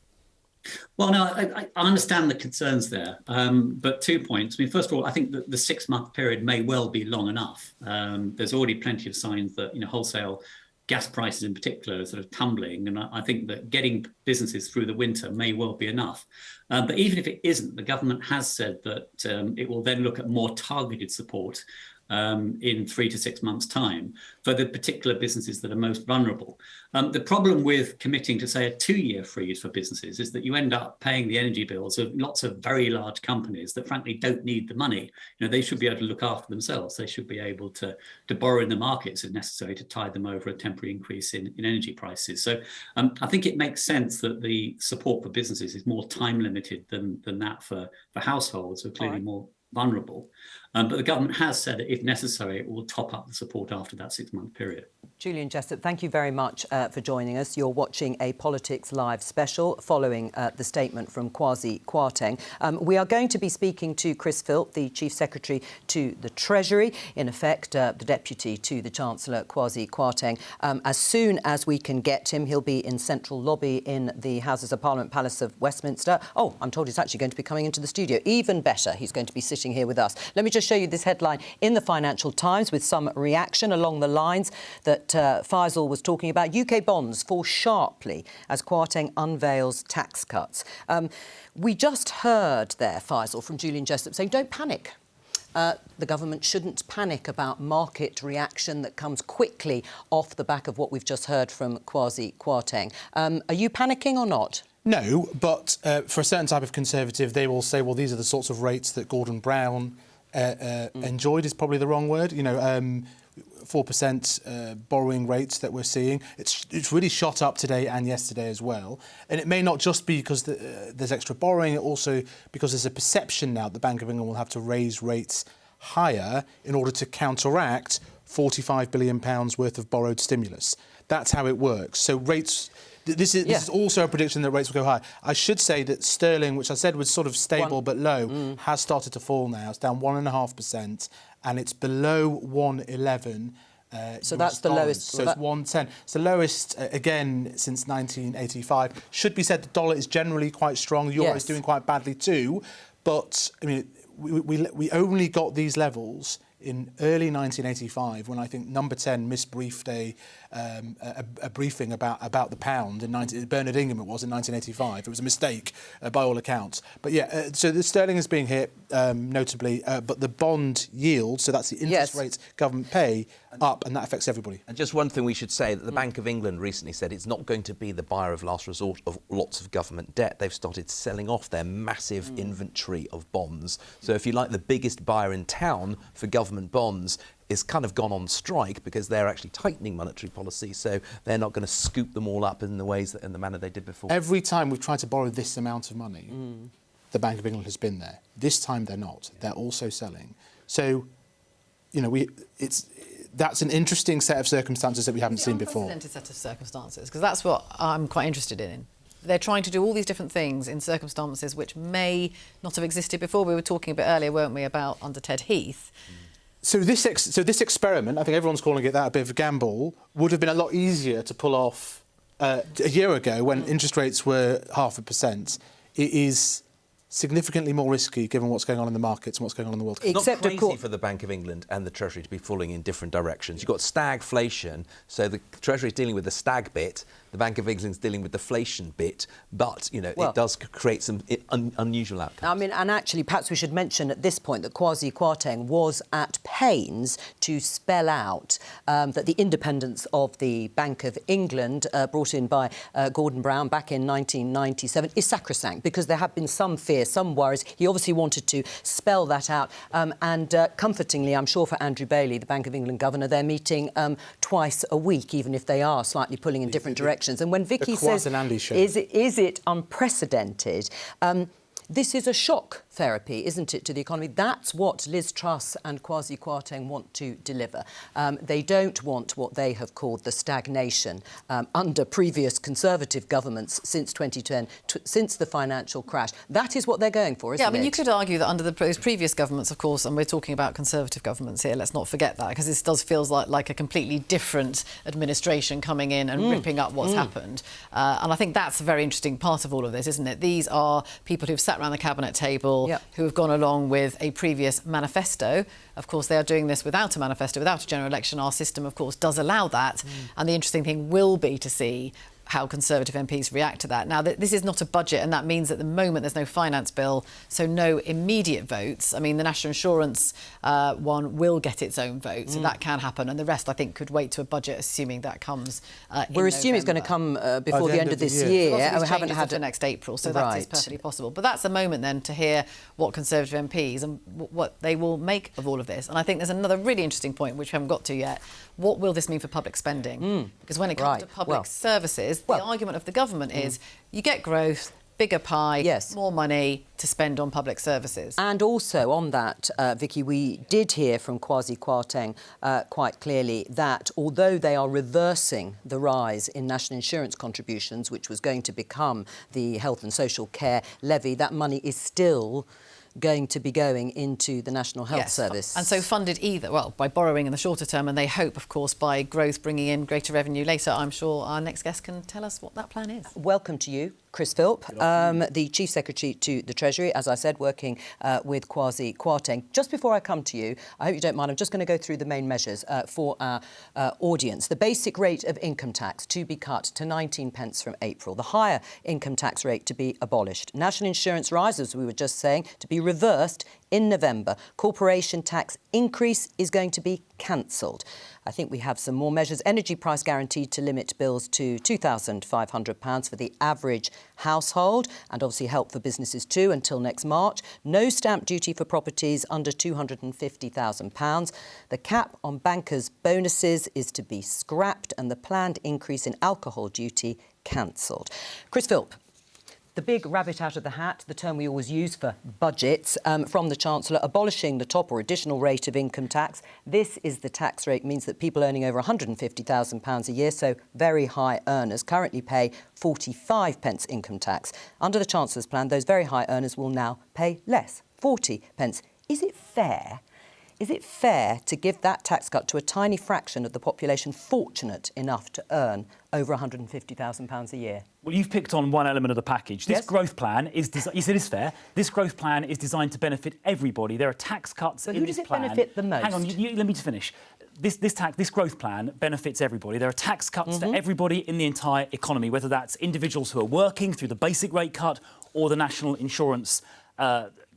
Well, no, I understand the concerns there, but 2 points. I mean, first of all, I think that the 6-month period may well be long enough. There's already plenty of signs that wholesale gas prices in particular are sort of tumbling, and I think that getting businesses through the winter may well be enough. But even if it isn't, the government has said that it will then look at more targeted support in 3 to 6 months' time for the particular businesses that are most vulnerable. The problem with committing to, say, a 2-year freeze for businesses is that you end up paying the energy bills of lots of very large companies that frankly don't need the money. They should be able to look after themselves. They should be able to borrow in the markets if necessary to tide them over a temporary increase in energy prices. So I think it makes sense that the support for businesses is more time limited than that for households who are clearly more vulnerable. But the government has said that if necessary, it will top up the support after that 6-month period. Julian Jessup, thank you very much for joining us. You're watching a Politics Live special following the statement from Kwasi Kwarteng. We are going to be speaking to Chris Philp, the Chief Secretary to the Treasury, in effect the Deputy to the Chancellor, Kwasi Kwarteng. As soon as we can get him, he'll be in Central Lobby in the Houses of Parliament Palace of Westminster. Oh, I'm told he's actually going to be coming into the studio. Even better, he's going to be sitting here with us. Let me just show you this headline in the Financial Times with some reaction along the lines that Faisal was talking about. UK bonds fall sharply as Kwarteng unveils tax cuts. We just heard there, Faisal, from Julian Jessup saying, don't panic. The government shouldn't panic about market reaction that comes quickly off the back of what we've just heard from Kwasi Kwarteng. Are you panicking or not? No, but for a certain type of Conservative, they will say, well, these are the sorts of rates that Gordon Brown enjoyed is probably the wrong word. 4% borrowing rates that we're seeing. It's really shot up today and yesterday as well. And it may not just be because there's extra borrowing, also because there's a perception now that the Bank of England will have to raise rates higher in order to counteract £45 billion worth of borrowed stimulus. That's how it works. So rates... This is also a prediction that rates will go high. I should say that sterling, which I said was sort of stable but low, has started to fall now. It's down 1.5%, and it's below 1.11 So that's the lowest. So it's 110. It's the lowest, again, since 1985. Should be said the dollar is generally quite strong. The euro is doing quite badly too. But, I mean, we only got these levels in early 1985, when I think Number 10 misbriefed a briefing about the pound. Bernard Ingham it was in 1985. It was a mistake by all accounts. But yeah, so the sterling is being hit notably, but the bond yield, so that's the interest rates government pay, up, and that affects everybody. And just one thing we should say, that the Bank of England recently said it's not going to be the buyer of last resort of lots of government debt. They've started selling off their massive inventory of bonds. So if you like, the biggest buyer in town for government bonds is kind of gone on strike because they're actually tightening monetary policy, so they're not going to scoop them all up in the manner they did before. Every time we've tried to borrow this amount of money, the Bank of England has been there. This time they're not. They're also selling. So, you know, that's an interesting set of circumstances that we haven't seen before. Unprecedented set of circumstances, because that's what I'm quite interested in. They're trying to do all these different things in circumstances which may not have existed before. We were talking a bit earlier, weren't we, about under Ted Heath. So this experiment, I think everyone's calling it that, a bit of a gamble, would have been a lot easier to pull off a year ago when interest rates were 0.5%. It is significantly more risky given what's going on in the markets and what's going on in the world. It's not crazy for the Bank of England and the Treasury to be falling in different directions. You've got stagflation, so the Treasury is dealing with the stag bit, the Bank of England is dealing with the deflation bit, but, you know, it does create some unusual outcomes. I mean, and actually, perhaps we should mention at this point that Kwasi Kwarteng was at pains to spell out that the independence of the Bank of England, brought in by Gordon Brown back in 1997, is sacrosanct, because there have been some fears, some worries. He obviously wanted to spell that out. And comfortingly, I'm sure for Andrew Bailey, the Bank of England governor, they're meeting twice a week, even if they are slightly pulling in different directions. And when Vicki says, is it unprecedented? This is a shock therapy, isn't it, to the economy? That's what Liz Truss and Kwasi Kwarteng want to deliver. They don't want what they have called the stagnation under previous Conservative governments since 2010, since the financial crash. That is what they're going for, isn't it? Yeah, I mean, you could argue that under those previous governments, of course, and we're talking about Conservative governments here, let's not forget that, because this does feel like a completely different administration coming in and ripping up what's happened. And I think that's a very interesting part of all of this, isn't it? These are people who've sat around the cabinet table, who have gone along with a previous manifesto. Of course, they are doing this without a manifesto, without a general election. Our system, of course, does allow that. And the interesting thing will be to see how Conservative MPs react to that. Now, this is not a budget, and that means at the moment there's no finance bill, so no immediate votes. I mean, the National Insurance one will get its own vote, so that can happen, and the rest, I think, could wait to a budget, assuming that comes We're assuming it's going to come before the end of this year. And we haven't had it next April, so that is perfectly possible. But that's a moment, then, to hear what Conservative MPs and what they will make of all of this. And I think there's another really interesting point, which we haven't got to yet. What will this mean for public spending? Because when it comes to public services, the argument of the government is you get growth, bigger pie, more money to spend on public services. And also on that, Vicki, we did hear from Kwasi Kwarteng quite clearly that although they are reversing the rise in national insurance contributions, which was going to become the health and social care levy, that money is still going to be going into the National Health Service. And so funded either, well, by borrowing in the shorter term, and they hope, of course, by growth bringing in greater revenue later. I'm sure our next guest can tell us what that plan is. Welcome to you, Chris Philp, the Chief Secretary to the Treasury, as I said, working with Kwasi Kwarteng. Just before I come to you, I hope you don't mind, I'm just going to go through the main measures for our audience. The basic rate of income tax to be cut to 19 pence from April. The higher income tax rate to be abolished. National insurance rise, as we were just saying, to be reversed in November. Corporation tax increase is going to be cancelled. I think we have some more measures. Energy price guarantee to limit bills to £2,500 for the average household, and obviously help for businesses too until next March. No stamp duty for properties under £250,000. The cap on bankers' bonuses is to be scrapped, and the planned increase in alcohol duty cancelled. Chris Philp. The big rabbit out of the hat, the term we always use for budgets, from the Chancellor, abolishing the top or additional rate of income tax. This is the tax rate, means that people earning over £150,000 a year, so very high earners, currently pay 45 pence income tax. Under the Chancellor's plan, those very high earners will now pay less, 40 pence. Is it fair? Is it fair to give that tax cut to a tiny fraction of the population fortunate enough to earn over £150,000 a year? Well, you've picked on one element of the package. This growth plan is yes, it is fair. This growth plan is designed to benefit everybody. There are tax cuts in this plan. Who does it benefit the most? Hang on, let me just finish. This growth plan benefits everybody. There are tax cuts to everybody in the entire economy, whether that's individuals who are working through the basic rate cut or the national insurance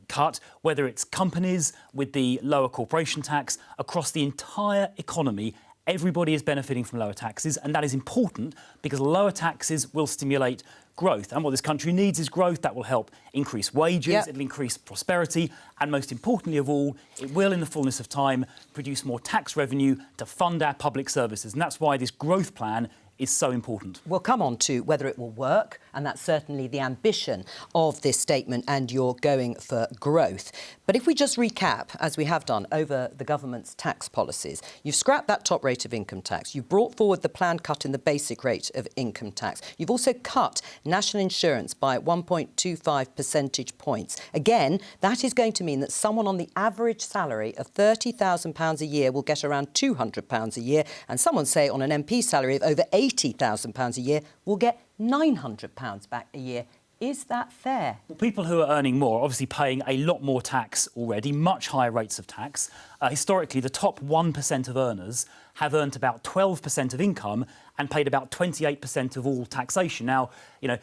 cut, whether it's companies with the lower corporation tax. Across the entire economy, everybody is benefiting from lower taxes, and that is important because lower taxes will stimulate growth. And what this country needs is growth. That will help increase wages, it'll increase prosperity, and most importantly of all, it will, in the fullness of time, produce more tax revenue to fund our public services. And that's why this growth plan is so important. We'll come on to whether it will work, and that's certainly the ambition of this statement, and you're going for growth. But if we just recap, as we have done, over the government's tax policies, you've scrapped that top rate of income tax, you've brought forward the planned cut in the basic rate of income tax, you've also cut national insurance by 1.25 percentage points. Again, that is going to mean that someone on the average salary of £30,000 a year will get around £200 a year, and someone, say, on an MP salary of over £80,000 a year will get £900 back a year. Is that fair? Well, people who are earning more are obviously paying a lot more tax already, much higher rates of tax. Historically, the top 1% of earners have earned about 12% of income and paid about 28% of all taxation. Now,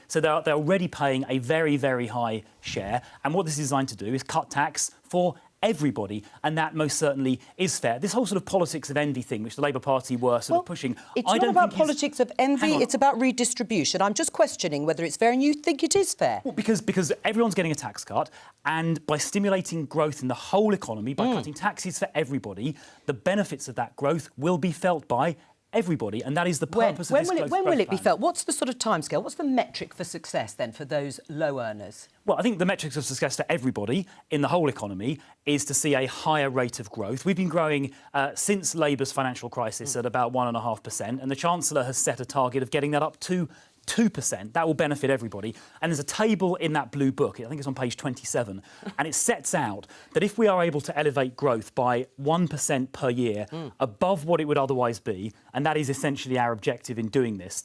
so they're already paying a very, very high share. And what this is designed to do is cut tax for everybody, and that most certainly is fair. This whole sort of politics of envy thing, which the Labour Party were sort of pushing... It's not about politics of envy, it's about redistribution. I'm just questioning whether it's fair, and you think it is fair. Well, because everyone's getting a tax cut, and by stimulating growth in the whole economy, by cutting taxes for everybody, the benefits of that growth will be felt by everybody, and that is the purpose of this growth plan. When will it be felt? What's the sort of timescale? What's the metric for success, then, for those low earners? Well, I think the metrics of success for everybody in the whole economy is to see a higher rate of growth. We've been growing since Labour's financial crisis at about 1.5%, and the Chancellor has set a target of getting that up to 2%. That will benefit everybody. And there's a table in that blue book, I think it's on page 27, and it sets out that if we are able to elevate growth by 1% per year above what it would otherwise be, and that is essentially our objective in doing this,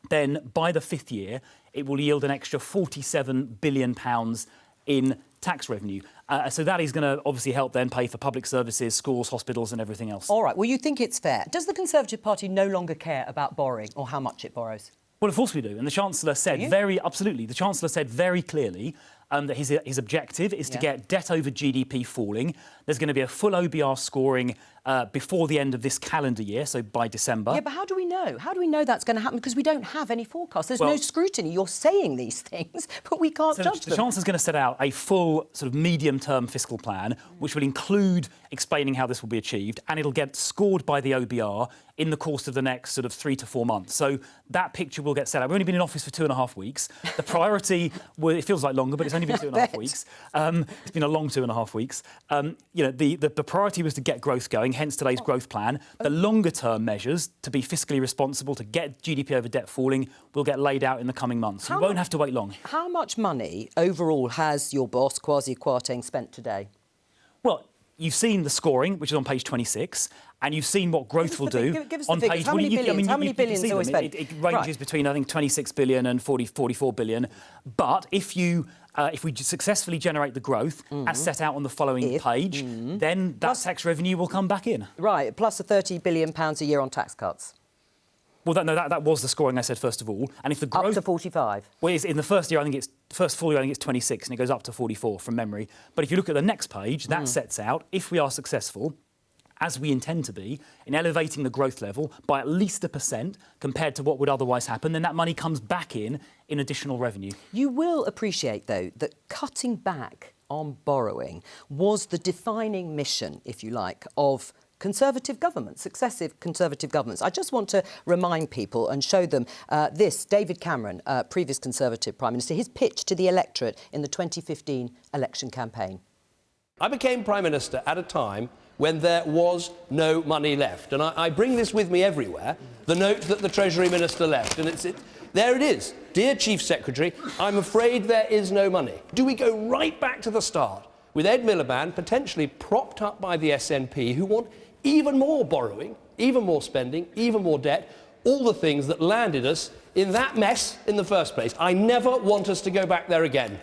then by the fifth year, it will yield an extra £47 billion in tax revenue. So that is going to obviously help then pay for public services, schools, hospitals and everything else. All right, well, you think it's fair. Does the Conservative Party no longer care about borrowing or how much it borrows? Well, of course we do. And the Chancellor said the Chancellor said very clearly that his objective is to get debt over GDP falling. There's going to be a full OBR scoring before the end of this calendar year, so by December. Yeah, but how do we know? How do we know that's going to happen? Because we don't have any forecast. There's no scrutiny. You're saying these things, but we can't judge them. The Chancellor's going to set out a full sort of medium-term fiscal plan, which will include explaining how this will be achieved, and it'll get scored by the OBR in the course of the next sort of 3 to 4 months. So that picture will get set out. We've only been in office for 2.5 weeks. The priority, it feels like longer, but it's only been 2.5 weeks. It's been a long 2.5 weeks. The priority was to get growth going, hence today's growth plan. The longer-term measures to be fiscally responsible, to get GDP over debt falling, will get laid out in the coming months. We won't have to wait long. How much money overall has your boss, Kwasi Kwarteng, spent today? Well, you've seen the scoring, which is on page 26, and you've seen what growth will do. Give us the figures. How many billions are we spent? It ranges between, I think, 26 billion and 44 billion. But if we successfully generate the growth, as set out on the following page, then that tax revenue will come back in. Right, plus the £30 billion a year on tax cuts. Well, that was the scoring I said, first of all. And if the growth... Up to 45? Well, in the first year, I think it's... First full year, I think it's 26, and it goes up to 44 from memory. But if you look at the next page, that sets out, if we are successful, as we intend to be, in elevating the growth level by at least 1% compared to what would otherwise happen, then that money comes back in additional revenue. You will appreciate, though, that cutting back on borrowing was the defining mission, if you like, of Conservative governments, successive Conservative governments. I just want to remind people and show them this. David Cameron, previous Conservative Prime Minister, his pitch to the electorate in the 2015 election campaign. I became Prime Minister at a time when there was no money left. And I bring this with me everywhere, the note that the Treasury Minister left. And there it is. Dear Chief Secretary, I'm afraid there is no money. Do we go right back to the start? with Ed Miliband potentially propped up by the SNP, who want even more borrowing, even more spending, even more debt, all the things that landed us in that mess in the first place. I never want us to go back there again.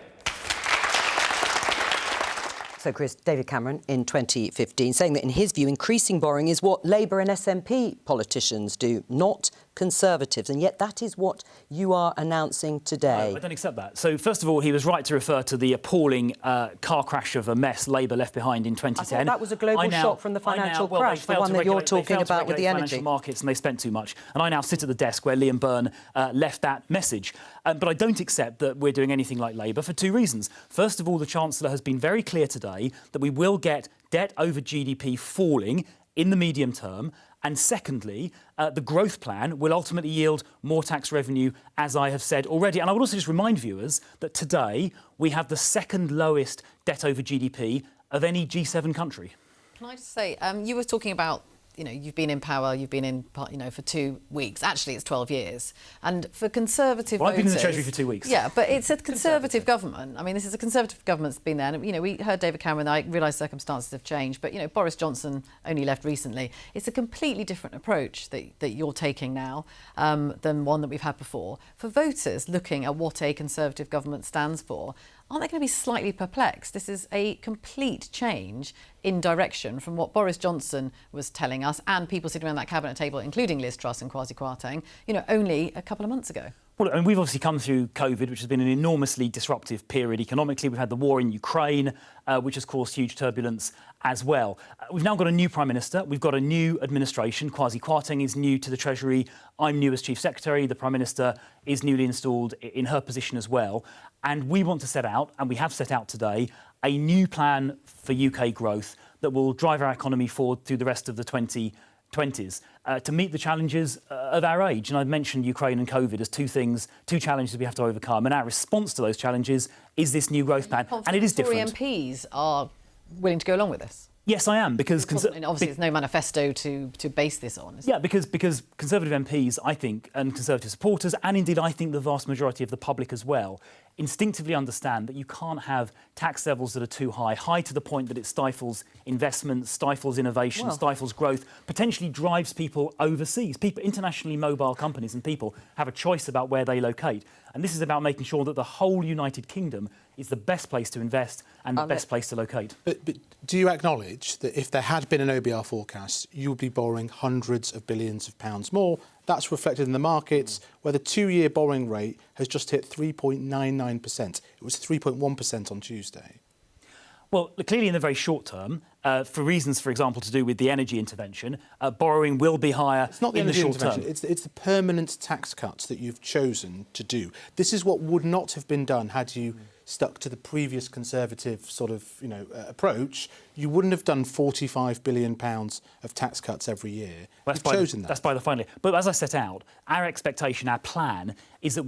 So, Chris, David Cameron in 2015 saying that in his view increasing borrowing is what Labour and SNP politicians do, not Conservatives, and yet that is what you are announcing today. I don't accept that. So, first of all, he was right to refer to the appalling car crash of a mess Labour left behind in 2010. I thought that was a global shock from the financial crash, the one that you're talking about with the energy. Financial markets, and they spent too much. And I now sit at the desk where Liam Byrne left that message. But I don't accept that we're doing anything like Labour for two reasons. First of all, the Chancellor has been very clear today that we will get debt over GDP falling in the medium term. And secondly, the growth plan will ultimately yield more tax revenue, as I have said already. And I would also just remind viewers that today we have the second lowest debt over GDP of any G7 country. Can I just say, you were talking about, you've been in power, you've been in, for 2 weeks. Actually, it's 12 years. And for Conservative voters... I've been in the Treasury for 2 weeks. Yeah, but it's a Conservative government. I mean, this is a Conservative government that's been there. And, we heard David Cameron, I realise circumstances have changed, but, Boris Johnson only left recently. It's a completely different approach that you're taking now than one that we've had before. For voters looking at what a Conservative government stands for, aren't they going to be slightly perplexed? This is a complete change in direction from what Boris Johnson was telling us and people sitting around that cabinet table, including Liz Truss and Kwasi Kwarteng, only a couple of months ago. Well, and we've obviously come through COVID, which has been an enormously disruptive period economically. We've had the war in Ukraine, which has caused huge turbulence as well. We've now got a new Prime Minister. We've got a new administration. Kwasi Kwarteng is new to the Treasury. I'm new as Chief Secretary. The Prime Minister is newly installed in her position as well. And we want to set out, and we have set out today, a new plan for UK growth that will drive our economy forward through the rest of the 2020s to meet the challenges of our age. And I've mentioned Ukraine and COVID as two challenges we have to overcome. And our response to those challenges is this new growth plan. And it is different. Tory MPs are willing to go along with this? Yes, I am, because... obviously, there's no manifesto to base this on. Yeah, because Conservative MPs, I think, and Conservative supporters, and indeed I think the vast majority of the public as well, instinctively understand that you can't have tax levels that are too high to the point that it stifles investment, stifles innovation, stifles growth, potentially drives people overseas. People, internationally mobile companies and people have a choice about where they locate. And this is about making sure that the whole United Kingdom is the best place to invest and the best place to locate. But do you acknowledge that if there had been an OBR forecast, you would be borrowing hundreds of billions of pounds more? That's reflected in the markets, where the two-year borrowing rate has just hit 3.99%. It was 3.1% on Tuesday. Well, clearly in the very short term, for reasons, for example, to do with the energy intervention, borrowing will be higher it's not the in the energy short intervention. term. It's the permanent tax cuts that you've chosen to do. This is what would not have been done had you stuck to the previous Conservative sort of, approach. You wouldn't have done £45 billion of tax cuts every year. You've chosen that. That's by the final. But as I set out, our expectation, our plan, is that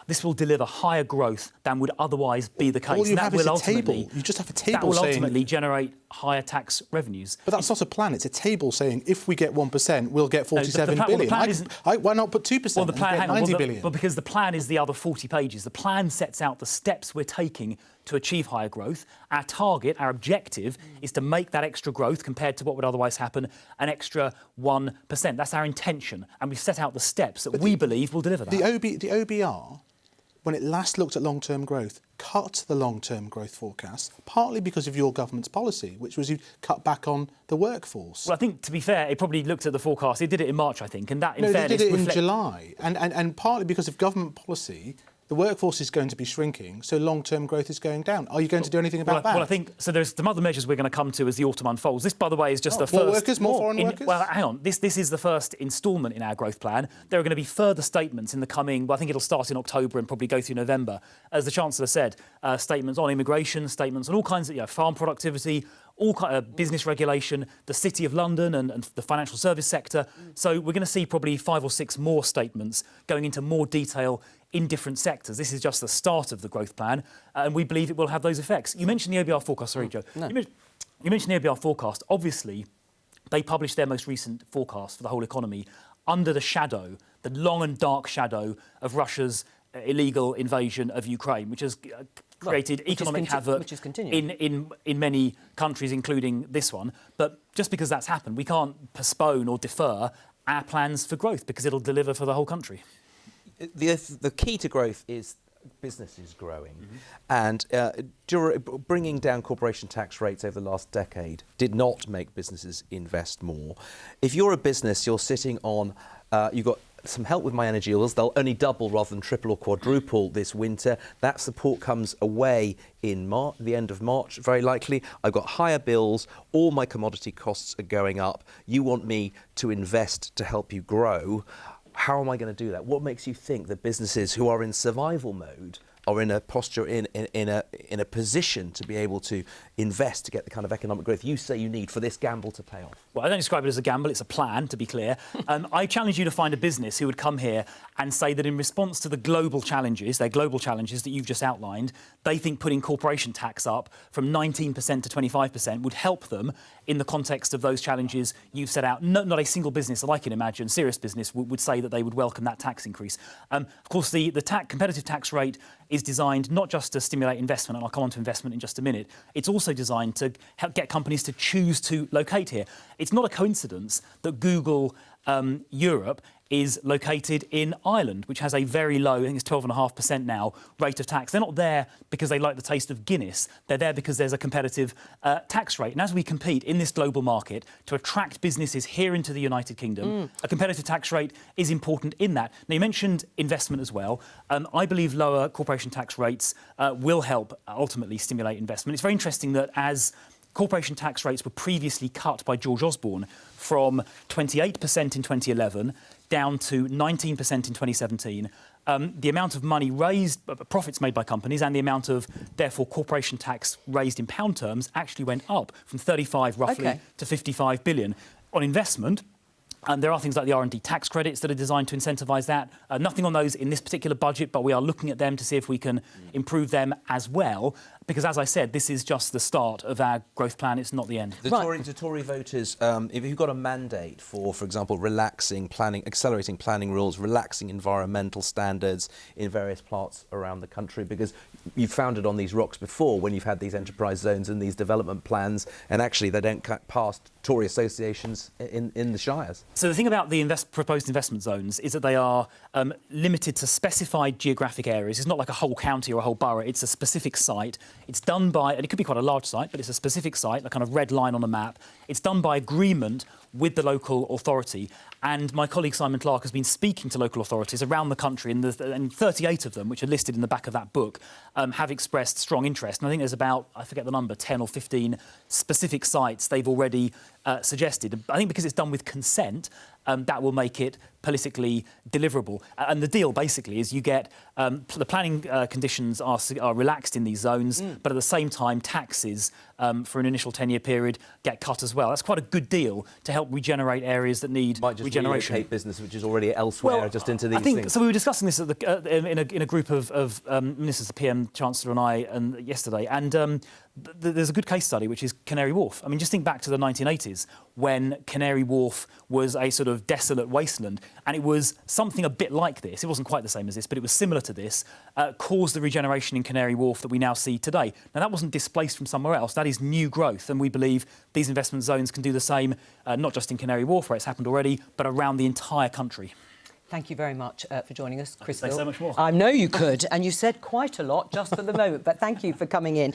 this will deliver higher growth than would otherwise be the case. All you have is a table. You just have a table saying... That will ultimately generate higher tax revenues. But that's not a plan. It's a table saying if we get 1%, we'll get 47 billion. Why not put 2% well, the plan, and get 90 billion? Well, because the plan is the other 40 pages. The plan sets out the steps we're taking to achieve higher growth. Our target, our objective, is to make that extra growth compared to what would otherwise happen an extra 1%. That's our intention. And we've set out the steps that we believe will deliver that. The OBR, when it last looked at long-term growth, cut the long-term growth forecast, partly because of your government's policy, which was you cut back on the workforce. Well, I think, to be fair, it probably looked at the forecast. It did it in March, I think, and that, in fairness... No, they did it in July. And partly because of government policy, the workforce is going to be shrinking, so long-term growth is going down. Are you going to do anything about that? Well, I think... So there's some other measures we're going to come to as the autumn unfolds. This, by the way, is just the first... More workers, more foreign workers? Well, hang on. This is the first instalment in our growth plan. There are going to be further statements in the coming... Well, I think it'll start in October and probably go through November. As the Chancellor said, statements on immigration, statements on all kinds of farm productivity, all kind of business regulation, the City of London and the financial service sector. So we're going to see probably 5 or 6 more statements going into more detail in different sectors. This is just the start of the growth plan, and we believe it will have those effects. You mentioned the OBR forecast. Sorry, Joe. No. You mentioned the OBR forecast. Obviously, they published their most recent forecast for the whole economy under the shadow, the long and dark shadow of Russia's illegal invasion of Ukraine, which has created economic havoc which is continuing. in many countries, including this one. But just because that's happened, we can't postpone or defer our plans for growth because it'll deliver for the whole country. The key to growth is businesses growing. And bringing down corporation tax rates over the last decade did not make businesses invest more. If you're a business, you're sitting on, you've got some help with my energy bills. They'll only double rather than triple or quadruple this winter. That support comes away in the end of March, very likely. I've got higher bills. All my commodity costs are going up. You want me to invest to help you grow. How am I going to do that? What makes you think that businesses who are in survival mode are in a posture, in a position to be able to invest to get the kind of economic growth you say you need for this gamble to pay off? Well, I don't describe it as a gamble, it's a plan, to be clear. I challenge you to find a business who would come here and say that in response to the global challenges, their global challenges that you've just outlined, they think putting corporation tax up from 19% to 25% would help them in the context of those challenges you've set out. Not a single business that I can imagine, serious business, would say that they would welcome that tax increase. Of course, the competitive tax rate is designed not just to stimulate investment, and I'll come on to investment in just a minute, it's also designed to help get companies to choose to locate here. It's not a coincidence that Google Europe is located in Ireland, which has a very low, I think it's 12.5% now, rate of tax. They're not there because they like the taste of Guinness. They're there because there's a competitive tax rate. And as we compete in this global market to attract businesses here into the United Kingdom, a competitive tax rate is important in that. Now, you mentioned investment as well. I believe lower corporation tax rates will help ultimately stimulate investment. It's very interesting that as corporation tax rates were previously cut by George Osborne from 28% in 2011 down to 19% in 2017. The amount of money raised, profits made by companies, and the amount of, therefore, corporation tax raised in pound terms actually went up from 35 roughly to 55 billion. On investment, there are things like the R&D tax credits that are designed to incentivise that. Nothing on those in this particular budget, but we are looking at them to see if we can improve them as well. Because, as I said, this is just the start of our growth plan. It's not the end. The Tory voters, if you've got a mandate for example, relaxing planning, accelerating planning rules, relaxing environmental standards in various parts around the country, because you've found it on these rocks before when you've had these enterprise zones and these development plans, and actually they don't cut past Tory associations in the shires. So the thing about the proposed investment zones is that they are limited to specified geographic areas. It's not like a whole county or a whole borough. It's a specific site. It's done by, and it could be quite a large site, but it's a specific site, a kind of red line on a map. It's done by agreement with the local authority. And my colleague Simon Clarke has been speaking to local authorities around the country, and 38 of them, which are listed in the back of that book, have expressed strong interest. And I think there's about, I forget the number, 10 or 15 specific sites they've already suggested. I think because it's done with consent, that will make it politically deliverable. And the deal, basically, is you get the planning conditions are relaxed in these zones, but at the same time, taxes for an initial 10-year period get cut as well. That's quite a good deal to help regenerate areas that need regeneration. Relocate business which is already elsewhere just into these things. So we were discussing this at in a group of ministers, the PM, Chancellor and I, yesterday, and there's a good case study, which is Canary Wharf. I mean, just think back to the 1980s when Canary Wharf was a sort of desolate wasteland, and it was something a bit like this. It wasn't quite the same as this, but it was similar to this, caused the regeneration in Canary Wharf that we now see today. Now, that wasn't displaced from somewhere else. That is new growth, and we believe these investment zones can do the same, not just in Canary Wharf, where it's happened already, but around the entire country. Thank you very much for joining us, Chris Philp. Say so much more. I know you could, and you said quite a lot just for the moment, but thank you for coming in.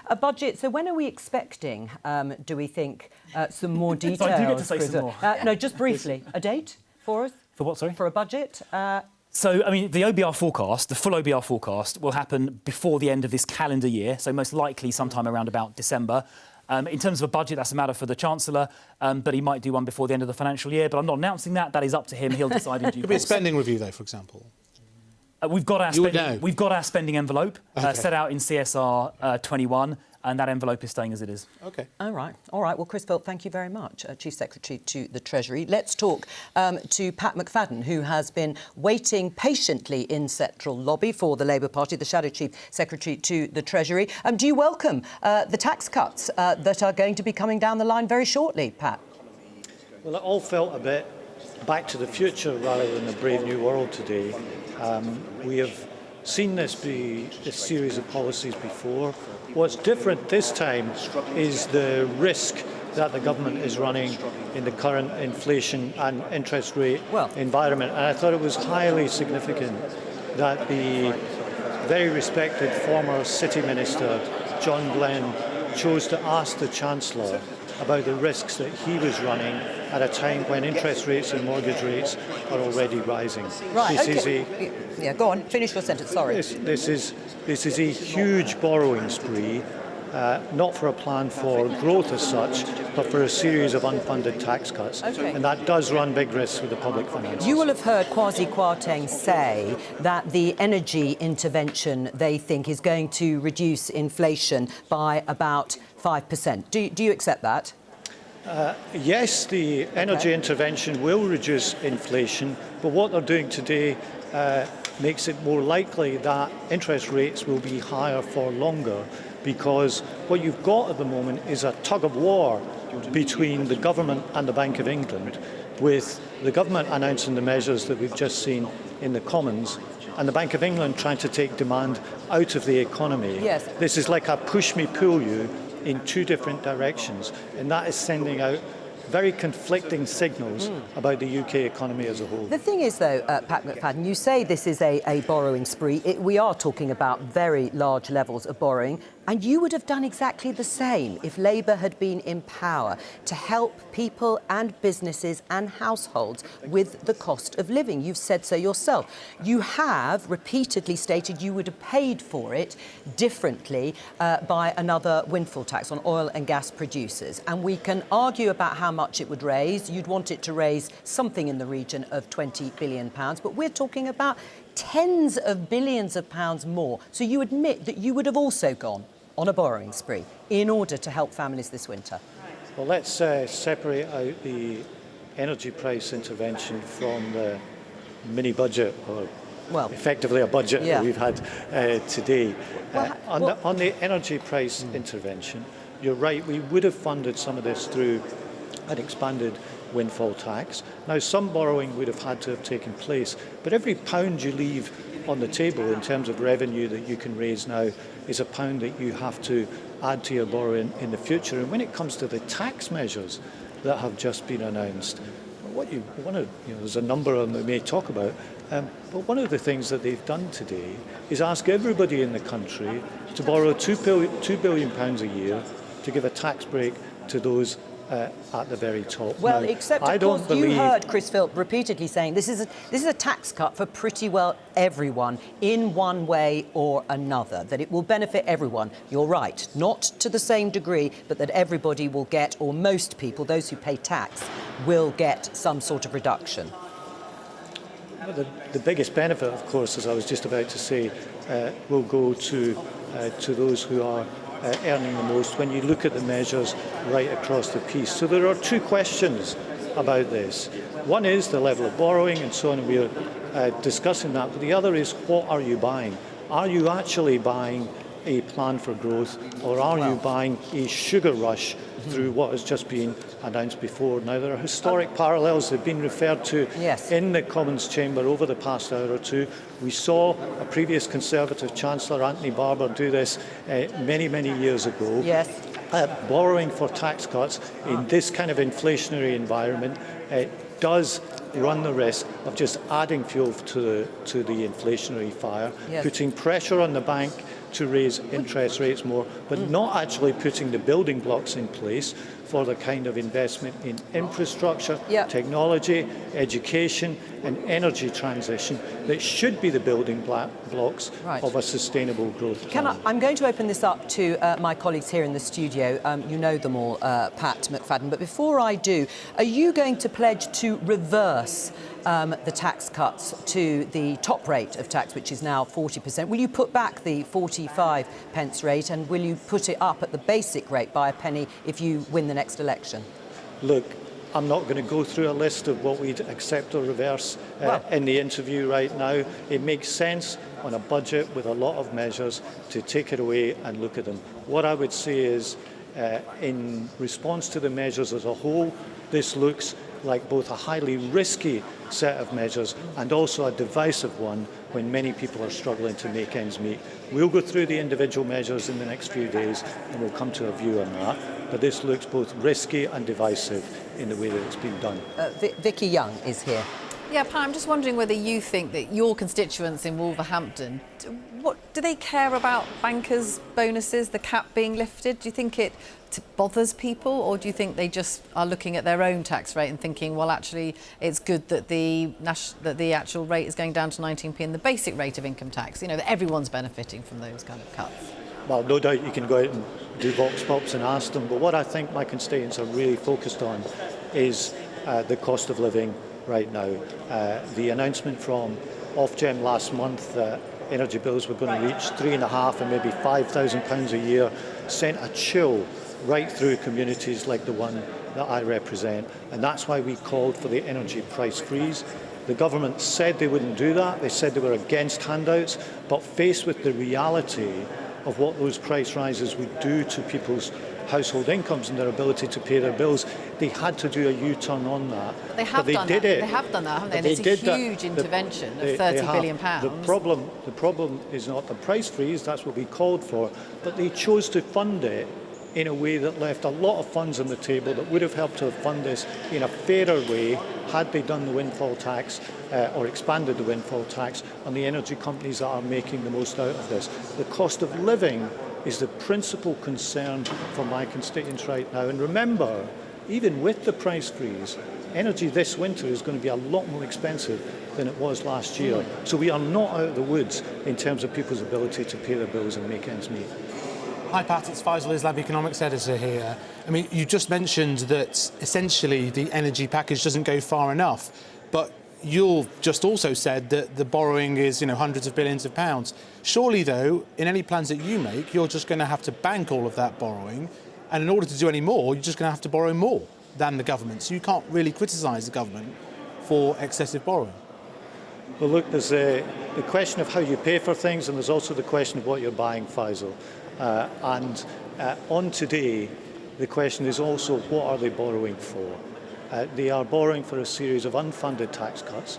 A budget, so when are we expecting, do we think, some more details? Sorry, do you get to say some more? No, just briefly. A date for us? For what, sorry? For a budget? So, I mean, the OBR forecast, the full OBR forecast, will happen before the end of this calendar year, so most likely sometime around about December. In terms of a budget, that's a matter for the Chancellor, but he might do one before the end of the financial year. But I'm not announcing that. That is up to him. He'll decide in due course. Could be a spending review, though, for example. We've got our spending envelope set out in CSR 21, and that envelope is staying as it is. OK. All right. Well, Chris Philp, thank you very much, Chief Secretary to the Treasury. Let's talk to Pat McFadden, who has been waiting patiently in central lobby for the Labour Party, the Shadow Chief Secretary to the Treasury. Do you welcome the tax cuts that are going to be coming down the line very shortly, Pat? Well, it all felt a bit back to the future rather than a brave new world today. We have seen this series of policies before. What's different this time is the risk that the government is running in the current inflation and interest rate environment. And I thought it was highly significant that the very respected former City Minister, John Glenn, chose to ask the Chancellor about the risks that he was running at a time when interest rates and mortgage rates are already rising. Right, yeah, go on, finish your sentence, sorry. This is a huge borrowing spree, not for a plan for growth as such, but for a series of unfunded tax cuts. Okay. And that does run big risks with the public finances. You will have heard Kwasi Kwarteng say that the energy intervention, they think, is going to reduce inflation by about 5%. Do you accept that? Yes, the energy intervention will reduce inflation, but what they're doing today makes it more likely that interest rates will be higher for longer, because what you've got at the moment is a tug of war between the government and the Bank of England, with the government announcing the measures that we've just seen in the Commons, and the Bank of England trying to take demand out of the economy. Yes. This is like a push me, pull you in two different directions, and that is sending out very conflicting signals about the UK economy as a whole. The thing is, though, Pat McFadden, you say this is a borrowing spree. We are talking about very large levels of borrowing, and you would have done exactly the same if Labour had been in power to help people and businesses and households with the cost of living. You've said so yourself. You have repeatedly stated you would have paid for it differently by another windfall tax on oil and gas producers. And we can argue about how much it would raise. You'd want it to raise something in the region of £20 billion, but we're talking about tens of billions of pounds more. So you admit that you would have also gone on a borrowing spree in order to help families this winter? Well, let's separate out the energy price intervention from the mini budget, or effectively a budget that we've had today. On the energy price intervention, you're right, we would have funded some of this through an expanded windfall tax. Now, some borrowing would have had to have taken place, but every pound you leave on the table in terms of revenue that you can raise now is a pound that you have to add to your borrowing in the future. And when it comes to the tax measures that have just been announced, there's a number of them we may talk about, but one of the things that they've done today is ask everybody in the country to borrow £2 billion a year to give a tax break to those at the very top. Well, now, except of course you heard Chris Philp repeatedly saying this is a tax cut for pretty well everyone in one way or another, that it will benefit everyone. You're right, not to the same degree, but that everybody will get, or most people, those who pay tax, will get some sort of reduction. Well, the biggest benefit, of course, as I was just about to say, will go to those who are earning the most when you look at the measures right across the piece. So there are two questions about this. One is the level of borrowing and so on, and we are discussing that, but the other is what are you buying? Are you actually buying a plan for growth, or are you buying a sugar rush through what has just been announced before? Now, there are historic parallels that have been referred to in the Commons chamber over the past hour or two. We saw a previous Conservative Chancellor, Anthony Barber, do this many, many years ago. Borrowing for tax cuts in this kind of inflationary environment does run the risk of just adding fuel to the inflationary fire, putting pressure on the bank to raise interest rates more, but not actually putting the building blocks in place for the kind of investment in infrastructure, technology, education and energy transition that should be the building blocks of a sustainable growth plan. I'm going to open this up to my colleagues here in the studio. You know them all, Pat McFadden, but before I do, are you going to pledge to reverse the tax cuts to the top rate of tax, which is now 40%? Will you put back the 45 pence rate, and will you put it up at the basic rate by a penny if you win the next election? Look, I'm not going to go through a list of what we'd accept or reverse in the interview right now. It makes sense on a budget with a lot of measures to take it away and look at them. What I would say is, in response to the measures as a whole, this looks like both a highly risky set of measures and also a divisive one when many people are struggling to make ends meet. We'll go through the individual measures in the next few days and we'll come to a view on that. But this looks both risky and divisive in the way that it's been done. Vicki Young is here. Yeah, Pat, I'm just wondering whether you think that your constituents in Wolverhampton, do they care about bankers' bonuses, the cap being lifted? Do you think it bothers people, or do you think they just are looking at their own tax rate and thinking, well, actually, it's good that the actual rate is going down to 19p and the basic rate of income tax, you know, that everyone's benefiting from those kind of cuts? Well, no doubt you can go out and do vox pops and ask them, but what I think my constituents are really focused on is the cost of living right now. The announcement from Ofgem last month that energy bills were going to reach £3,500 and maybe £5,000 a year sent a chill right through communities like the one that I represent, and that's why we called for the energy price freeze. The government said they wouldn't do that. They said they were against handouts, but faced with the reality of what those price rises would do to people's household incomes and their ability to pay their bills, they had to do a U-turn on that. But they have done that. They have done that, haven't they? And it's a huge intervention of £30 billion. The problem is not the price freeze, that's what we called for, but they chose to fund it in a way that left a lot of funds on the table that would have helped to fund this in a fairer way had they done the windfall tax or expanded the windfall tax on the energy companies that are making the most out of this. The cost of living is the principal concern for my constituents right now. And remember, even with the price freeze, energy this winter is going to be a lot more expensive than it was last year. So we are not out of the woods in terms of people's ability to pay their bills and make ends meet. Hi Pat, it's Faisal, Islam Economics Editor here. I mean, you just mentioned that essentially the energy package doesn't go far enough, but you've just also said that the borrowing is, you know, hundreds of billions of pounds. Surely, though, in any plans that you make, you're just going to have to bank all of that borrowing, and in order to do any more, you're just going to have to borrow more than the government. So you can't really criticise the government for excessive borrowing. Well, look, there's the question of how you pay for things, and there's also the question of what you're buying, Faisal. On today, the question is also what are they borrowing for? They are borrowing for a series of unfunded tax cuts.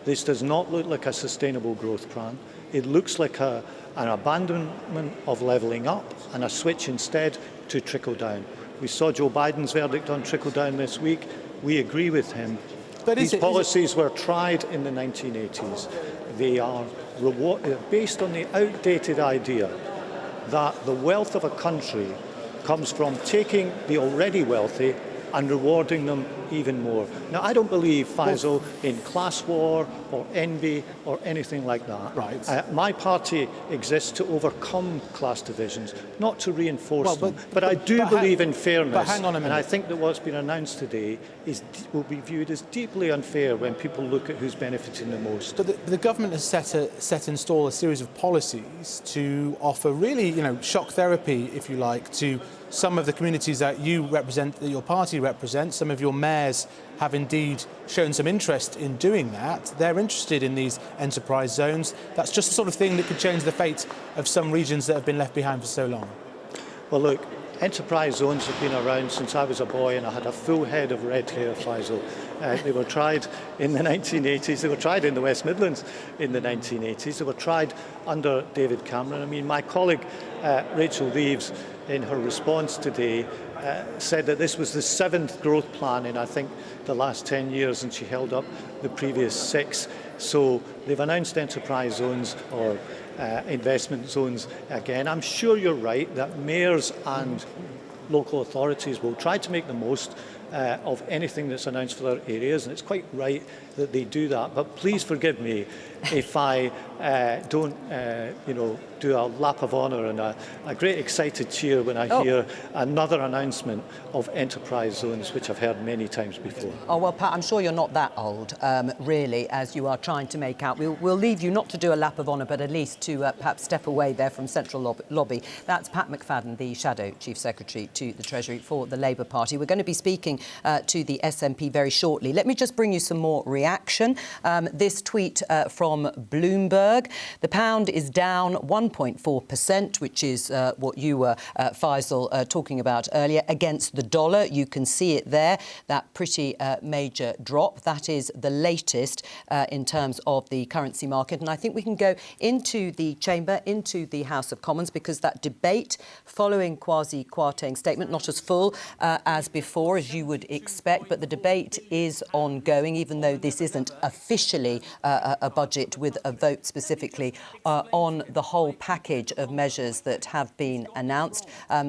This does not look like a sustainable growth plan. It looks like an abandonment of levelling up and a switch instead to trickle down. We saw Joe Biden's verdict on trickle down this week. We agree with him. But these policies were tried in the 1980s. They are based on the outdated idea that the wealth of a country comes from taking the already wealthy and rewarding them even more. Now, I don't believe, Faisal, in class war or envy or anything like that. Right. My party exists to overcome class divisions, not to reinforce them. But I do believe in fairness. But hang on a minute. And I think that what's been announced today will be viewed as deeply unfair when people look at who's benefiting the most. But the government has set in stall a series of policies to offer really, you know, shock therapy, if you like, to some of the communities that you represent, that your party represents. Some of your mayors have indeed shown some interest in doing that. They're interested in these enterprise zones. That's just the sort of thing that could change the fate of some regions that have been left behind for so long. Well, look, enterprise zones have been around since I was a boy and I had a full head of red hair, Faisal. They were tried in the 1980s. They were tried in the West Midlands in the 1980s. They were tried under David Cameron. I mean, my colleague Rachel Reeves, in her response today, said that this was the 7th growth plan in, I think, the last 10 years, and she held up the previous 6. So they've announced enterprise zones or investment zones again. I'm sure you're right that mayors and local authorities will try to make the most of anything that's announced for their areas, and it's quite right that they do that. But please forgive me if I don't, do a lap of honour and a great excited cheer when I hear another announcement of enterprise zones, which I've heard many times before. Oh, well, Pat, I'm sure you're not that old, really, as you are trying to make out. We'll leave you not to do a lap of honour, but at least to perhaps step away there from central lobby. That's Pat McFadden, the Shadow Chief Secretary to the Treasury for the Labour Party. We're going to be speaking to the SNP very shortly. Let me just bring you some more reaction. This tweet from Bloomberg. The pound is down 1.4%, which is what you were, Faisal, talking about earlier, against the dollar. You can see it there, that pretty major drop. That is the latest in terms of the currency market. And I think we can go into the chamber, into the House of Commons, because that debate following Kwasi Kwarteng's statement, not as full as before, as you would expect, but the debate is ongoing, even though this isn't officially a budget with a vote specifically on the whole package of measures that have been announced.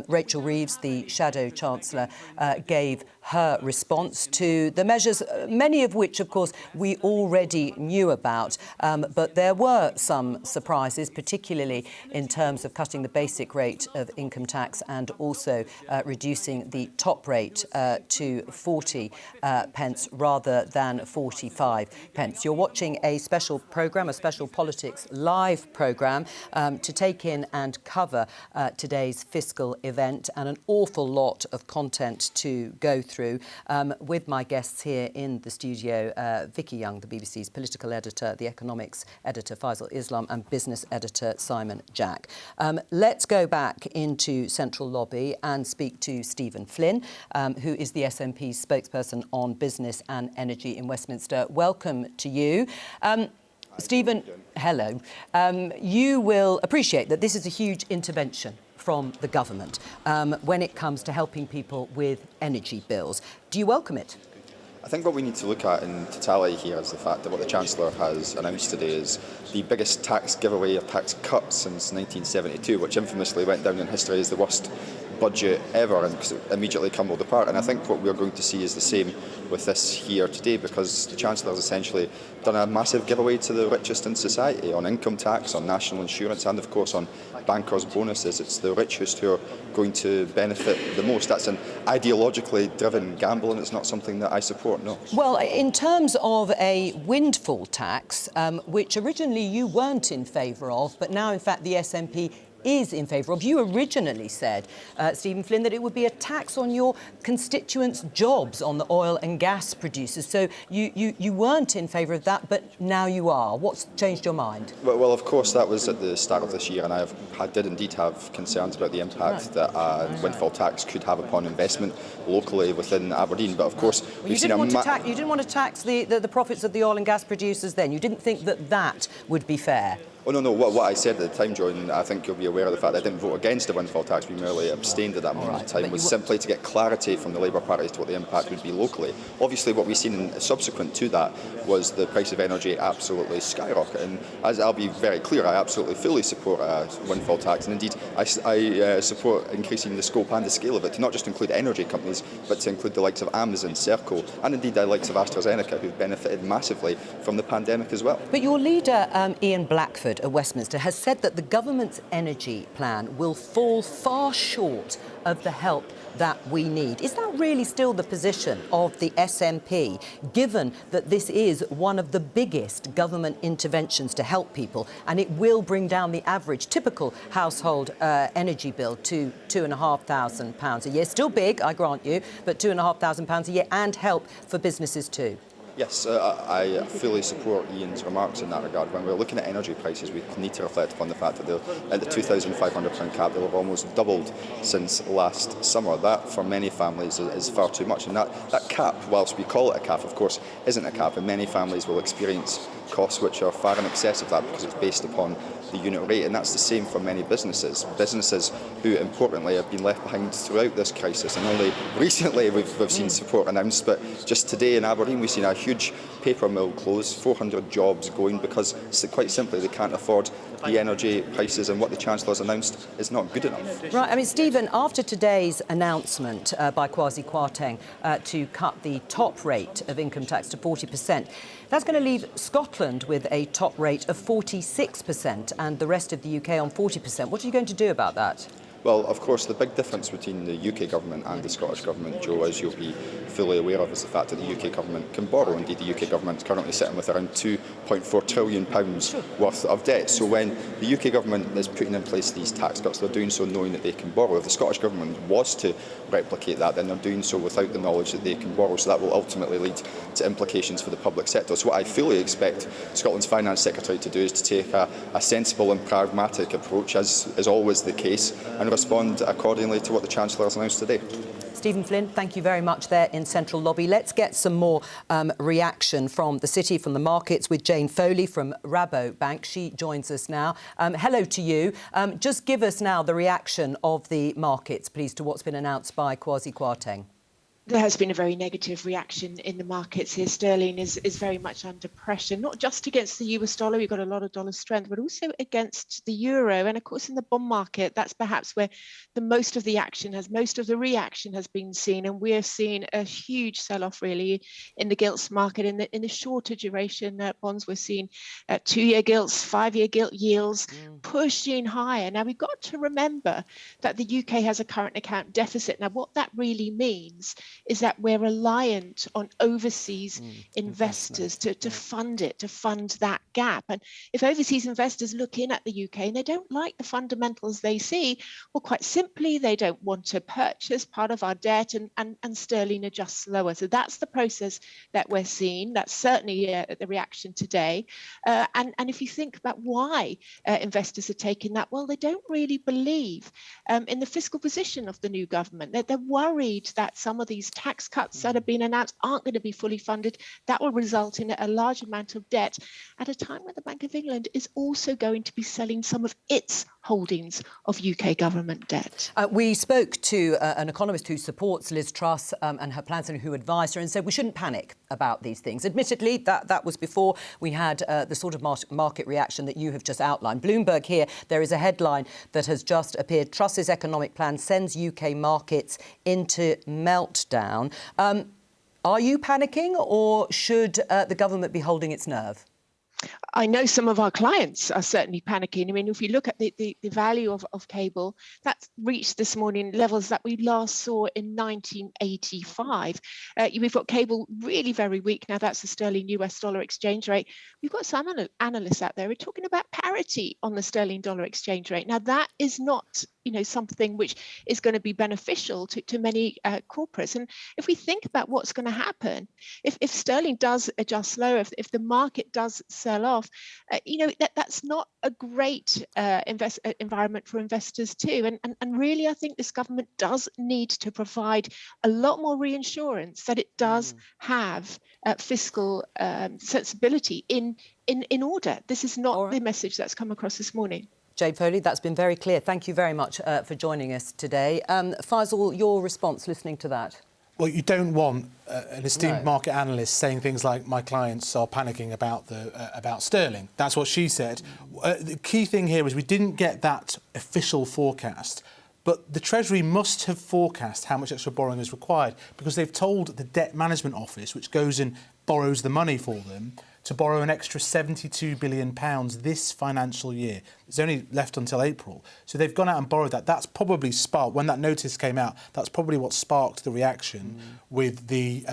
Rachel Reeves, the Shadow Chancellor, gave her response to the measures, many of which, of course, we already knew about. But there were some surprises, particularly in terms of cutting the basic rate of income tax and also reducing the top rate to 40 pence rather than 45 pence. You're watching a special programme, a special politics live programme to take in and cover today's fiscal event, and an awful lot of content to go through with my guests here in the studio, Vicki Young, the BBC's political editor, the economics editor, Faisal Islam, and business editor, Simon Jack. Let's go back into Central Lobby and speak to Stephen Flynn, who is the SNP's spokesperson on business and energy in Westminster. Welcome to you. Stephen, hello. You will appreciate that this is a huge intervention from the government when it comes to helping people with energy bills. Do you welcome it? I think what we need to look at in totality here is the fact that what the Chancellor has announced today is the biggest tax giveaway or tax cut since 1972, which infamously went down in history as the worst budget ever, and immediately crumbled apart. And I think what we're going to see is the same with this here today, because the Chancellor has essentially done a massive giveaway to the richest in society on income tax, on national insurance, and of course on bankers' bonuses. It's the richest who are going to benefit the most. That's an ideologically driven gamble, and it's not something that I support, no. Well, in terms of a windfall tax, which originally you weren't in favour of, but now in fact the SNP is in favour of. You originally said, Stephen Flynn, that it would be a tax on your constituents' jobs, on the oil and gas producers. So you weren't in favour of that, but now you are. What's changed your mind? Well, of course, that was at the start of this year, and I did indeed have concerns about the impact that a windfall tax could have upon investment locally within Aberdeen. But of course, you didn't want to tax the profits of the oil and gas producers then? You didn't think that that would be fair? Oh, no. What I said at the time, John, I think you'll be aware of the fact that I didn't vote against the windfall tax. We merely abstained at that moment in time, was simply to get clarity from the Labour Party as to what the impact would be locally. Obviously, what we've seen subsequent to that was the price of energy absolutely skyrocket. And as I'll be very clear, I absolutely fully support a windfall tax. And indeed, I support increasing the scope and the scale of it to not just include energy companies, but to include the likes of Amazon, Serco, and indeed the likes of AstraZeneca, who've benefited massively from the pandemic as well. But your leader, Ian Blackford, at Westminster, has said that the government's energy plan will fall far short of the help that we need. Is that really still the position of the SNP, given that this is one of the biggest government interventions to help people, and it will bring down the average typical household energy bill to £2,500 a year? Still big, I grant you, but £2,500 a year, and help for businesses too. Yes, I fully support Ian's remarks in that regard. When we're looking at energy prices, we need to reflect upon the fact that at the £2,500 cap, they'll have almost doubled since last summer. That, for many families, is far too much. And that cap, whilst we call it a cap, of course, isn't a cap, and many families will experience costs which are far in excess of that because it's based upon the unit rate, and that's the same for many businesses who, importantly, have been left behind throughout this crisis. And only recently we've seen support announced, but just today in Aberdeen we've seen a huge paper mill close, 400 jobs going because, quite simply, they can't afford the energy prices, and what the Chancellor's announced is not good enough. Right, I mean, Stephen, after today's announcement by Kwasi Kwarteng to cut the top rate of income tax to 40%, that's going to leave Scotland with a top rate of 46% and the rest of the UK on 40%. What are you going to do about that? Well, of course, the big difference between the UK government and the Scottish government, Joe, as you'll be fully aware of, is the fact that the UK government can borrow. Indeed, the UK government is currently sitting with around £2.4 trillion worth of debt. So when the UK government is putting in place these tax cuts, they're doing so knowing that they can borrow. If the Scottish government was to replicate that, then they're doing so without the knowledge that they can borrow. So that will ultimately lead to implications for the public sector. So what I fully expect Scotland's Finance Secretary to do is to take a sensible and pragmatic approach, as is always the case, and respond accordingly to what the Chancellor has announced today. Stephen Flynn, thank you very much there in Central Lobby. Let's get some more reaction from the city, from the markets, with Jane Foley from Rabobank. She joins us now. Hello to you. Just give us now the reaction of the markets, please, to what's been announced by Kwasi Kwarteng. There has been a very negative reaction in the markets here. Sterling is very much under pressure, not just against the US dollar, we've got a lot of dollar strength, but also against the euro. And of course, in the bond market, that's perhaps where most of the reaction has been seen. And we're seeing a huge sell-off really in the gilts market. In the shorter duration bonds, we're seeing 2-year gilts, 5-year gilt yields pushing higher. Now, we've got to remember that the UK has a current account deficit. Now, what that really means is that we're reliant on overseas investors to fund that gap. And if overseas investors look in at the UK and they don't like the fundamentals they see, well, quite simply, they don't want to purchase part of our debt, and sterling adjusts lower. So that's the process that we're seeing. That's certainly the reaction today. And if you think about why investors are taking that, well, they don't really believe in the fiscal position of the new government. They're worried that some of these tax cuts that have been announced aren't going to be fully funded. That will result in a large amount of debt at a time when the Bank of England is also going to be selling some of its holdings of UK government debt. We spoke to an economist who supports Liz Truss and her plans, and who advised her, and said we shouldn't panic about these things. Admittedly, that was before we had the sort of market reaction that you have just outlined. Bloomberg here, there is a headline that has just appeared. Truss's economic plan sends UK markets into meltdown. Are you panicking, or should the government be holding its nerve? I know some of our clients are certainly panicking. I mean, if you look at the value of cable, that's reached this morning levels that we last saw in 1985. We've got cable really very weak now. That's the sterling US dollar exchange rate. We've got some analysts out there who are talking about parity on the sterling dollar exchange rate. Now, that is not something which is going to be beneficial to many corporates. And if we think about what's going to happen, if sterling does adjust lower, if the market does sell off, that's not a great environment for investors too. And really, I think this government does need to provide a lot more reassurance that it does have fiscal sensibility in order. This is not the message that's come across this morning. Jane Foley, that's been very clear. Thank you very much for joining us today. Faisal, your response listening to that? Well, you don't want an esteemed market analyst saying things like, my clients are panicking about sterling. That's what she said. The key thing here is we didn't get that official forecast, but the Treasury must have forecast how much extra borrowing is required, because they've told the Debt Management Office, which goes and borrows the money for them, to borrow an extra £72 billion this financial year. It's only left until April. So they've gone out and borrowed that. That's probably sparked, when that notice came out, that's probably what sparked the reaction with the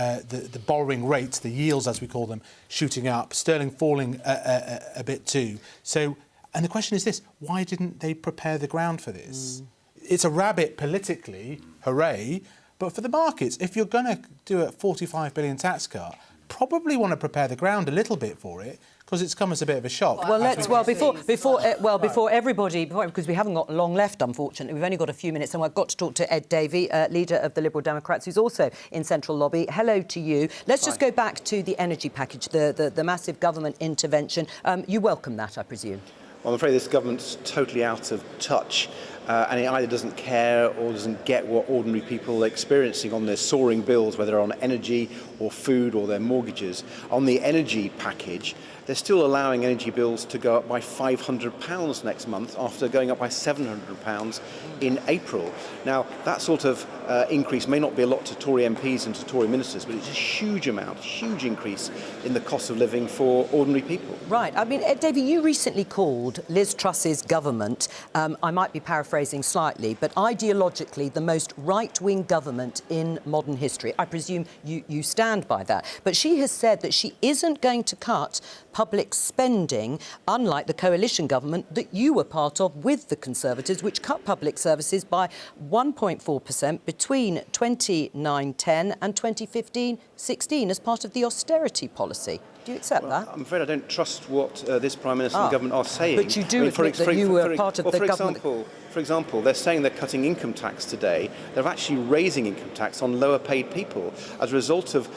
borrowing rates, the yields as we call them, shooting up, sterling falling a bit too. So, and the question is this, why didn't they prepare the ground for this? It's a rabbit politically, hooray, but for the markets, if you're going to do a £45 billion tax cut, probably want to prepare the ground a little bit for it, because it's come as a bit of a shock. Well, before everybody, because we haven't got long left, unfortunately, we've only got a few minutes, and I've got to talk to Ed Davey, leader of the Liberal Democrats, who's also in Central Lobby. Hello to you. Let's just go back to the energy package, the massive government intervention. You welcome that, I presume? Well, I'm afraid this government's totally out of touch. And it either doesn't care or doesn't get what ordinary people are experiencing on their soaring bills, whether on energy or food or their mortgages. On the energy package, they're still allowing energy bills to go up by £500 next month after going up by £700 in April. Now, that sort of increase may not be a lot to Tory MPs and to Tory ministers, but it's a huge amount, huge increase in the cost of living for ordinary people. Right. I mean, Ed Davey, you recently called Liz Truss's government, I might be paraphrasing paraphrasing slightly, but ideologically the most right-wing government in modern history. I presume you stand by that. But she has said that she isn't going to cut public spending, unlike the coalition government that you were part of with the Conservatives, which cut public services by 1.4% between 2009-10 and 2015-16 as part of the austerity policy. Do you accept that? I'm afraid I don't trust what this Prime Minister and the government are saying. But you do admit that you were part of the government. For example, they're saying they're cutting income tax today. They're actually raising income tax on lower paid people. As a result of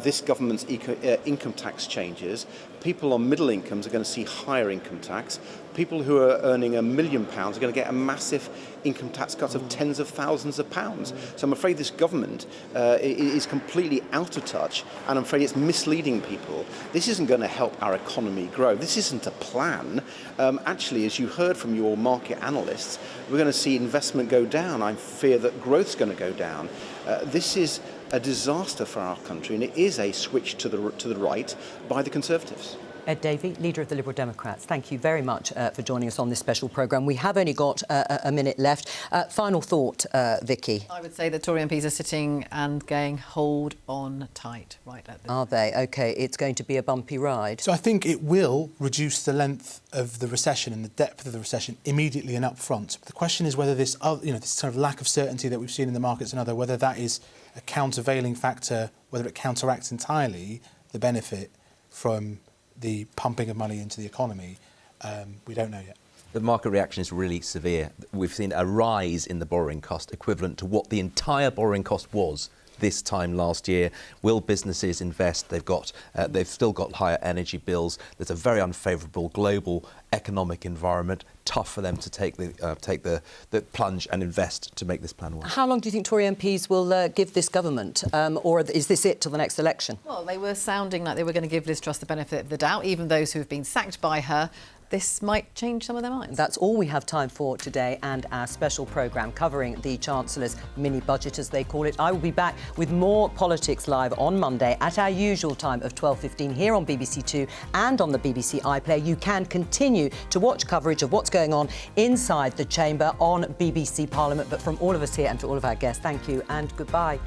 this government's income tax changes, people on middle incomes are going to see higher income tax. People who are earning £1 million are going to get a massive income tax cut of tens of thousands of pounds. So I'm afraid this government is completely out of touch, and I'm afraid it's misleading people. This isn't going to help our economy grow. This isn't a plan. Actually, as you heard from your market analysts, we're going to see investment go down. I fear that growth's going to go down. This is a disaster for our country, and it is a switch to the right by the Conservatives. Ed Davey, leader of the Liberal Democrats, thank you very much for joining us on this special programme. We have only got a minute left. Final thought, Vicki? I would say that Tory MPs are sitting and going, hold on tight right at the... Are they? OK, it's going to be a bumpy ride. So I think it will reduce the length of the recession and the depth of the recession immediately and up front. But the question is whether this, this sort of lack of certainty that we've seen in the markets and whether that is a countervailing factor, whether it counteracts entirely the benefit from the pumping of money into the economy, we don't know yet. The market reaction is really severe. We've seen a rise in the borrowing cost equivalent to what the entire borrowing cost was this time last year. Will businesses invest? They've still got higher energy bills. There's a very unfavourable global economic environment. Tough for them to take the plunge and invest to make this plan work. How long do you think Tory MPs will give this government, or is this it till the next election? Well, they were sounding like they were going to give Liz Truss the benefit of the doubt, even those who have been sacked by her. This might change some of their minds. That's all we have time for today and our special programme covering the Chancellor's mini-budget, as they call it. I will be back with more Politics Live on Monday at our usual time of 12:15 here on BBC Two and on the BBC iPlayer. You can continue to watch coverage of what's going on inside the chamber on BBC Parliament. But from all of us here and to all of our guests, thank you and goodbye.